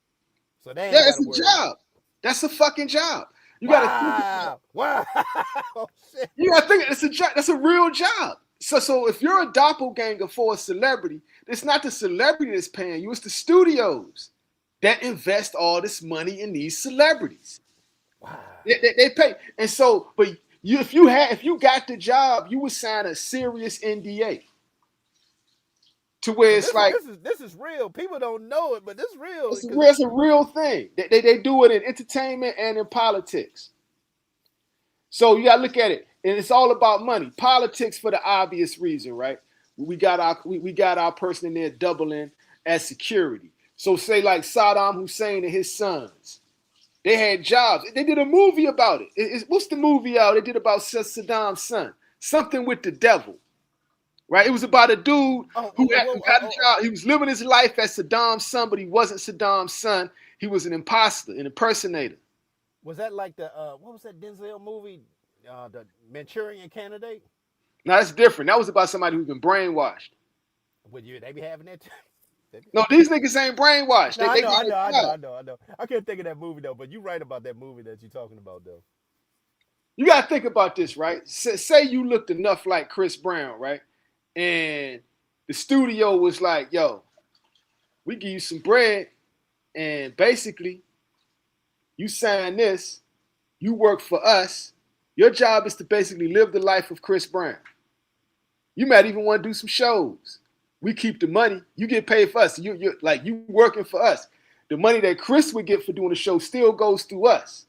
Speaker 2: so they
Speaker 1: Yeah,
Speaker 2: ain't got
Speaker 1: it's
Speaker 2: to
Speaker 1: a
Speaker 2: worry about.
Speaker 1: job. That's a fucking job. You got to think about it.
Speaker 2: Wow, wow, oh, shit.
Speaker 1: You got to think it's a job. That's a real job. So if you're a doppelganger for a celebrity, it's not the celebrity that's paying you, it's the studios that invest all this money in these celebrities.
Speaker 2: Wow.
Speaker 1: They pay. And so, but if you got the job, you would sign a serious NDA to where
Speaker 2: So
Speaker 1: it's
Speaker 2: this is
Speaker 1: like
Speaker 2: this is this is real. People don't know it, but this is real because
Speaker 1: it's a real thing. They do it in entertainment and in politics. So you gotta look at it, and it's all about money. Politics for the obvious reason, right? We got our person in there doubling as security. So say like Saddam Hussein and his sons, they had jobs. They did a movie about it. What's the movie out? They did about Saddam's son, something with the devil, right? It was about a dude
Speaker 2: oh,
Speaker 1: who
Speaker 2: oh, whoa,
Speaker 1: got a job. He was living his life as Saddam's son, but he wasn't Saddam's son. He was an imposter, an impersonator.
Speaker 2: was that like the what was that Denzel movie, the Manchurian Candidate?
Speaker 1: Now that's different. That was about somebody who's been brainwashed.
Speaker 2: Would you they be having that? They be
Speaker 1: No,
Speaker 2: having
Speaker 1: these
Speaker 2: that.
Speaker 1: niggas ain't brainwashed.
Speaker 2: No,
Speaker 1: They,
Speaker 2: I
Speaker 1: they
Speaker 2: know,
Speaker 1: got
Speaker 2: I
Speaker 1: a
Speaker 2: know, I know,
Speaker 1: job.
Speaker 2: I know, I know. I can't think of that movie though, but you're right about that movie that you're talking about though.
Speaker 1: You gotta think about this, right? Say you looked enough like Chris Brown, right? And the studio was like, "Yo, we give you some bread, and basically you sign this, you work for us. Your job is to basically live the life of Chris Brown. You might even want to do some shows. We keep the money. You get paid for us. You're like you working for us. The money that Chris would get for doing the show still goes through us,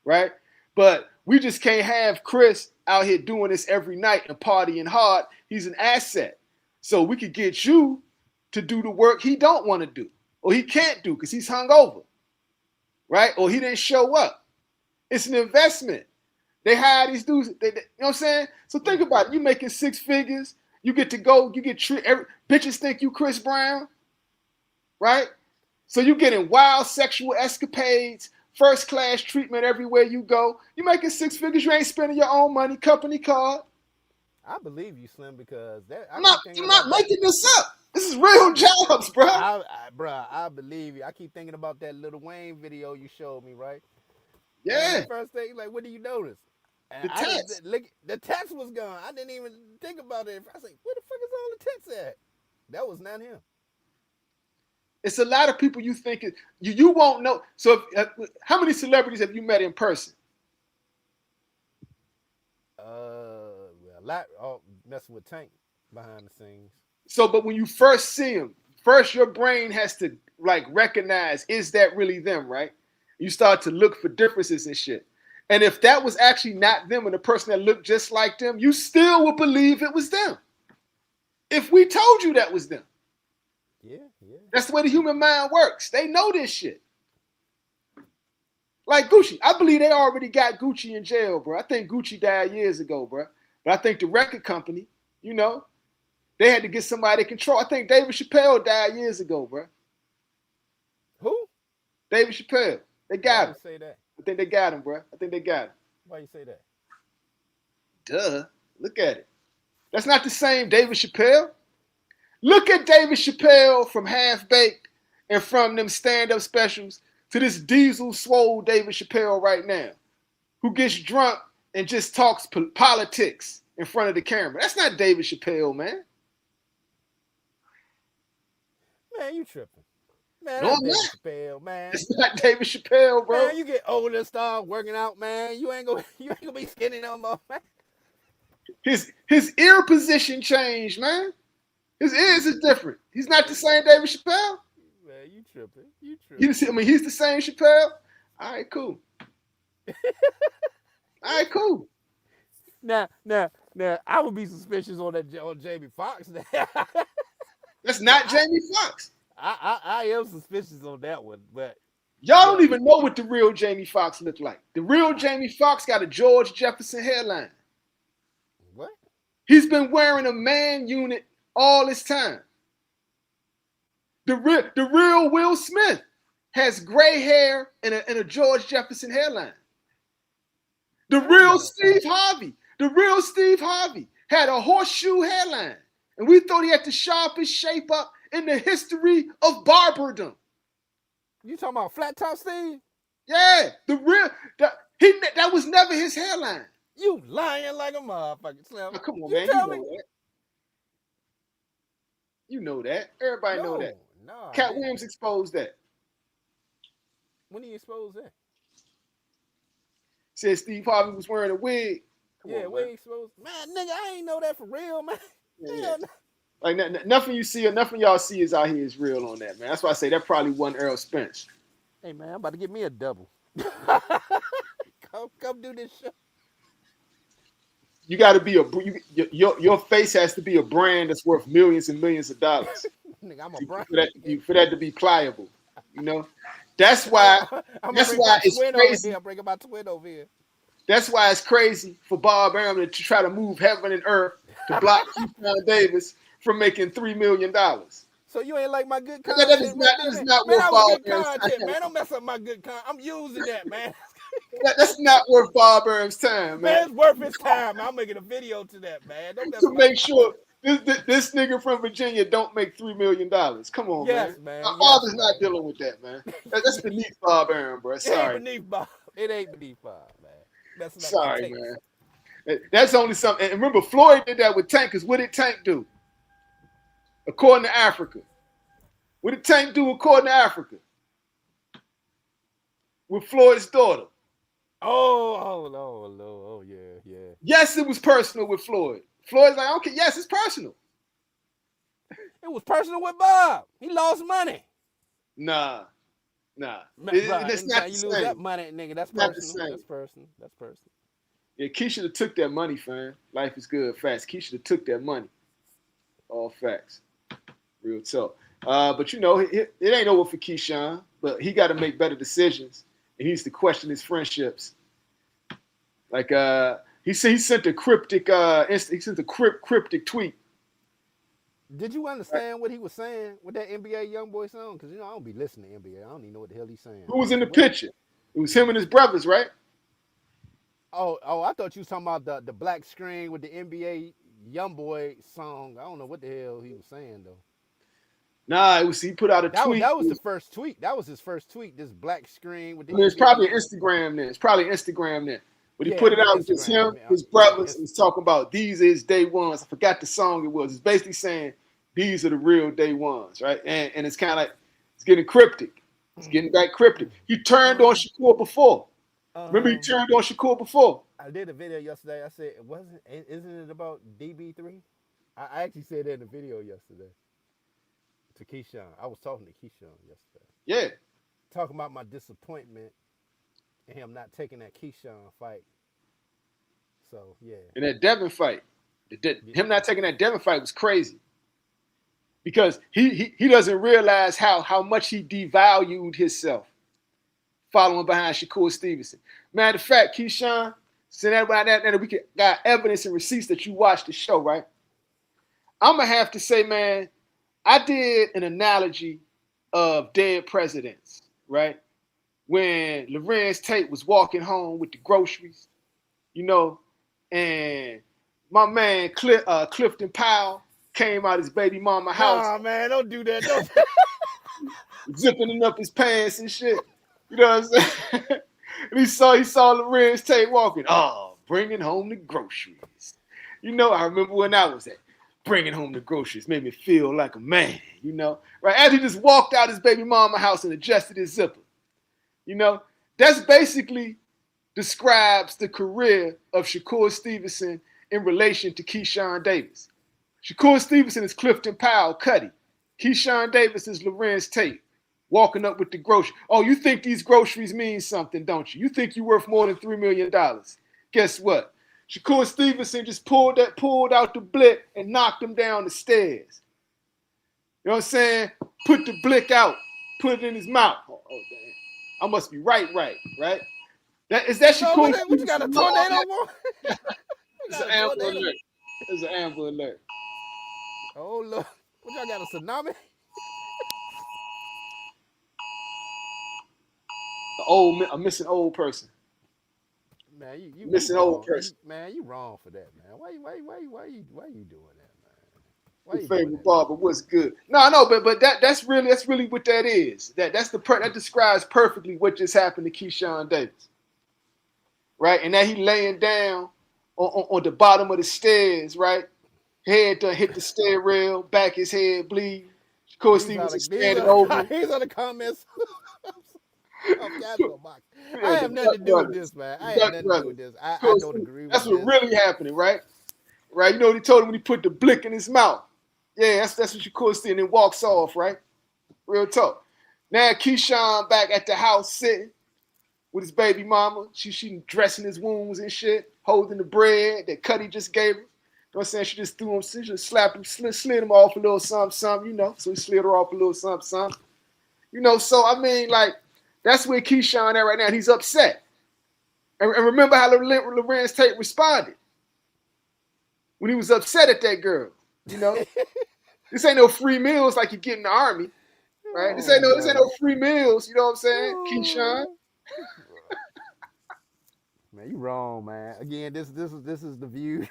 Speaker 1: right? But we just can't have Chris out here doing this every night and partying hard. He's an asset. So we could get you to do the work he don't want to do or he can't do because he's hungover, right? Or he didn't show up. It's an investment. They hire these dudes. You know what I'm saying? So think
Speaker 2: Mm.
Speaker 1: about it. You making six figures. You get to go. You get treated. Bitches think you Chris Brown, right? So you getting wild sexual escapades, first class treatment everywhere you go. You making six figures. You ain't spending your own money. Company card.
Speaker 2: I believe you, Slim, because that I
Speaker 1: I'm not.
Speaker 2: keep thinking
Speaker 1: I'm not
Speaker 2: about that.
Speaker 1: making this up. This is real jobs, bro.
Speaker 2: Bruh, I believe you. I keep thinking about that Lil Wayne video you showed me, right? And the
Speaker 1: Yeah,
Speaker 2: first thing, like, what do you notice? And
Speaker 1: the
Speaker 2: I didn't
Speaker 1: test.
Speaker 2: look. The text was gone. I didn't even think about it. I was like, where the fuck is all the text at? That was not him.
Speaker 1: It's a lot of people you think you won't know. So how many celebrities have you met in person?
Speaker 2: Well, a lot. Oh, messing with Tank behind the scenes.
Speaker 1: So, but when you first see them, first your brain has to like recognize, is that really them, right? You start to look for differences and shit. And if that was actually not them and the person that looked just like them, you still would believe it was them. If we told you that was them.
Speaker 2: Yeah, yeah.
Speaker 1: That's the way the human mind works. They know this shit. Like Gucci. I believe they already got Gucci in jail, bro. I think Gucci died years ago, bro. But I think the record company, you know, they had to get somebody to control. I think David Chappelle died years ago, bro.
Speaker 2: Who?
Speaker 1: David Chappelle. They
Speaker 2: Why
Speaker 1: got
Speaker 2: you
Speaker 1: him.
Speaker 2: say that?
Speaker 1: I think they got him, bro. I think they got him.
Speaker 2: Why you say that?
Speaker 1: Duh. Look at it. That's not the same David Chappelle. Look at David Chappelle from Half Baked and from them stand-up specials to this diesel swole David Chappelle right now, who gets drunk and just talks politics in front of the camera. That's not David Chappelle, man.
Speaker 2: Man, you tripping. Man,
Speaker 1: No,
Speaker 2: that's
Speaker 1: I'm
Speaker 2: David
Speaker 1: not.
Speaker 2: Chappelle, man.
Speaker 1: It's not David Chappelle, bro.
Speaker 2: Man, you get older and start working out, man. You ain't gonna be skinny no more, man.
Speaker 1: His ear position changed, man. His ears is different. He's not the same David Chappelle.
Speaker 2: Man, you tripping. You tripping.
Speaker 1: He's the same Chappelle. All right, cool. All right, cool.
Speaker 2: Now, I would be suspicious on Jamie Foxx.
Speaker 1: That's not Jamie Foxx.
Speaker 2: I am suspicious on that one, but
Speaker 1: Y'all don't even know what the real Jamie Foxx looked like. The real Jamie Foxx got a George Jefferson hairline.
Speaker 2: What?
Speaker 1: He's been wearing a man unit all this time. The real Will Smith has gray hair and a George Jefferson hairline. The real Steve Harvey had a horseshoe hairline. And we thought he had the sharpest shape up in the history of barberdom.
Speaker 2: You talking about Flat Top Steve?
Speaker 1: Yeah, that was never his hairline.
Speaker 2: You lying like a motherfucker, Slim.
Speaker 1: Oh, come on,
Speaker 2: you
Speaker 1: man.
Speaker 2: Tell
Speaker 1: You know
Speaker 2: me.
Speaker 1: that. You know that. Everybody know that.
Speaker 2: No.
Speaker 1: Cat Williams exposed that.
Speaker 2: When he exposed that?
Speaker 1: Said Steve Harvey was wearing a wig.
Speaker 2: Come on, when he exposed? Man, nigga, I ain't know that for real, man.
Speaker 1: Yeah. Like nothing you see or nothing y'all see is out here is real on that, man. That's why I say that probably wasn't Earl Spence.
Speaker 2: Hey, man, I'm about to get me a double. come do this shit.
Speaker 1: You got to be your face has to be a brand that's worth millions and millions of dollars.
Speaker 2: Nigga, I'm a brand.
Speaker 1: For that to be pliable, you know. That's why it's crazy.
Speaker 2: I'm bringing my twin over here.
Speaker 1: That's why it's crazy for Bob Arum to try to move heaven and earth to block Keyshawn Davis from making $3 million.
Speaker 2: So you ain't like my good content?
Speaker 1: That is not
Speaker 2: man,
Speaker 1: worth
Speaker 2: Bob
Speaker 1: Arum's
Speaker 2: content,
Speaker 1: time.
Speaker 2: man. Don't mess up my good content. I'm using that, man.
Speaker 1: That's not worth Bob Arum's time, man.
Speaker 2: Man, it's worth his time. I'm making a video to that, man. Don't mess
Speaker 1: to make sure this nigga from Virginia don't make $3 million. Come on, man. My father's not dealing with that, man. That's beneath Bob Arum, bro. Sorry.
Speaker 2: It ain't beneath Bob. It ain't beneath Bob, man.
Speaker 1: Sorry, man. That's only something. And remember, Floyd did that with Tank, because what did Tank do? According to Africa. What did Tank do according to Africa? With Floyd's daughter.
Speaker 2: Oh, yeah.
Speaker 1: Yes, it was personal with Floyd. Floyd's like, okay, yes, it's personal.
Speaker 2: It was personal with Bob. He lost money.
Speaker 1: Nah.
Speaker 2: It's not the same. You lose that money, nigga. That's personal. That's personal.
Speaker 1: Yeah, Keisha have took that money, fam. Life is good, facts. Keisha have took that money. All facts. Real talk. But you know, it ain't over for Keyshawn, but he got to make better decisions. And he needs to question his friendships. Like he sent a cryptic cryptic tweet.
Speaker 2: Did you understand what he was saying with that NBA YoungBoy song? Because I don't be listening to NBA. I don't even know what the hell he's saying.
Speaker 1: Who was in the picture? It was him and his brothers, right?
Speaker 2: Oh, I thought you was talking about the black screen with the NBA YoungBoy song. I don't know what the hell he was saying though.
Speaker 1: Nah, he put out a tweet.
Speaker 2: That was the first tweet. That was his first tweet. This black screen with the.
Speaker 1: It's probably Instagram then. But he put it out with just him, his brothers, and he's talking about these is day ones. I forgot the song it was. It's basically saying these are the real day ones, right? And it's kind of like it's getting cryptic. It's getting back cryptic. He turned on Shakur before. Remember, he turned on Shakur before.
Speaker 2: I did a video yesterday. I said, isn't it about DB3? I actually said that in the video yesterday. To Keyshawn. I was talking to Keyshawn yesterday.
Speaker 1: Yeah.
Speaker 2: Talking about my disappointment and him not taking that Keyshawn fight. So, yeah.
Speaker 1: And that Devin fight. Him not taking that Devin fight was crazy. Because he doesn't realize how much he devalued himself following behind Shakur Stevenson. Matter of fact, Keyshawn, send everybody that we got evidence and receipts that you watched the show, right? I'm going to have to say, man, I did an analogy of dead presidents, right? When Lorenz Tate was walking home with the groceries, and my man Clifton Powell came out his baby mama house.
Speaker 2: Nah, man, don't do that. Don't.
Speaker 1: Zipping up his pants and shit. You know what I'm saying? And he saw Lorenz Tate walking. Oh, bringing home the groceries. You know, I remember when I was at bringing home the groceries. Made me feel like a man, you know. Right as he just walked out his baby mama house and adjusted his zipper. You know, that's basically describes the career of Shakur Stevenson in relation to Keyshawn Davis. Shakur Stevenson is Clifton Powell Cuddy. Keyshawn Davis is Lorenz Tate. Walking up with the groceries. Oh, you think these groceries mean something, don't you? You think you're worth more than $3 million. Guess what? Shakur Stevenson just pulled out the blick and knocked him down the stairs. You know what I'm saying? Put the blick out, put it in his mouth. Oh damn. I must be right? Is that Shakur?
Speaker 2: What you got a tornado on?
Speaker 1: It's an Amber Alert. It's an Amber Alert.
Speaker 2: Oh look, what y'all got a tsunami?
Speaker 1: A missing old person.
Speaker 2: Man, you
Speaker 1: missing
Speaker 2: wrong.
Speaker 1: old person.
Speaker 2: Man, you wrong for that, man. Why you doing that, man? Why you
Speaker 1: favorite
Speaker 2: doing that,
Speaker 1: barber, what's good? No, but that's really what that is. That describes perfectly what just happened to Keyshawn Davis, right? And that he laying down on the bottom of the stairs, right? Head done hit the stair rail, back his head bleed. Of course, he was standing over.
Speaker 2: These are the comments. I have nothing to do with this, man. I have nothing to do with this. I don't agree with this.
Speaker 1: That's what really happening, right? Right? You know what he told him when he put the blick in his mouth? Yeah, that's what Shakur said, and then walks off, right? Real talk. Now Keyshawn back at the house sitting with his baby mama. She dressing his wounds and shit, holding the bread that Cuddy just gave her. You know what I'm saying? She just threw him, she just slapped him, slid him off a little something, you know. So he slid her off a little something. You know, so I mean, like, that's where Keyshawn at right now. He's upset. And remember how Lorenz Tate responded when he was upset at that girl. You know, this ain't no free meals like you get in the army, right? This ain't no free meals. You know what I'm saying, Keyshawn?
Speaker 2: Man, you wrong, man. Again, this is the view.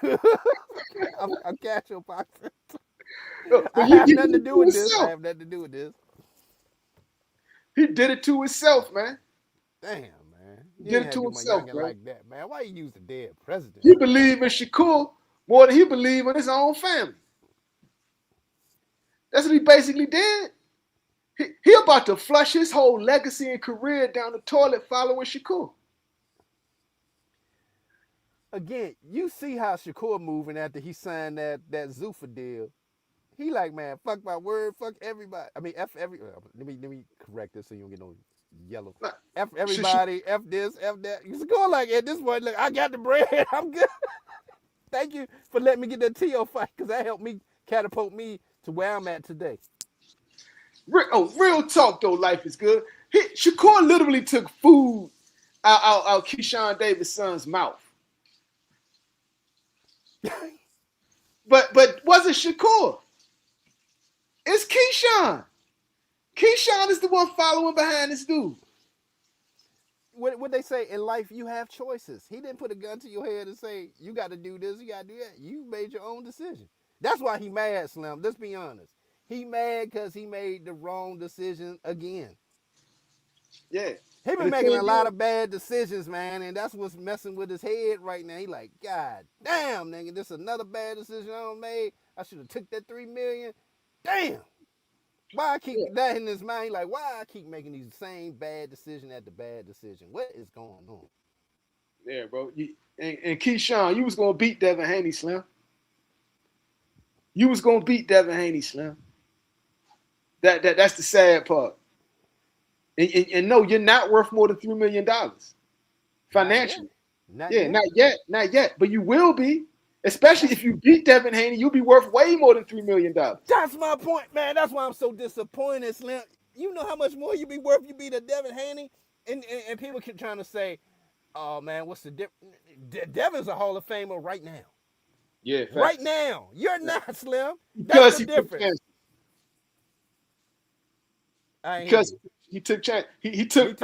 Speaker 2: I'm casual boxing. I have nothing to do with this.
Speaker 1: He did it to himself, man.
Speaker 2: Damn, man.
Speaker 1: He did it to himself, bro.
Speaker 2: Like that, man. Why you use the dead president?
Speaker 1: He believed in Shakur more than he believed in his own family. That's what he basically did. He about to flush his whole legacy and career down the toilet following Shakur.
Speaker 2: Again, you see how Shakur moving after he signed that Zuffa deal. He like, man, fuck my word, fuck everybody. I mean, F every. Let me correct this so you don't get no yellow. F everybody, F this, F that. You go like at this point. Look, I got the bread. I'm good. Thank you for letting me get that T.O. fight because that helped me catapult me to where I'm at today.
Speaker 1: Real talk though, life is good. Shakur literally took food out Keyshawn Davis' son's mouth. but wasn't Shakur? It's Keyshawn. Keyshawn is the one following behind this dude.
Speaker 2: What they say in life, you have choices. He didn't put a gun to your head and say, you got to do this, you got to do that. You made your own decision. That's why he mad, Slim. Let's be honest. He mad because he made the wrong decision again.
Speaker 1: Yeah.
Speaker 2: He been making a lot of bad decisions, man, and that's what's messing with his head right now. He like, God damn, nigga, this is another bad decision I done made. I should have took that $3 million. Damn. Why I keep that in his mind? Like, why I keep making these same bad decision after bad decision? What is going on?
Speaker 1: Yeah, bro. And Keyshawn, you was gonna beat Devin Haney, Slim. You was gonna beat Devin Haney, Slim. That's the sad part. And no, you're not worth more than $3 million financially. Not yet. But you will be. Especially if you beat Devin Haney, you'll be worth way more than $3 million.
Speaker 2: That's my point, man. That's why I'm so disappointed, Slim. You know how much more you be worth you beat a Devin Haney? And people keep trying to say, oh, man, what's the difference? Devin's a Hall of Famer right now.
Speaker 1: Yeah, facts.
Speaker 2: Right now. You're not, Slim.
Speaker 1: Because
Speaker 2: That's the difference.
Speaker 1: Because he took chance. He took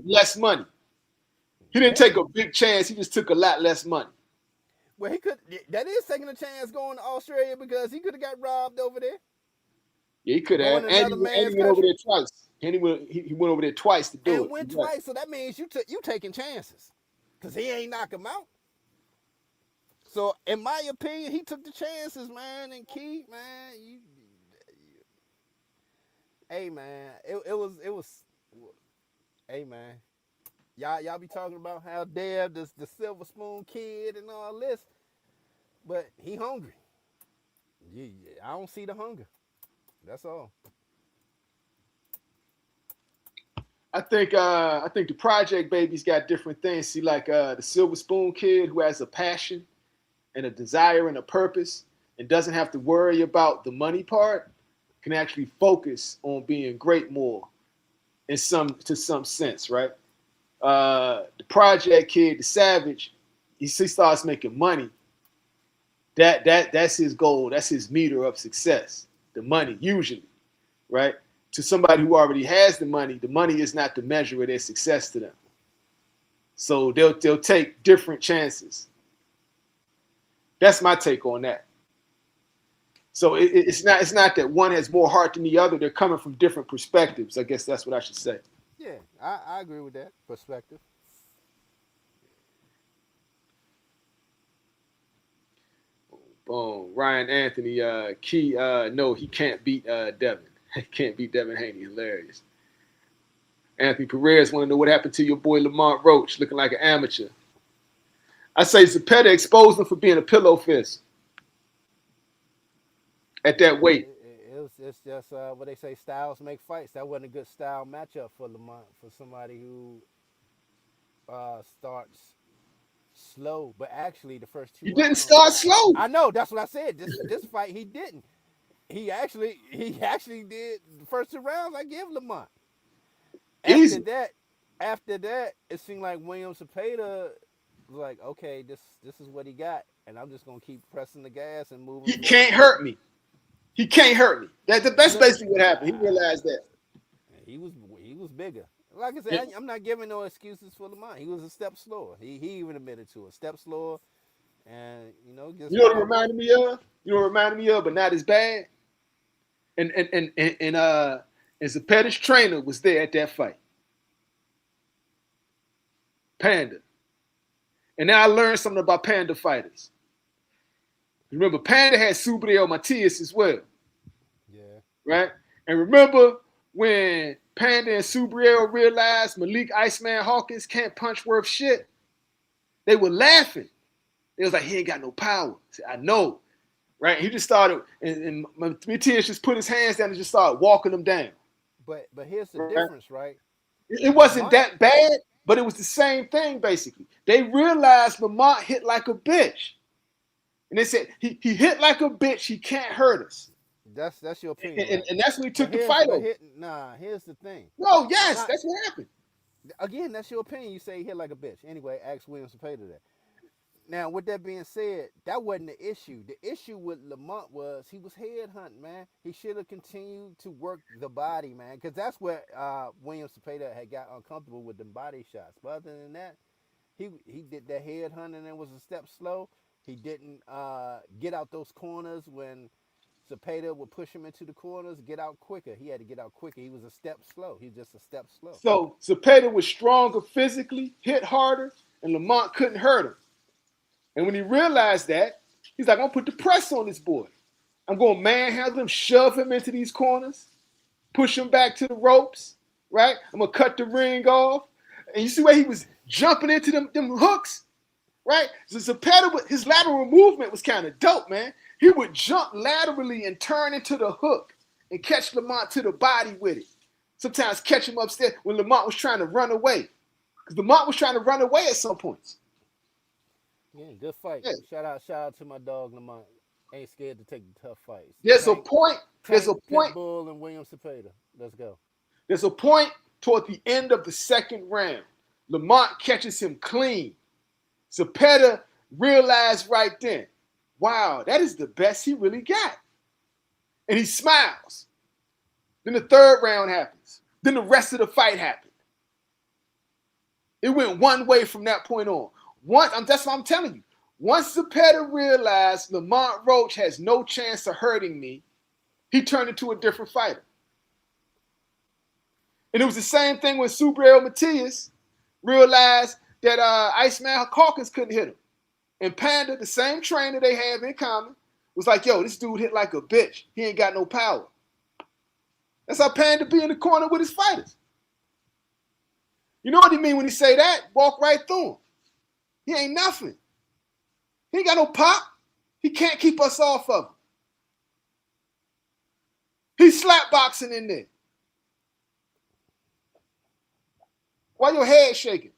Speaker 1: less money. He didn't take a big chance. He just took a lot less money.
Speaker 2: Well, he could. That is taking a chance going to Australia because he could have got robbed over there.
Speaker 1: Yeah, he could
Speaker 2: Going
Speaker 1: have.
Speaker 2: to
Speaker 1: And
Speaker 2: another
Speaker 1: he
Speaker 2: man's
Speaker 1: went over
Speaker 2: country
Speaker 1: there twice. And he went over there twice to do
Speaker 2: and
Speaker 1: it.
Speaker 2: went
Speaker 1: Right.
Speaker 2: twice. So that means you taking chances because he ain't knock him out. So in my opinion, he took the chances, man. And Key, man, hey man, it was, hey man, y'all be talking about how Dev the silver spoon kid and all this, but he hungry. Yeah, I don't see the hunger. That's all.
Speaker 1: I think the Project Babies got different things. See, like the Silver Spoon kid who has a passion and a desire and a purpose and doesn't have to worry about the money part can actually focus on being great more in some sense, right? The Project kid, the Savage, he starts making money. That's his goal. That's his meter of success. The money, usually, right? To somebody who already has the money is not the measure of their success to them. So they'll take different chances. That's my take on that. So it's not that one has more heart than the other. They're coming from different perspectives. I guess that's what I should say.
Speaker 2: Yeah, I agree with that perspective.
Speaker 1: Boom. Ryan Anthony, Key, no, he can't beat Devin. He can't beat Devin Haney. Hilarious. Anthony Perez want to know what happened to your boy Lamont Roach, looking like an amateur. I say Zepeda exposed him for being a pillow fist at that weight.
Speaker 2: It's just what they say, styles make fights. That wasn't a good style matchup for Lamont, for somebody who starts slow, but actually the first two
Speaker 1: You didn't
Speaker 2: rounds,
Speaker 1: start slow.
Speaker 2: I know that's what I said. This fight he didn't. He actually did the first two rounds. I give Lamont. After
Speaker 1: Easy.
Speaker 2: that, it seemed like William Zepeda was like, okay, this is what he got, and I'm just gonna keep pressing the gas and moving
Speaker 1: He
Speaker 2: forward.
Speaker 1: can't hurt me. He can't hurt me. That's
Speaker 2: No,
Speaker 1: basically what happened. He realized that.
Speaker 2: he was bigger. Like I said, I'm not giving no excuses for Lamont. He was a step slower. He even admitted to it. Step slower, and just
Speaker 1: You know what it
Speaker 2: hard work.
Speaker 1: reminded me of? You know what it reminded me of, but not as bad. And Zepeda's trainer was there at that fight. Panda. And now I learned something about Panda fighters. Remember, Panda had Subriel Matias as well,
Speaker 2: Yeah.
Speaker 1: right? And remember when Panda and Subriel realized Malik Iceman Hawkins can't punch worth shit? They were laughing. They was like, he ain't got no power. I said, I know, right? He just started, and Matias just put his hands down and just started walking them down.
Speaker 2: But here's the
Speaker 1: Right?
Speaker 2: difference, right?
Speaker 1: It wasn't
Speaker 2: Lamont,
Speaker 1: that bad, but it was the same thing, basically. They realized Lamont hit like a bitch. And they said, he hit like a bitch. He can't hurt us.
Speaker 2: that's your opinion, right?
Speaker 1: And that's when he
Speaker 2: But
Speaker 1: took the fight over.
Speaker 2: here's the thing.
Speaker 1: No, yes,
Speaker 2: Not
Speaker 1: that's what happened.
Speaker 2: again, that's your opinion. You say he hit like a bitch. Anyway, ask William Zepeda that. Now, with that being said, that wasn't the issue. The issue with Lamont was he was headhunting, man. He should have continued to work the body, man, because that's where William Zepeda had got uncomfortable with the body shots. But other than that, he did that headhunting and was a step slow. He didn't get out those corners when Zepeda would push him into the corners, get out quicker. He had to get out quicker. He was a step slow. He was just a step slow.
Speaker 1: So Zepeda was stronger physically, hit harder, and Lamont couldn't hurt him. And when he realized that, he's like, I'm going to put the press on this boy. I'm going to manhandle him, shove him into these corners, push him back to the ropes, right? I'm going to cut the ring off. And you see where he was jumping into them hooks, right? So Zepeda, his lateral movement was kind of dope, man. He would jump laterally and turn into the hook and catch Lamont to the body with it. Sometimes catch him upstairs when Lamont was trying to run away. Because Lamont was trying to run away at some points.
Speaker 2: Yeah, good fight.
Speaker 1: Yeah.
Speaker 2: Shout out to my dog Lamont. Ain't scared to take the tough fights.
Speaker 1: There's a point. There's a point.
Speaker 2: Pitbull and William Zepeda. Let's go.
Speaker 1: There's a point toward the end of the second round. Lamont catches him clean. Zepeda realized right then, wow, that is the best he really got. And he smiles. Then the third round happens. Then the rest of the fight happened. It went one way from that point on. That's what I'm telling you. Once Zepeda realized Lamont Roach has no chance of hurting me, he turned into a different fighter. And it was the same thing when Subriel Matias realized that Iceman Hawkins couldn't hit him. And Panda, the same trainer they have in common, was like, yo, this dude hit like a bitch. He ain't got no power. That's how Panda be in the corner with his fighters. You know what he mean when he say that? Walk right through him. He ain't nothing. He ain't got no pop. He can't keep us off of him. He's slap boxing in there. Why your head shaking?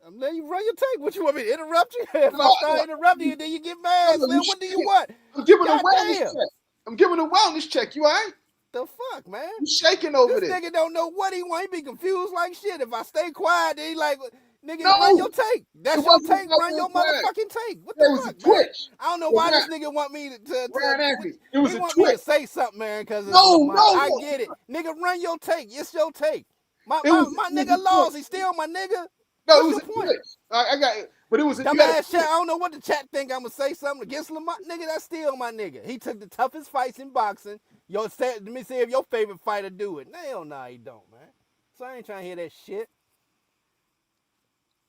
Speaker 2: I'm letting you run your take. What you want me to interrupt you? If I
Speaker 1: No,
Speaker 2: start interrupting you, then you get mad.
Speaker 1: no, you
Speaker 2: Slim, what do you
Speaker 1: shaking.
Speaker 2: want?
Speaker 1: I'm giving a
Speaker 2: God
Speaker 1: wellness
Speaker 2: damn.
Speaker 1: check. I'm giving a wellness check. You all right?
Speaker 2: The fuck, man?
Speaker 1: You shaking over
Speaker 2: This
Speaker 1: there.
Speaker 2: nigga don't know what he want. He be confused like shit. If I stay quiet, then he like, nigga, run
Speaker 1: No,
Speaker 2: your take.
Speaker 1: it
Speaker 2: That's your
Speaker 1: wasn't
Speaker 2: take.
Speaker 1: about
Speaker 2: Run
Speaker 1: being
Speaker 2: your
Speaker 1: quiet.
Speaker 2: motherfucking take. What the
Speaker 1: It was a
Speaker 2: fuck, man?
Speaker 1: twitch.
Speaker 2: I don't know
Speaker 1: Well,
Speaker 2: why this nigga want me
Speaker 1: Ryan Anthony, it was
Speaker 2: he
Speaker 1: a
Speaker 2: want me to
Speaker 1: twitch.
Speaker 2: say something, man, because it's
Speaker 1: No,
Speaker 2: Lamont.
Speaker 1: no,
Speaker 2: I
Speaker 1: no.
Speaker 2: get it. Nigga, run your take. It's your take. My,
Speaker 1: It
Speaker 2: my,
Speaker 1: was
Speaker 2: my
Speaker 1: it was
Speaker 2: nigga
Speaker 1: a twitch.
Speaker 2: lost. He still my nigga.
Speaker 1: No, it
Speaker 2: What's
Speaker 1: was
Speaker 2: your
Speaker 1: a
Speaker 2: point?
Speaker 1: twitch. I got it, but it was you got to
Speaker 2: Dumbass chat.
Speaker 1: twitch.
Speaker 2: I don't know what the chat think. I'm gonna say something against Lamont. Nigga, that's still my nigga. He took the toughest fights in boxing. Let me see if your favorite fighter do it. Hell nah, he don't, man. So I ain't trying to hear that shit.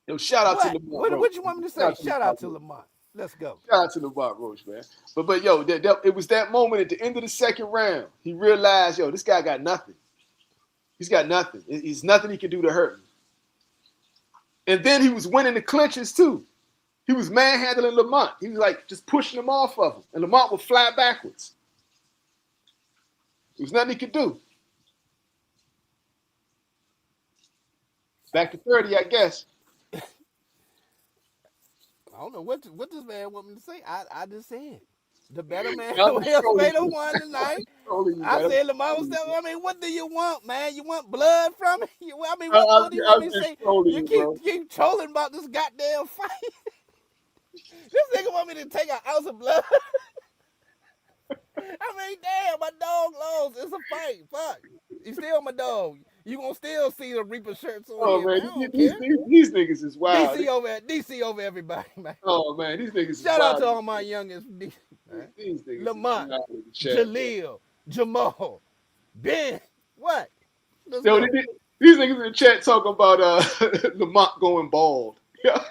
Speaker 1: Yo, shout out to
Speaker 2: What?
Speaker 1: Lamont
Speaker 2: What
Speaker 1: Roach.
Speaker 2: you want me to
Speaker 1: Shout
Speaker 2: say?
Speaker 1: out to
Speaker 2: Shout
Speaker 1: Lamont
Speaker 2: out to
Speaker 1: Roach.
Speaker 2: Lamont. Let's go.
Speaker 1: Shout out to Lamont Roach, man. But yo, it was that moment at the end of the second round. He realized, yo, this guy got nothing. He's got nothing. He's nothing he can do to hurt me. And then he was winning the clinches too. He was manhandling Lamont. He was like just pushing him off of him, and Lamont would fly backwards. There was nothing he could do. Back to 30, I guess.
Speaker 2: I don't know what this man want me to say. I just said the better man
Speaker 1: I'm just
Speaker 2: Will
Speaker 1: trolling
Speaker 2: Spader
Speaker 1: you.
Speaker 2: won
Speaker 1: I'm
Speaker 2: tonight.
Speaker 1: just trolling you,
Speaker 2: I
Speaker 1: man.
Speaker 2: said Lamont was.
Speaker 1: I'm
Speaker 2: I mean, what do you want, man? You want blood from me? I mean, what
Speaker 1: I'm,
Speaker 2: more do you want
Speaker 1: I'm
Speaker 2: me to
Speaker 1: just
Speaker 2: say?
Speaker 1: trolling
Speaker 2: You
Speaker 1: you, bro.
Speaker 2: keep trolling about this goddamn fight. This nigga want me to take an ounce of blood. I mean, damn, my dog lost. It's a fight. Fuck. You still my dog. You gonna still see the Reaper shirts on
Speaker 1: Oh
Speaker 2: here, man.
Speaker 1: man,
Speaker 2: I don't care.
Speaker 1: these niggas is wild.
Speaker 2: DC over everybody, man.
Speaker 1: Oh man, these niggas is
Speaker 2: Shout out
Speaker 1: wild.
Speaker 2: to all my youngest DC, man.
Speaker 1: These niggas is
Speaker 2: Lamont,
Speaker 1: wild in the chat, bro.
Speaker 2: Jaleel, Jamal, Ben. What? Let's
Speaker 1: Yo,
Speaker 2: go.
Speaker 1: these niggas in the chat talking about Lamont going bald. Yeah.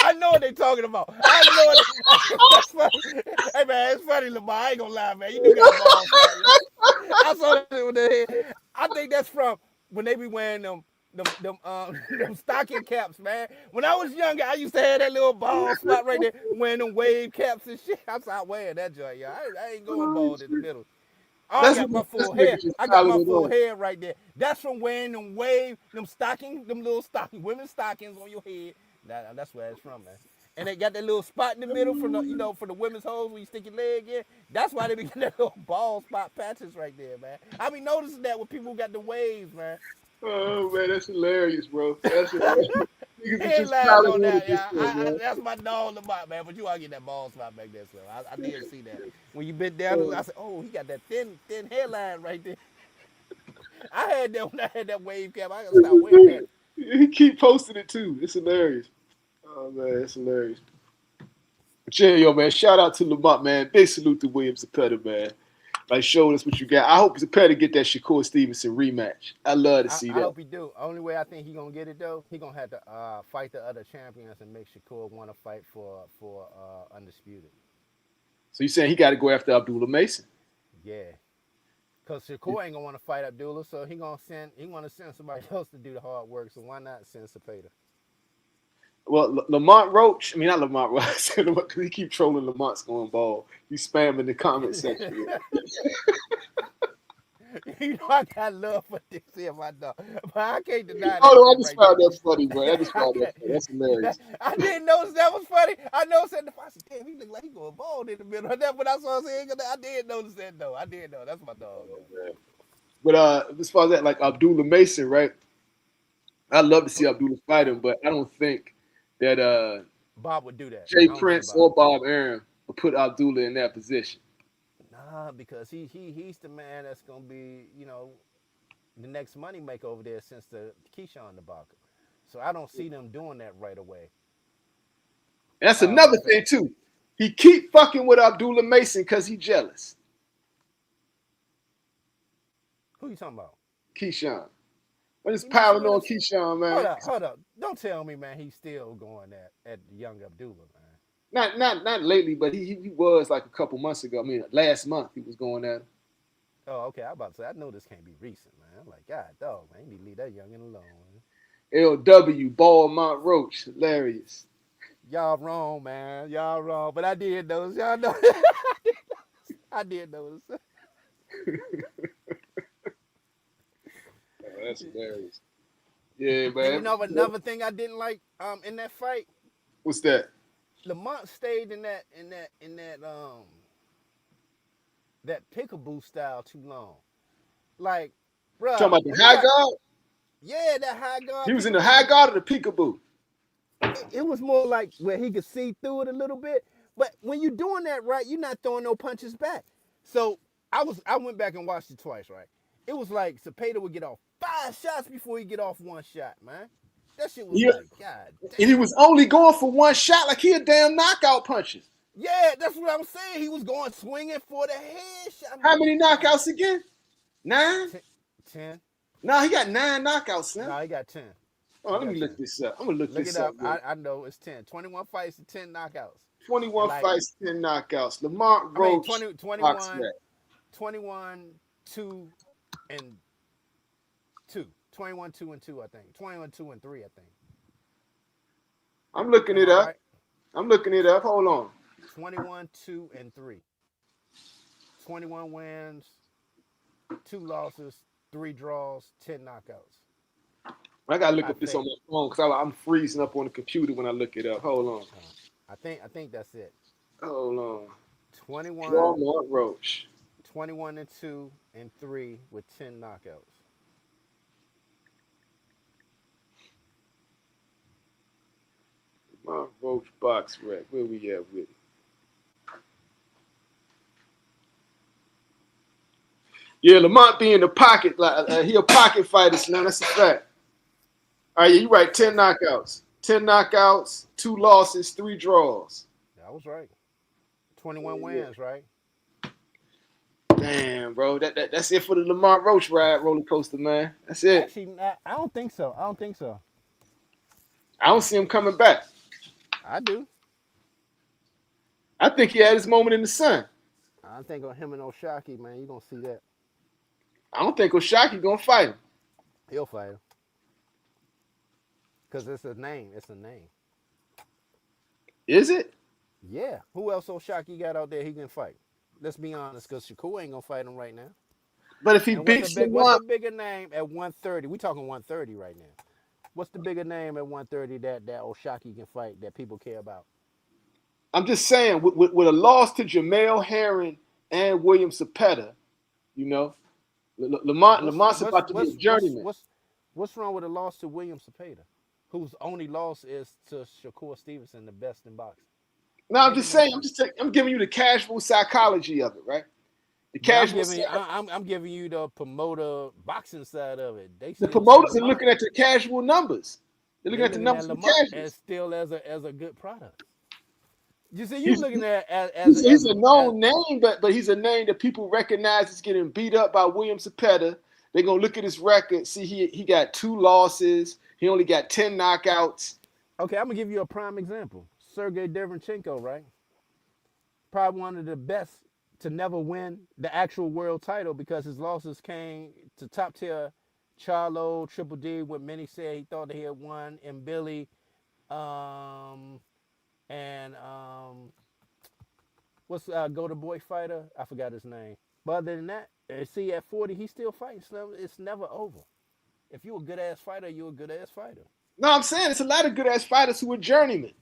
Speaker 2: I know what they talking about. I know what that's funny. Hey man, it's funny, Lamar. I ain't gonna lie, man. You do got a ball spot, you know. I saw that with the head. I think that's from when they be wearing them them stocking caps, man. When I was younger, I used to have that little ball spot right there, wearing them wave caps and shit. I started wearing that joint, yeah. I ain't going
Speaker 1: Oh,
Speaker 2: bald in the
Speaker 1: shit.
Speaker 2: middle. Oh, I got my
Speaker 1: This
Speaker 2: full
Speaker 1: nigga
Speaker 2: hair.
Speaker 1: just
Speaker 2: I got
Speaker 1: piling
Speaker 2: my
Speaker 1: it
Speaker 2: full
Speaker 1: on.
Speaker 2: hair right there. That's from wearing them little stocking, women's stockings on your head. That's where it's from, man. And they got that little spot in the middle for for the women's holes where you stick your leg in. That's why they be getting that little ball spot patches right there, man. I be noticing that with people who got the waves, man.
Speaker 1: Oh man, that's hilarious, bro. That's hilarious.
Speaker 2: He
Speaker 1: Niggas is
Speaker 2: ain't
Speaker 1: just
Speaker 2: lying
Speaker 1: piling
Speaker 2: on
Speaker 1: on
Speaker 2: that,
Speaker 1: at this
Speaker 2: yeah.
Speaker 1: point, man.
Speaker 2: That's my dog Lamont, man. But you ought to get that ball spot back there, so I did see that. When you bit down, I said, oh, he got that thin hairline right there. I had that when I had that wave cap. I gotta stop wearing that.
Speaker 1: He keep posting it too. It's hilarious. Oh man, it's hilarious. But yeah, yo, man, shout out to Lamont, man. Big salute to William Zepeda, man. Like showing us what you got. I hope Zepeda get that Shakur Stevenson rematch. I love to see
Speaker 2: I
Speaker 1: that.
Speaker 2: hope he do. Only way I think he gonna get it though, he gonna have to fight the other champions and make Shakur want to fight for undisputed.
Speaker 1: So you saying he got to go after Abdullah Mason?
Speaker 2: Yeah, cause Shakur ain't gonna want to fight Abdullah, so he want to send somebody else to do the hard work. So why not send Zepeda?
Speaker 1: Well, Lamont Roach. I mean, not Lamont Roach. Because he keep trolling Lamont's going ball. He's spamming the comment section.
Speaker 2: You know I got love for this here, my dog, but I can't deny
Speaker 1: Oh
Speaker 2: that
Speaker 1: no, I
Speaker 2: shit
Speaker 1: just
Speaker 2: right
Speaker 1: found
Speaker 2: there.
Speaker 1: that funny, bro. I just
Speaker 2: I
Speaker 1: found that
Speaker 2: can't.
Speaker 1: funny. That's hilarious.
Speaker 2: I didn't notice that was funny. I noticed that the fight. I said, damn, he look like he going bald in the middle of that. But I saw saying, I did notice that though. I did know. That's my dog
Speaker 1: Oh,
Speaker 2: though.
Speaker 1: man. But as far as that, like Abdullah Mason, right? I'd love to see Abdullah fight him, but I don't think that
Speaker 2: Bob would do that.
Speaker 1: Jay
Speaker 2: I don't think
Speaker 1: Prince
Speaker 2: Bob
Speaker 1: or
Speaker 2: would do
Speaker 1: Bob
Speaker 2: that.
Speaker 1: Arum would put Abdullah in that position.
Speaker 2: Nah, because he's the man that's gonna be, the next money maker over there since the Keyshawn debacle. So I don't see them doing that right away.
Speaker 1: And that's another thing too. He keep fucking with Abdullah Mason because he jealous.
Speaker 2: Who you talking about?
Speaker 1: Keyshawn. I'm just
Speaker 2: He messing
Speaker 1: piling
Speaker 2: with
Speaker 1: on
Speaker 2: us.
Speaker 1: Keyshawn, man.
Speaker 2: Hold up. Don't tell me, man. He's still going at young Abdullah, man.
Speaker 1: Not lately, but he was like a couple months ago. I mean, last month he was going at him.
Speaker 2: Oh, okay. I'm about to say, I know this can't be recent, man. I'm like, God, dog, man, you need to leave that youngin' alone, man.
Speaker 1: LW, Lamont Roach, hilarious.
Speaker 2: Y'all wrong, man. Y'all wrong. But I did notice. Y'all know. I did notice.
Speaker 1: Oh, that's hilarious. Yeah, man.
Speaker 2: And you know another thing I didn't like in that fight?
Speaker 1: What's that?
Speaker 2: Lamont stayed in that that peekaboo style too long. Like,
Speaker 1: Talking
Speaker 2: bruh,
Speaker 1: about the
Speaker 2: when you
Speaker 1: high
Speaker 2: got
Speaker 1: guard?
Speaker 2: that high
Speaker 1: He
Speaker 2: guard
Speaker 1: was in the
Speaker 2: peekaboo,
Speaker 1: high guard or the peekaboo?
Speaker 2: it was more like where he could see through it a little bit. But when you're doing that right, you're not throwing no punches back. So I went back and watched it twice, right? It was like Zepeda would get off 5 shots before he get off 1 shot, man. That shit was
Speaker 1: Yeah.
Speaker 2: like, God
Speaker 1: And he
Speaker 2: damn.
Speaker 1: was only going for one shot, like he a damn knockout punches.
Speaker 2: Yeah, that's what I'm saying. He was going swinging for the headshot. I'm
Speaker 1: How
Speaker 2: like,
Speaker 1: many
Speaker 2: God.
Speaker 1: knockouts again? 9?
Speaker 2: 10.
Speaker 1: No, he got 9 knockouts, Slim.
Speaker 2: No, he got 10.
Speaker 1: Oh,
Speaker 2: He
Speaker 1: let
Speaker 2: got
Speaker 1: me
Speaker 2: 10.
Speaker 1: look this up. I'm gonna look
Speaker 2: Look
Speaker 1: this
Speaker 2: it
Speaker 1: up.
Speaker 2: up. I know it's 10. 21 fights and 10 knockouts. And
Speaker 1: 21
Speaker 2: like,
Speaker 1: fights, 10 knockouts. Lamont
Speaker 2: I mean,
Speaker 1: Roach,
Speaker 2: 20,
Speaker 1: box
Speaker 2: 21,
Speaker 1: rep.
Speaker 2: 21, 2, and 2. 21, 2, and 2, I think. 21, 2, and 3, I think.
Speaker 1: I'm looking
Speaker 2: Am
Speaker 1: it
Speaker 2: I
Speaker 1: up.
Speaker 2: right?
Speaker 1: I'm looking it up. Hold on.
Speaker 2: 21, 2, and 3. 21 wins, 2 losses, 3 draws, 10 knockouts.
Speaker 1: I gotta look
Speaker 2: I
Speaker 1: up this on
Speaker 2: think.
Speaker 1: my phone because I'm freezing up on the computer when I look it up. Hold on.
Speaker 2: I think that's it.
Speaker 1: Hold on.
Speaker 2: 21,
Speaker 1: Lamont Roach.
Speaker 2: 21 and 2 and 3 with 10 knockouts.
Speaker 1: Lamont Roach box rep. Where we at with it? Yeah, Lamont be in the pocket. Like he a pocket fighter, Slim. That's a fact. All right, yeah, you right. 10 knockouts. 10 knockouts, 2 losses, 3 draws.
Speaker 2: That was right. 21
Speaker 1: Yeah,
Speaker 2: wins, right?
Speaker 1: damn, bro. That's it for the Lamont Roach ride roller coaster, man. That's it.
Speaker 2: Actually, I don't think so. I don't think so.
Speaker 1: I don't see him coming back.
Speaker 2: I do.
Speaker 1: I think he had his moment in the sun.
Speaker 2: I think on him and Oshaki, man, you're going to see that.
Speaker 1: I don't think Oshaki gonna fight him.
Speaker 2: He'll fight him. Because it's a name. It's a name.
Speaker 1: Is it?
Speaker 2: Yeah. Who else Oshaki got out there he can fight? Let's be honest, because Shakur ain't going to fight him right now.
Speaker 1: But if he
Speaker 2: And
Speaker 1: beats
Speaker 2: what's a
Speaker 1: Lamont,
Speaker 2: bigger name at 130? We talking 130 right now. What's the bigger name at 130 that Oshaki can fight that people care about?
Speaker 1: I'm just saying, with a loss to Jamel Herring and William Zepeda, you know, Lamont's about to be a journeyman.
Speaker 2: What's wrong with a loss to William Zepeda, whose only loss is to Shakur Stevenson, the best in boxing?
Speaker 1: No, I'm
Speaker 2: Make it
Speaker 1: just
Speaker 2: make
Speaker 1: saying,
Speaker 2: sense.
Speaker 1: I'm giving you the casual psychology of it, right? The
Speaker 2: But
Speaker 1: casual
Speaker 2: I'm giving you the promoter boxing side of it. They
Speaker 1: the
Speaker 2: see
Speaker 1: promoters are
Speaker 2: Lamont.
Speaker 1: looking at the casual numbers. They're looking
Speaker 2: They
Speaker 1: at the
Speaker 2: looking at
Speaker 1: numbers for
Speaker 2: Lamont as
Speaker 1: casuals.
Speaker 2: still as a good product. You see, you
Speaker 1: He's,
Speaker 2: looking at
Speaker 1: he's a known name, but he's a name that people recognize is getting beat up by William Zepeda. They're gonna look at his record, see he got 2 losses, he only got 10 knockouts.
Speaker 2: okay. I'm gonna give you a prime example. Sergey Derevchenko, right? Probably one of the best to never win the actual world title because his losses came to top tier Charlo, Triple D, what many said he thought he had won, and Billy, um, and what's go to boy fighter? I forgot his name. But other than that, see at 40 he's still fighting. It's never over. If you're a good ass fighter, you're a good ass fighter.
Speaker 1: No, I'm saying it's a lot of good ass fighters who are journeymen.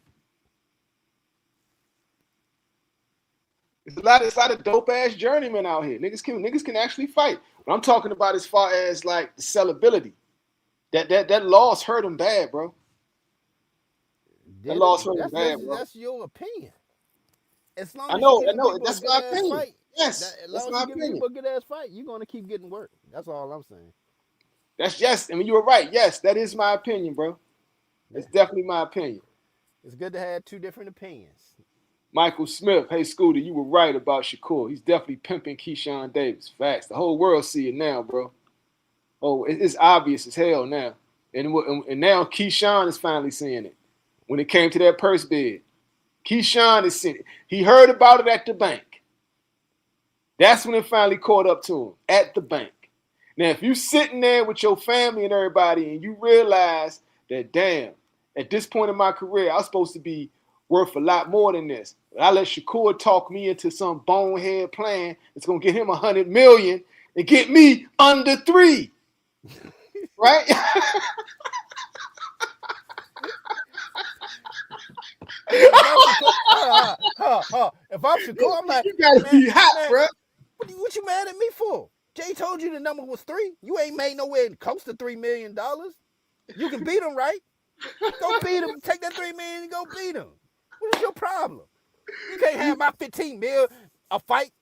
Speaker 1: It's a lot of dope ass journeymen out here. Niggas can actually fight. But I'm talking about as far as like the sellability. That loss hurt him bad, bro. That
Speaker 2: Did
Speaker 1: loss
Speaker 2: it?
Speaker 1: hurt him bad, bro.
Speaker 2: That's your opinion. As long
Speaker 1: I
Speaker 2: as you're
Speaker 1: know, I
Speaker 2: giving
Speaker 1: know.
Speaker 2: people a
Speaker 1: That's
Speaker 2: good
Speaker 1: my
Speaker 2: ass
Speaker 1: opinion.
Speaker 2: fight,
Speaker 1: Yes,
Speaker 2: as
Speaker 1: that's
Speaker 2: long as
Speaker 1: my
Speaker 2: you're giving
Speaker 1: opinion.
Speaker 2: people a good ass fight, you're gonna keep getting work. That's all I'm saying.
Speaker 1: That's yes. I mean, you were right. Yes, that is my opinion, bro.
Speaker 2: Yeah.
Speaker 1: It's definitely my opinion.
Speaker 2: It's good to have two different opinions.
Speaker 1: Michael Smith, hey Scooter, you were right about Shakur. He's definitely pimping Keyshawn Davis. Facts. The whole world see it now, bro. Oh, it's obvious as hell now. And now Keyshawn is finally seeing it. When it came to that purse bid, Keyshawn is seeing it. He heard about it at the bank. That's when it finally caught up to him at the bank. Now, if you sitting there with your family and everybody and you realize that, damn, at this point in my career, I was supposed to be worth a lot more than this. But I let Shakur talk me into some bonehead plan that's gonna get him $100 million and get me under 3. Right?
Speaker 2: If I'm Shakur, I'm like,
Speaker 1: you gotta
Speaker 2: man,
Speaker 1: be hot,
Speaker 2: man,
Speaker 1: bro.
Speaker 2: what you mad at me for? Jay told you the number was 3. You ain't made nowhere close to $3 million. You can beat him, right? Go beat him. Take that $3 million and go beat him. What is your problem? You can't have my 15 mil a fight,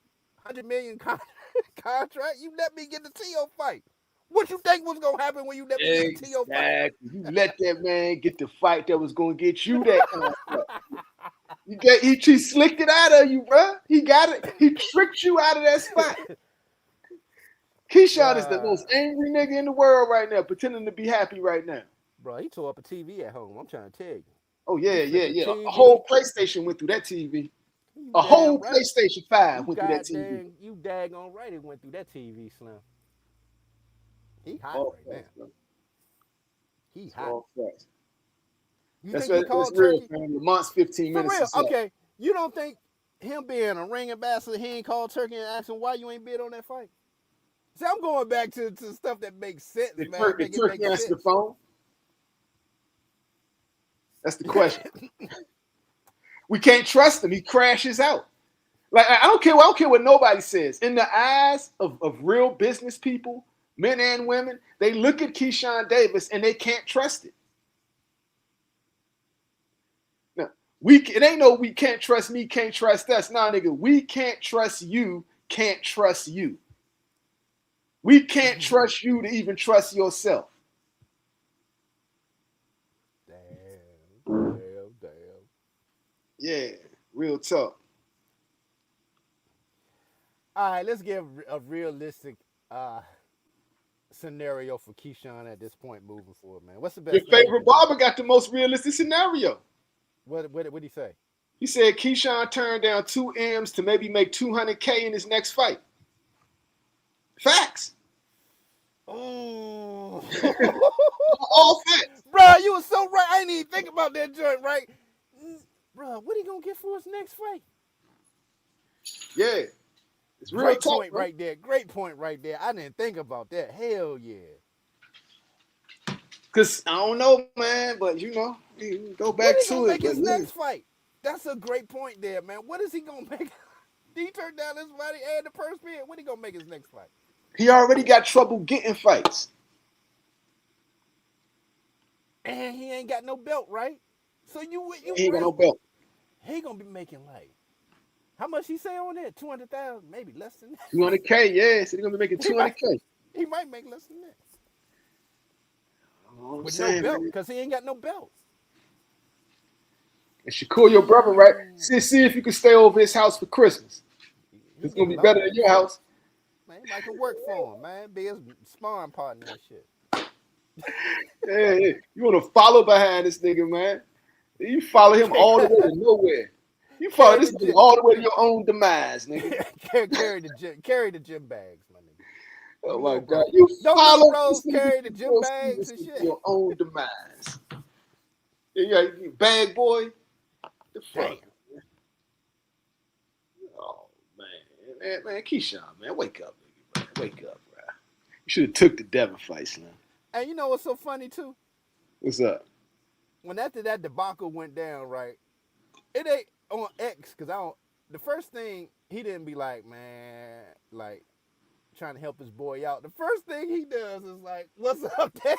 Speaker 2: 100 million contract. You let me get the TO fight. What you think was gonna happen when you let me get the TO fight?
Speaker 1: Exactly. You let that man get the fight that was gonna get you that contract. He slicked it out of you, bro. He got it. He tricked you out of that spot. Keyshawn is the most angry nigga in the world right now, pretending to be happy right now.
Speaker 2: Bro, he tore up a TV at home. I'm trying to tell you.
Speaker 1: Oh yeah,
Speaker 2: He flipped the
Speaker 1: yeah. A
Speaker 2: TV.
Speaker 1: whole PlayStation went through that TV.
Speaker 2: You
Speaker 1: A
Speaker 2: damn
Speaker 1: whole
Speaker 2: right.
Speaker 1: PlayStation 5
Speaker 2: You
Speaker 1: went through that TV.
Speaker 2: goddamn, you daggone right it went through that TV, Slim. He hot
Speaker 1: All
Speaker 2: right
Speaker 1: facts,
Speaker 2: now.
Speaker 1: bro.
Speaker 2: He
Speaker 1: It's
Speaker 2: hot.
Speaker 1: all facts.
Speaker 2: You
Speaker 1: That's
Speaker 2: think he
Speaker 1: that's
Speaker 2: called
Speaker 1: real,
Speaker 2: Turkey?
Speaker 1: man. Lamont's 15
Speaker 2: For
Speaker 1: minutes
Speaker 2: real,
Speaker 1: is up.
Speaker 2: okay. You don't think him being a ring ambassador, he ain't called Turkey and asked him why you ain't bid on that fight? See, I'm going back to stuff that makes sense, man.
Speaker 1: Did
Speaker 2: Make it
Speaker 1: Turkey
Speaker 2: make
Speaker 1: answer the
Speaker 2: sense.
Speaker 1: phone? That's the question. We can't trust him. He crashes out. Like I don't care. I don't care what nobody says. In the eyes of real business people, men and women, they look at Keyshawn Davis and they can't trust it. Now, it ain't no we can't trust me, can't trust us. Nah, nigga, we can't trust you, can't trust you. We can't trust you to even trust yourself.
Speaker 2: Damn.
Speaker 1: Yeah, real talk.
Speaker 2: All right, let's give a realistic scenario for Keyshawn at this point moving forward, man. What's the
Speaker 1: Your
Speaker 2: best thing he
Speaker 1: favorite
Speaker 2: can do?
Speaker 1: barber got the most realistic scenario.
Speaker 2: What did he say?
Speaker 1: He said Keyshawn turned down 2 M's to maybe make 200K in his next fight. Facts.
Speaker 2: Oh,
Speaker 1: All facts.
Speaker 2: bro, you were so right. I didn't even think about that joint, right? Bro, what he gonna get for his next fight?
Speaker 1: Yeah, it's real
Speaker 2: Great
Speaker 1: talk,
Speaker 2: point
Speaker 1: bro.
Speaker 2: right there. Great point right there. I didn't think about that. Hell yeah.
Speaker 1: Cause I don't know, man, but you go back
Speaker 2: What he
Speaker 1: to
Speaker 2: gonna
Speaker 1: it.
Speaker 2: make
Speaker 1: But
Speaker 2: his
Speaker 1: yeah,
Speaker 2: next fight? That's a great point there, man. What is he gonna make? He turned down his money and the purse bid. What he gonna make his next fight?
Speaker 1: he already got trouble getting fights.
Speaker 2: And he ain't got no belt, right? So you
Speaker 1: He ain't got no
Speaker 2: real?
Speaker 1: belt.
Speaker 2: He gonna be making like how much he say on that? 200,000, maybe less than that.
Speaker 1: 200K, yeah. So he's gonna be making
Speaker 2: He might
Speaker 1: 200K.
Speaker 2: he might make less than that
Speaker 1: You know what I'm
Speaker 2: with no
Speaker 1: saying,
Speaker 2: belt
Speaker 1: man.
Speaker 2: because he ain't got no belt.
Speaker 1: And Shakur, your brother, right? See if you can stay over his house for Christmas.
Speaker 2: He
Speaker 1: It's gonna
Speaker 2: getting
Speaker 1: be better than
Speaker 2: lonely.
Speaker 1: your house.
Speaker 2: Man, he might can work for him, man. Be his sparring partner and shit.
Speaker 1: Yeah. You want to follow behind this nigga, man? You follow him all the way to nowhere. You follow
Speaker 2: carry
Speaker 1: this
Speaker 2: the
Speaker 1: nigga
Speaker 2: gym,
Speaker 1: all the way to your own demise, nigga.
Speaker 2: carry the gym bags, my nigga.
Speaker 1: Oh
Speaker 2: You
Speaker 1: my
Speaker 2: know,
Speaker 1: God.
Speaker 2: bro.
Speaker 1: You
Speaker 2: Don't little
Speaker 1: follow
Speaker 2: bros
Speaker 1: this nigga
Speaker 2: carry the
Speaker 1: to
Speaker 2: gym
Speaker 1: Bill
Speaker 2: bags and
Speaker 1: Stevenson to
Speaker 2: shit?
Speaker 1: your own demise. Yeah, you bag boy. The
Speaker 2: Damn.
Speaker 1: fuck? Oh man, Keyshawn, man, wake up, nigga, man. Wake up, bro. You should have took the Devin fight, Slim.
Speaker 2: And you know what's so funny too?
Speaker 1: What's up?
Speaker 2: When after that debacle went down, right? It ain't on X because I don't. The first thing he didn't be like, man, like trying to help his boy out. The first thing he does is like, "What's up, Dad?"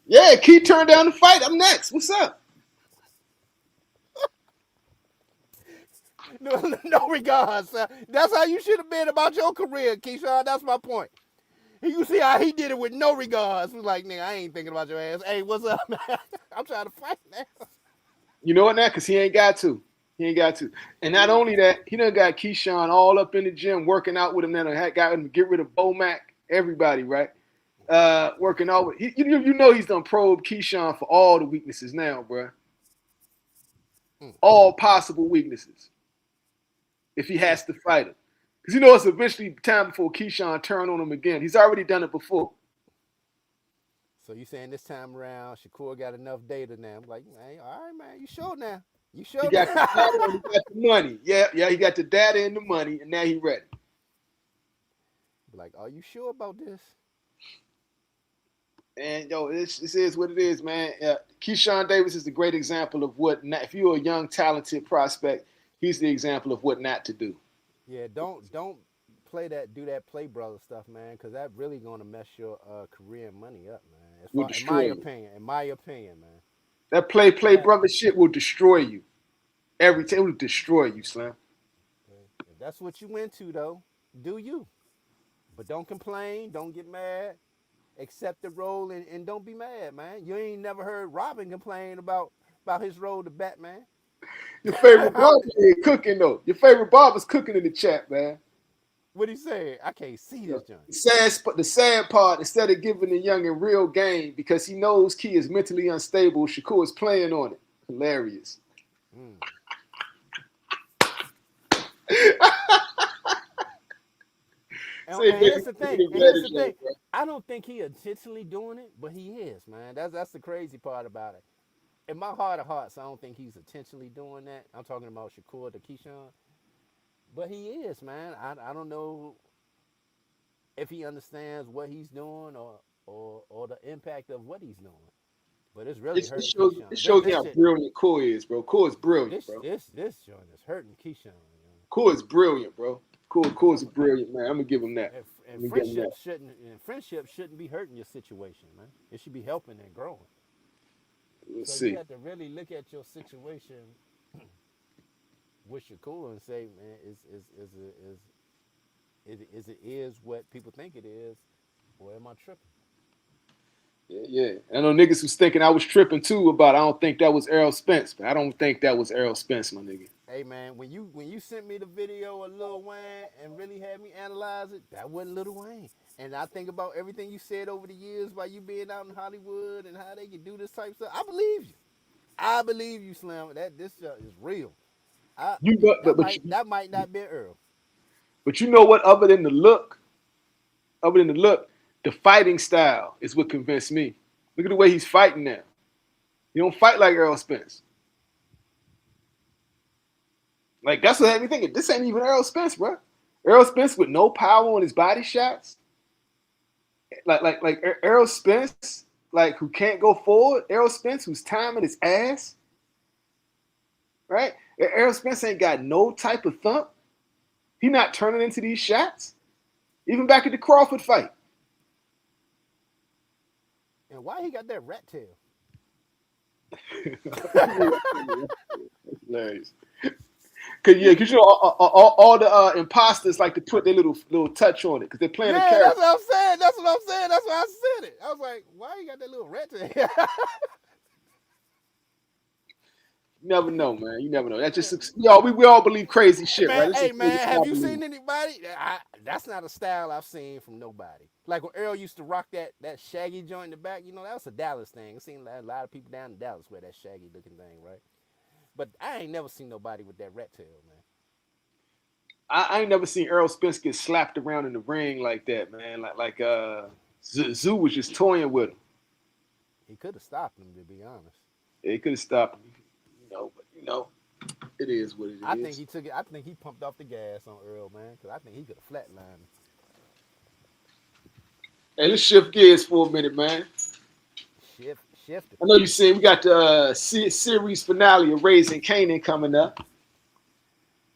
Speaker 1: Yeah, Key turned down the fight. I'm next. What's up?
Speaker 2: No regards. That's how you should have been about your career, Keyshawn. That's my point. You see how he did it with no regards. He was like, nigga, I ain't thinking about your ass. Hey, what's up, man? I'm trying to fight now.
Speaker 1: You know what now? Because he ain't got to. He ain't got to. And not only that, he done got Keyshawn all up in the gym working out with him. Then got him to get rid of Bomac. Everybody, right? Working out with you know he's done probe Keyshawn for all the weaknesses now, bro. All possible weaknesses. If he has to fight him. Because you know it's eventually time before Keyshawn turn on him again. He's already done it before.
Speaker 2: So you saying this time around, Shakur got enough data now? I'm like, hey, all right, man, you sure now? You
Speaker 1: He
Speaker 2: sure
Speaker 1: got the
Speaker 2: now?
Speaker 1: data and he got the money. Yeah, he got the data and the money, and now he ready.
Speaker 2: Like, are you sure about this?
Speaker 1: And yo, this is what it is, man. Keyshawn Davis is a great example of what not, if you're a young, talented prospect, he's the example of what not to do.
Speaker 2: Yeah, don't do that play brother stuff, man, because that really gonna mess your career and money up, man. As
Speaker 1: Will
Speaker 2: far,
Speaker 1: destroy you.
Speaker 2: in my opinion, man.
Speaker 1: That play
Speaker 2: That
Speaker 1: brother shit will destroy you. Every time it will destroy you, Slim.
Speaker 2: if that's what you into though, do you? But don't complain, don't get mad. Accept the role and don't be mad, man. You ain't never heard Robin complain about his role to Batman.
Speaker 1: Your favorite barber is cooking though. Your favorite barber's cooking in the chat, man.
Speaker 2: What he said? I can't see this joint.
Speaker 1: The sad part, instead of giving the young a real game because he knows Key is mentally unstable, Shakur is playing on it. Hilarious.
Speaker 2: Mm. And here's the thing. I don't think he intentionally doing it, but he is, man. That's the crazy part about it. In my heart of hearts, I don't think he's intentionally doing that. I'm talking about Shakur to Keyshawn. But he is, man. I don't know if he understands what he's doing or the impact of what he's doing. But it's really hurting
Speaker 1: It
Speaker 2: Keyshawn.
Speaker 1: shows you how brilliant Core is, bro. Core is brilliant, bro.
Speaker 2: This joint is hurting Keyshawn.
Speaker 1: Core is brilliant, bro. Core is brilliant, man. I'm gonna give him that.
Speaker 2: And friendship shouldn't be hurting your situation, man. It should be helping and growing.
Speaker 1: Let's
Speaker 2: So
Speaker 1: see.
Speaker 2: you have to really look at your situation with Shakur and say, man, it is what people think it is, or am I tripping?
Speaker 1: Yeah. I know niggas was thinking I was tripping too about I don't think that was Errol Spence, but I don't think that was Errol Spence, my nigga.
Speaker 2: Hey man, when you sent me the video of Lil Wayne and really had me analyze it, that wasn't Lil Wayne. And I think about everything you said over the years about you being out in Hollywood and how they can do this type of stuff. I believe you. I believe you, Slim. That this is real.
Speaker 1: You got,
Speaker 2: That might not be Earl.
Speaker 1: but you know what? Other than the look, the fighting style is what convinced me. Look at the way he's fighting now. He don't fight like Errol Spence. Like that's what had me thinking. This ain't even Errol Spence, bro. Errol Spence with no power on his body shots. Like Errol Spence, like who can't go forward. Errol Spence who's timing his ass. Right? Errol Spence ain't got no type of thump. He not turning into these shots. Even back at the Crawford fight.
Speaker 2: And why he got that rat tail?
Speaker 1: That's hilarious. Cause you know all the imposters like to put their little touch on it because they're playing a character.
Speaker 2: That's what I'm saying. That's why I said it. I was like, why you got that little rat tail?
Speaker 1: You never know, man. You never know. That's just we all believe crazy shit,
Speaker 2: Man,
Speaker 1: right?
Speaker 2: hey man, have you seen anybody? That's not a style I've seen from nobody. Like when Earl used to rock that shaggy joint in the back, you know, that was a Dallas thing. I've seen a lot of people down in Dallas wear that shaggy looking thing, right? But I ain't never seen nobody with that rat tail, man.
Speaker 1: I ain't never seen Errol Spence get slapped around in the ring like that, man. Like Zoo was just toying with him.
Speaker 2: He could have stopped him, to be honest.
Speaker 1: Yeah, he could have stopped him, but it is what it is.
Speaker 2: I think he took it. I think he pumped off the gas on Earl, man, because I think he could have flatlined him.
Speaker 1: Hey, let's shift gears for a minute, man.
Speaker 2: Shift.
Speaker 1: I know you said we got the series finale of Raising Kanan coming up.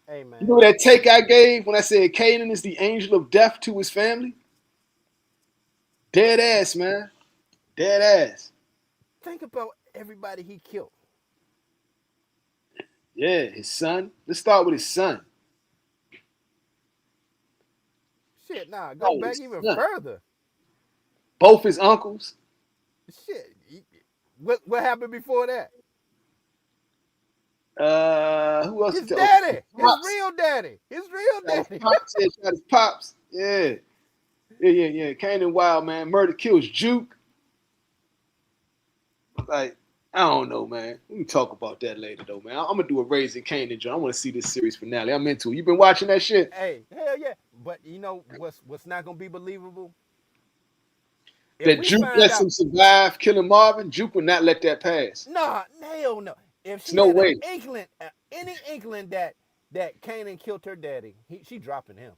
Speaker 2: Hey, man.
Speaker 1: You know that take I gave when I said Kanan is the angel of death to his family? Dead ass, man. Dead ass.
Speaker 2: Think about everybody he killed.
Speaker 1: Yeah, his son. Let's start with his son.
Speaker 2: Shit, go back even further.
Speaker 1: Both his uncles.
Speaker 2: Shit. What happened before that?
Speaker 1: Who else?
Speaker 2: His daddy, his
Speaker 1: Pops.
Speaker 2: real daddy, his real
Speaker 1: Shot his
Speaker 2: daddy.
Speaker 1: pops. Yeah, shot his pops. Yeah. Yeah. Kane Wild, man. Murder kills Juke. Like, I don't know, man. We can talk about that later, though, man. I'm gonna do a Raising Kanan, John. I want to see this series finale. I'm into it. You been watching that shit?
Speaker 2: Hey, hell yeah. But you know what's not gonna be believable? If
Speaker 1: That
Speaker 2: we
Speaker 1: Juke
Speaker 2: find
Speaker 1: lets
Speaker 2: out,
Speaker 1: him survive killing Marvin. Juke would not let that pass.
Speaker 2: nah, hell no. If
Speaker 1: There's
Speaker 2: she
Speaker 1: no
Speaker 2: had an
Speaker 1: way.
Speaker 2: inkling, any inkling that Kanan killed her daddy, she dropping him.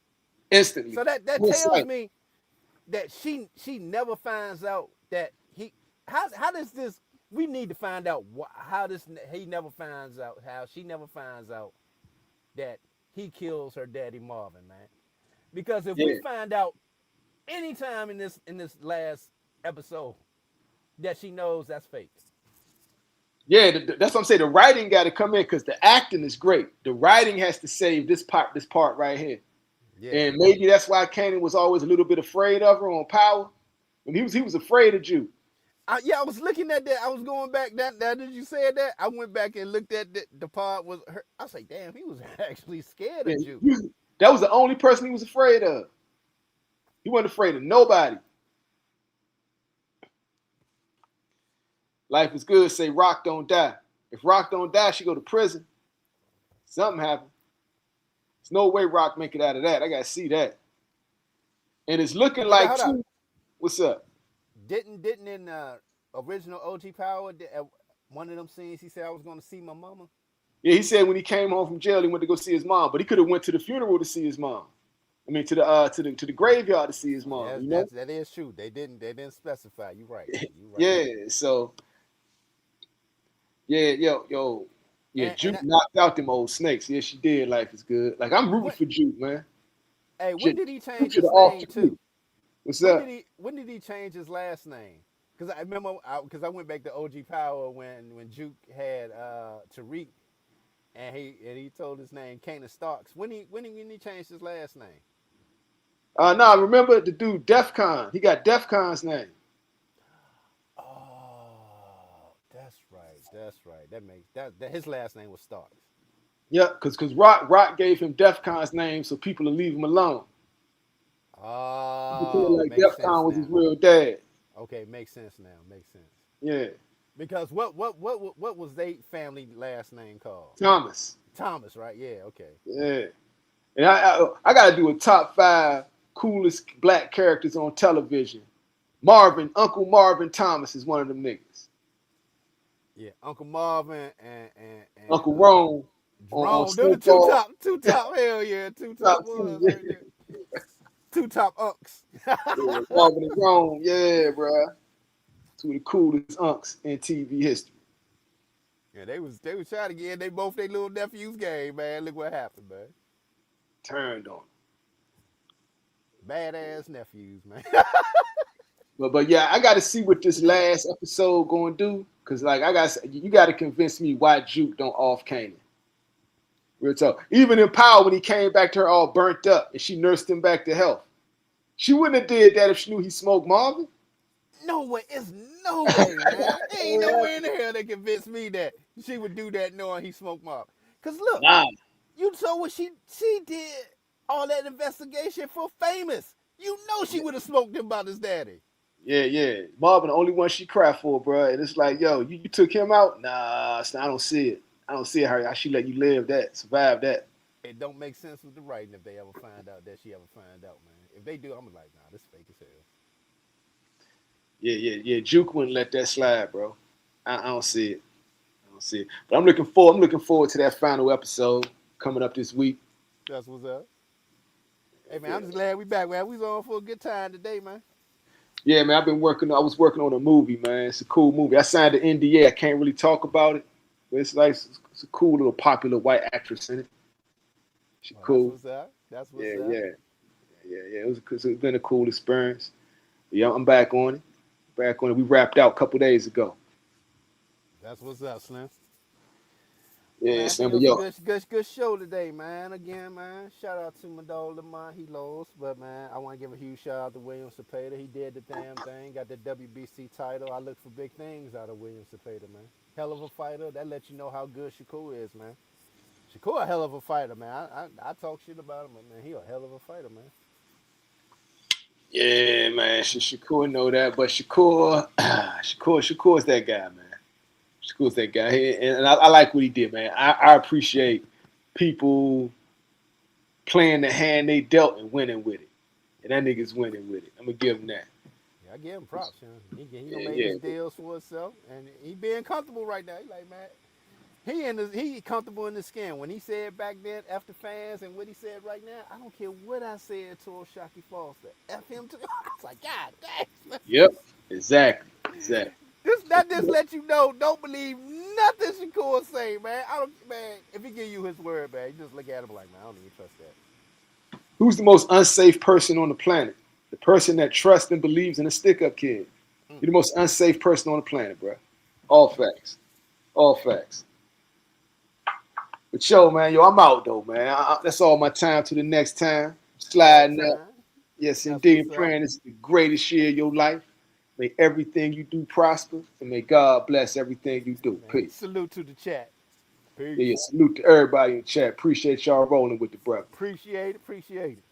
Speaker 1: Instantly.
Speaker 2: So that
Speaker 1: It's
Speaker 2: tells
Speaker 1: like,
Speaker 2: me that she never finds out that he how does this we need to find out how this he never finds out how she never finds out that he kills her daddy Marvin, man. Because if we
Speaker 1: yeah.
Speaker 2: find out anytime in this last episode that she knows that's fake.
Speaker 1: Yeah, that's what I'm saying. The writing got to come in because the acting is great. The writing has to save this part right here.
Speaker 2: Yeah.
Speaker 1: And maybe that's why Kanan was always a little bit afraid of her on Power. And he was afraid of Juke.
Speaker 2: I was looking at that. I was going back. That did you say that? I went back and looked at the part was her. I was like, damn, he was actually scared
Speaker 1: Yeah,
Speaker 2: of Juke.
Speaker 1: that was the only person he was afraid of. He wasn't afraid of nobody. Life is good. Say Rock don't die. If Rock don't die, she go to prison. Something happened. There's no way Rock make it out of that. I gotta see that. And it's looking
Speaker 2: But
Speaker 1: like
Speaker 2: hold up,
Speaker 1: too. What's up?
Speaker 2: didn't in original OG Power at one of them scenes he said I was going to see my mama.
Speaker 1: Yeah, he said when he came home from jail, he went to go see his mom, but he could have went to the funeral to see his mom. I mean, to the graveyard to see his mom.
Speaker 2: Yeah,
Speaker 1: You know?
Speaker 2: that is true. They didn't specify. You right. You right.
Speaker 1: Yeah. So yeah, yeah.
Speaker 2: And
Speaker 1: Juke knocked out them old snakes. Yeah, she did. Life is good. Like I'm rooting
Speaker 2: when,
Speaker 1: for Juke, man.
Speaker 2: hey, when
Speaker 1: Juke
Speaker 2: did he change
Speaker 1: should
Speaker 2: his
Speaker 1: have off
Speaker 2: name
Speaker 1: to me.
Speaker 2: too?
Speaker 1: What's
Speaker 2: When
Speaker 1: up?
Speaker 2: did he change his last name? Because I remember because I went back to OG Power when Juke had Tariq and he told his name Kanan Starks. When he changed his last name?
Speaker 1: Nah, remember the dude Defcon? He got Defcon's name.
Speaker 2: Oh, that's right. That's right. That makes that his last name was Starks.
Speaker 1: Yeah, because Rock gave him Defcon's name so people will leave him alone. He pretended
Speaker 2: Oh,
Speaker 1: like
Speaker 2: makes sense
Speaker 1: Defcon was his
Speaker 2: now.
Speaker 1: real dad.
Speaker 2: Okay, makes sense now. Makes sense.
Speaker 1: Yeah,
Speaker 2: Because what was they family last name called?
Speaker 1: Thomas.
Speaker 2: Thomas, right? Yeah. Okay.
Speaker 1: Yeah, and I got to do a top 5 coolest black characters on television. Uncle Marvin Thomas is one of them niggas.
Speaker 2: Yeah, Uncle Marvin and
Speaker 1: Uncle Rome on
Speaker 2: Jerome. They're the
Speaker 1: Snowfall.
Speaker 2: two top. Hell yeah, two
Speaker 1: Top
Speaker 2: top
Speaker 1: two,
Speaker 2: ones
Speaker 1: yeah.
Speaker 2: right there. Two top unks.
Speaker 1: Yeah, Marvin and Rome, yeah, bro. Two of the coolest unks in TV history.
Speaker 2: Yeah, they was trying to get they both their little nephews game, man. Look what happened, man.
Speaker 1: Turned on.
Speaker 2: Badass nephews, man.
Speaker 1: But yeah, I got to see what this last episode going to do, cause like you got to convince me why Juke don't off Kanan. Real talk. Even in Power, when he came back to her all burnt up and she nursed him back to health, she wouldn't have did that if she knew he smoked Marvin.
Speaker 2: No way. It's no way, man. Ain't nowhere in the hell that convinced me that she would do that knowing he smoked mob. Cause look,
Speaker 1: Nah.
Speaker 2: you saw what she did all that investigation for Famous. You know she would have smoked him about his daddy.
Speaker 1: Yeah. Marvin, the only one she cried for, bro. And it's like, yo, you took him out? Nah, I don't see it. I don't see how she let you live that, survive that.
Speaker 2: It don't make sense with the writing if they ever find out that she ever find out, man. If they do, I'm like, nah, this fake as hell.
Speaker 1: Yeah. Juke wouldn't let that slide, bro. I don't see it. I don't see it. But I'm looking forward to that final episode coming up this week.
Speaker 2: That's what's up. Hey man, I'm just glad we back, man. We was on for a good time today, man.
Speaker 1: Yeah, man, I was working on a movie, man. It's a cool movie. I signed the NDA. I can't really talk about it. But it's a cool little popular white actress in it. She's cool.
Speaker 2: That's what's
Speaker 1: Yeah,
Speaker 2: up.
Speaker 1: yeah. It's been a cool experience. Yeah, I'm back on it. We wrapped out a couple days ago.
Speaker 2: That's what's up, Slim. Man,
Speaker 1: Yeah,
Speaker 2: I think
Speaker 1: Sam,
Speaker 2: it
Speaker 1: but
Speaker 2: was a
Speaker 1: yo,
Speaker 2: good show today, man. Again, man, shout out to my dog Lamont. He lost, but man, I want to give a huge shout out to William Zepeda. He did the damn thing, got the WBC title. I look for big things out of William Zepeda, man. Hell of a fighter. That lets you know how good Shakur is, man. Shakur a hell of a fighter, man. I talk shit about him, but man, he a hell of a fighter, man.
Speaker 1: yeah, man, Shakur know that, but Shakur, Shakur's that guy, man. Shakur's that guy, and I like what he did, man. I appreciate people playing the hand they dealt and winning with it, and that nigga's winning with it. I'm gonna give him that.
Speaker 2: Yeah, I give him props, man. He done
Speaker 1: Yeah,
Speaker 2: made
Speaker 1: yeah,
Speaker 2: his deals for himself, and he being comfortable right now. He like, man, he comfortable in the skin. When he said back then, F the fans, and what he said right now, I don't care what I said to Shocky Foster. F him too. I was like, God dang.
Speaker 1: yep, exactly, exactly.
Speaker 2: That just let you know, don't believe nothing Shakur say, man. I don't, man. If he give you his word, man, you just look at him like, man, I don't even trust that.
Speaker 1: Who's the most unsafe person on the planet? The person that trusts and believes in a stick-up kid.
Speaker 2: Mm.
Speaker 1: You're the most unsafe person on the planet, bro. All facts. All facts. But yo, man, yo, I'm out though, man. That's all my time. To the next time.
Speaker 2: All
Speaker 1: Sliding up.
Speaker 2: time.
Speaker 1: Yes,
Speaker 2: That's
Speaker 1: indeed.
Speaker 2: what's
Speaker 1: And
Speaker 2: up.
Speaker 1: praying this is the greatest year of your life. May everything you do prosper, and may God bless everything you do.
Speaker 2: Man,
Speaker 1: Peace.
Speaker 2: salute to the chat.
Speaker 1: Yeah,
Speaker 2: Peace.
Speaker 1: yeah. Salute to everybody in chat. Appreciate y'all rolling with the brother.
Speaker 2: Appreciate it. Appreciate it.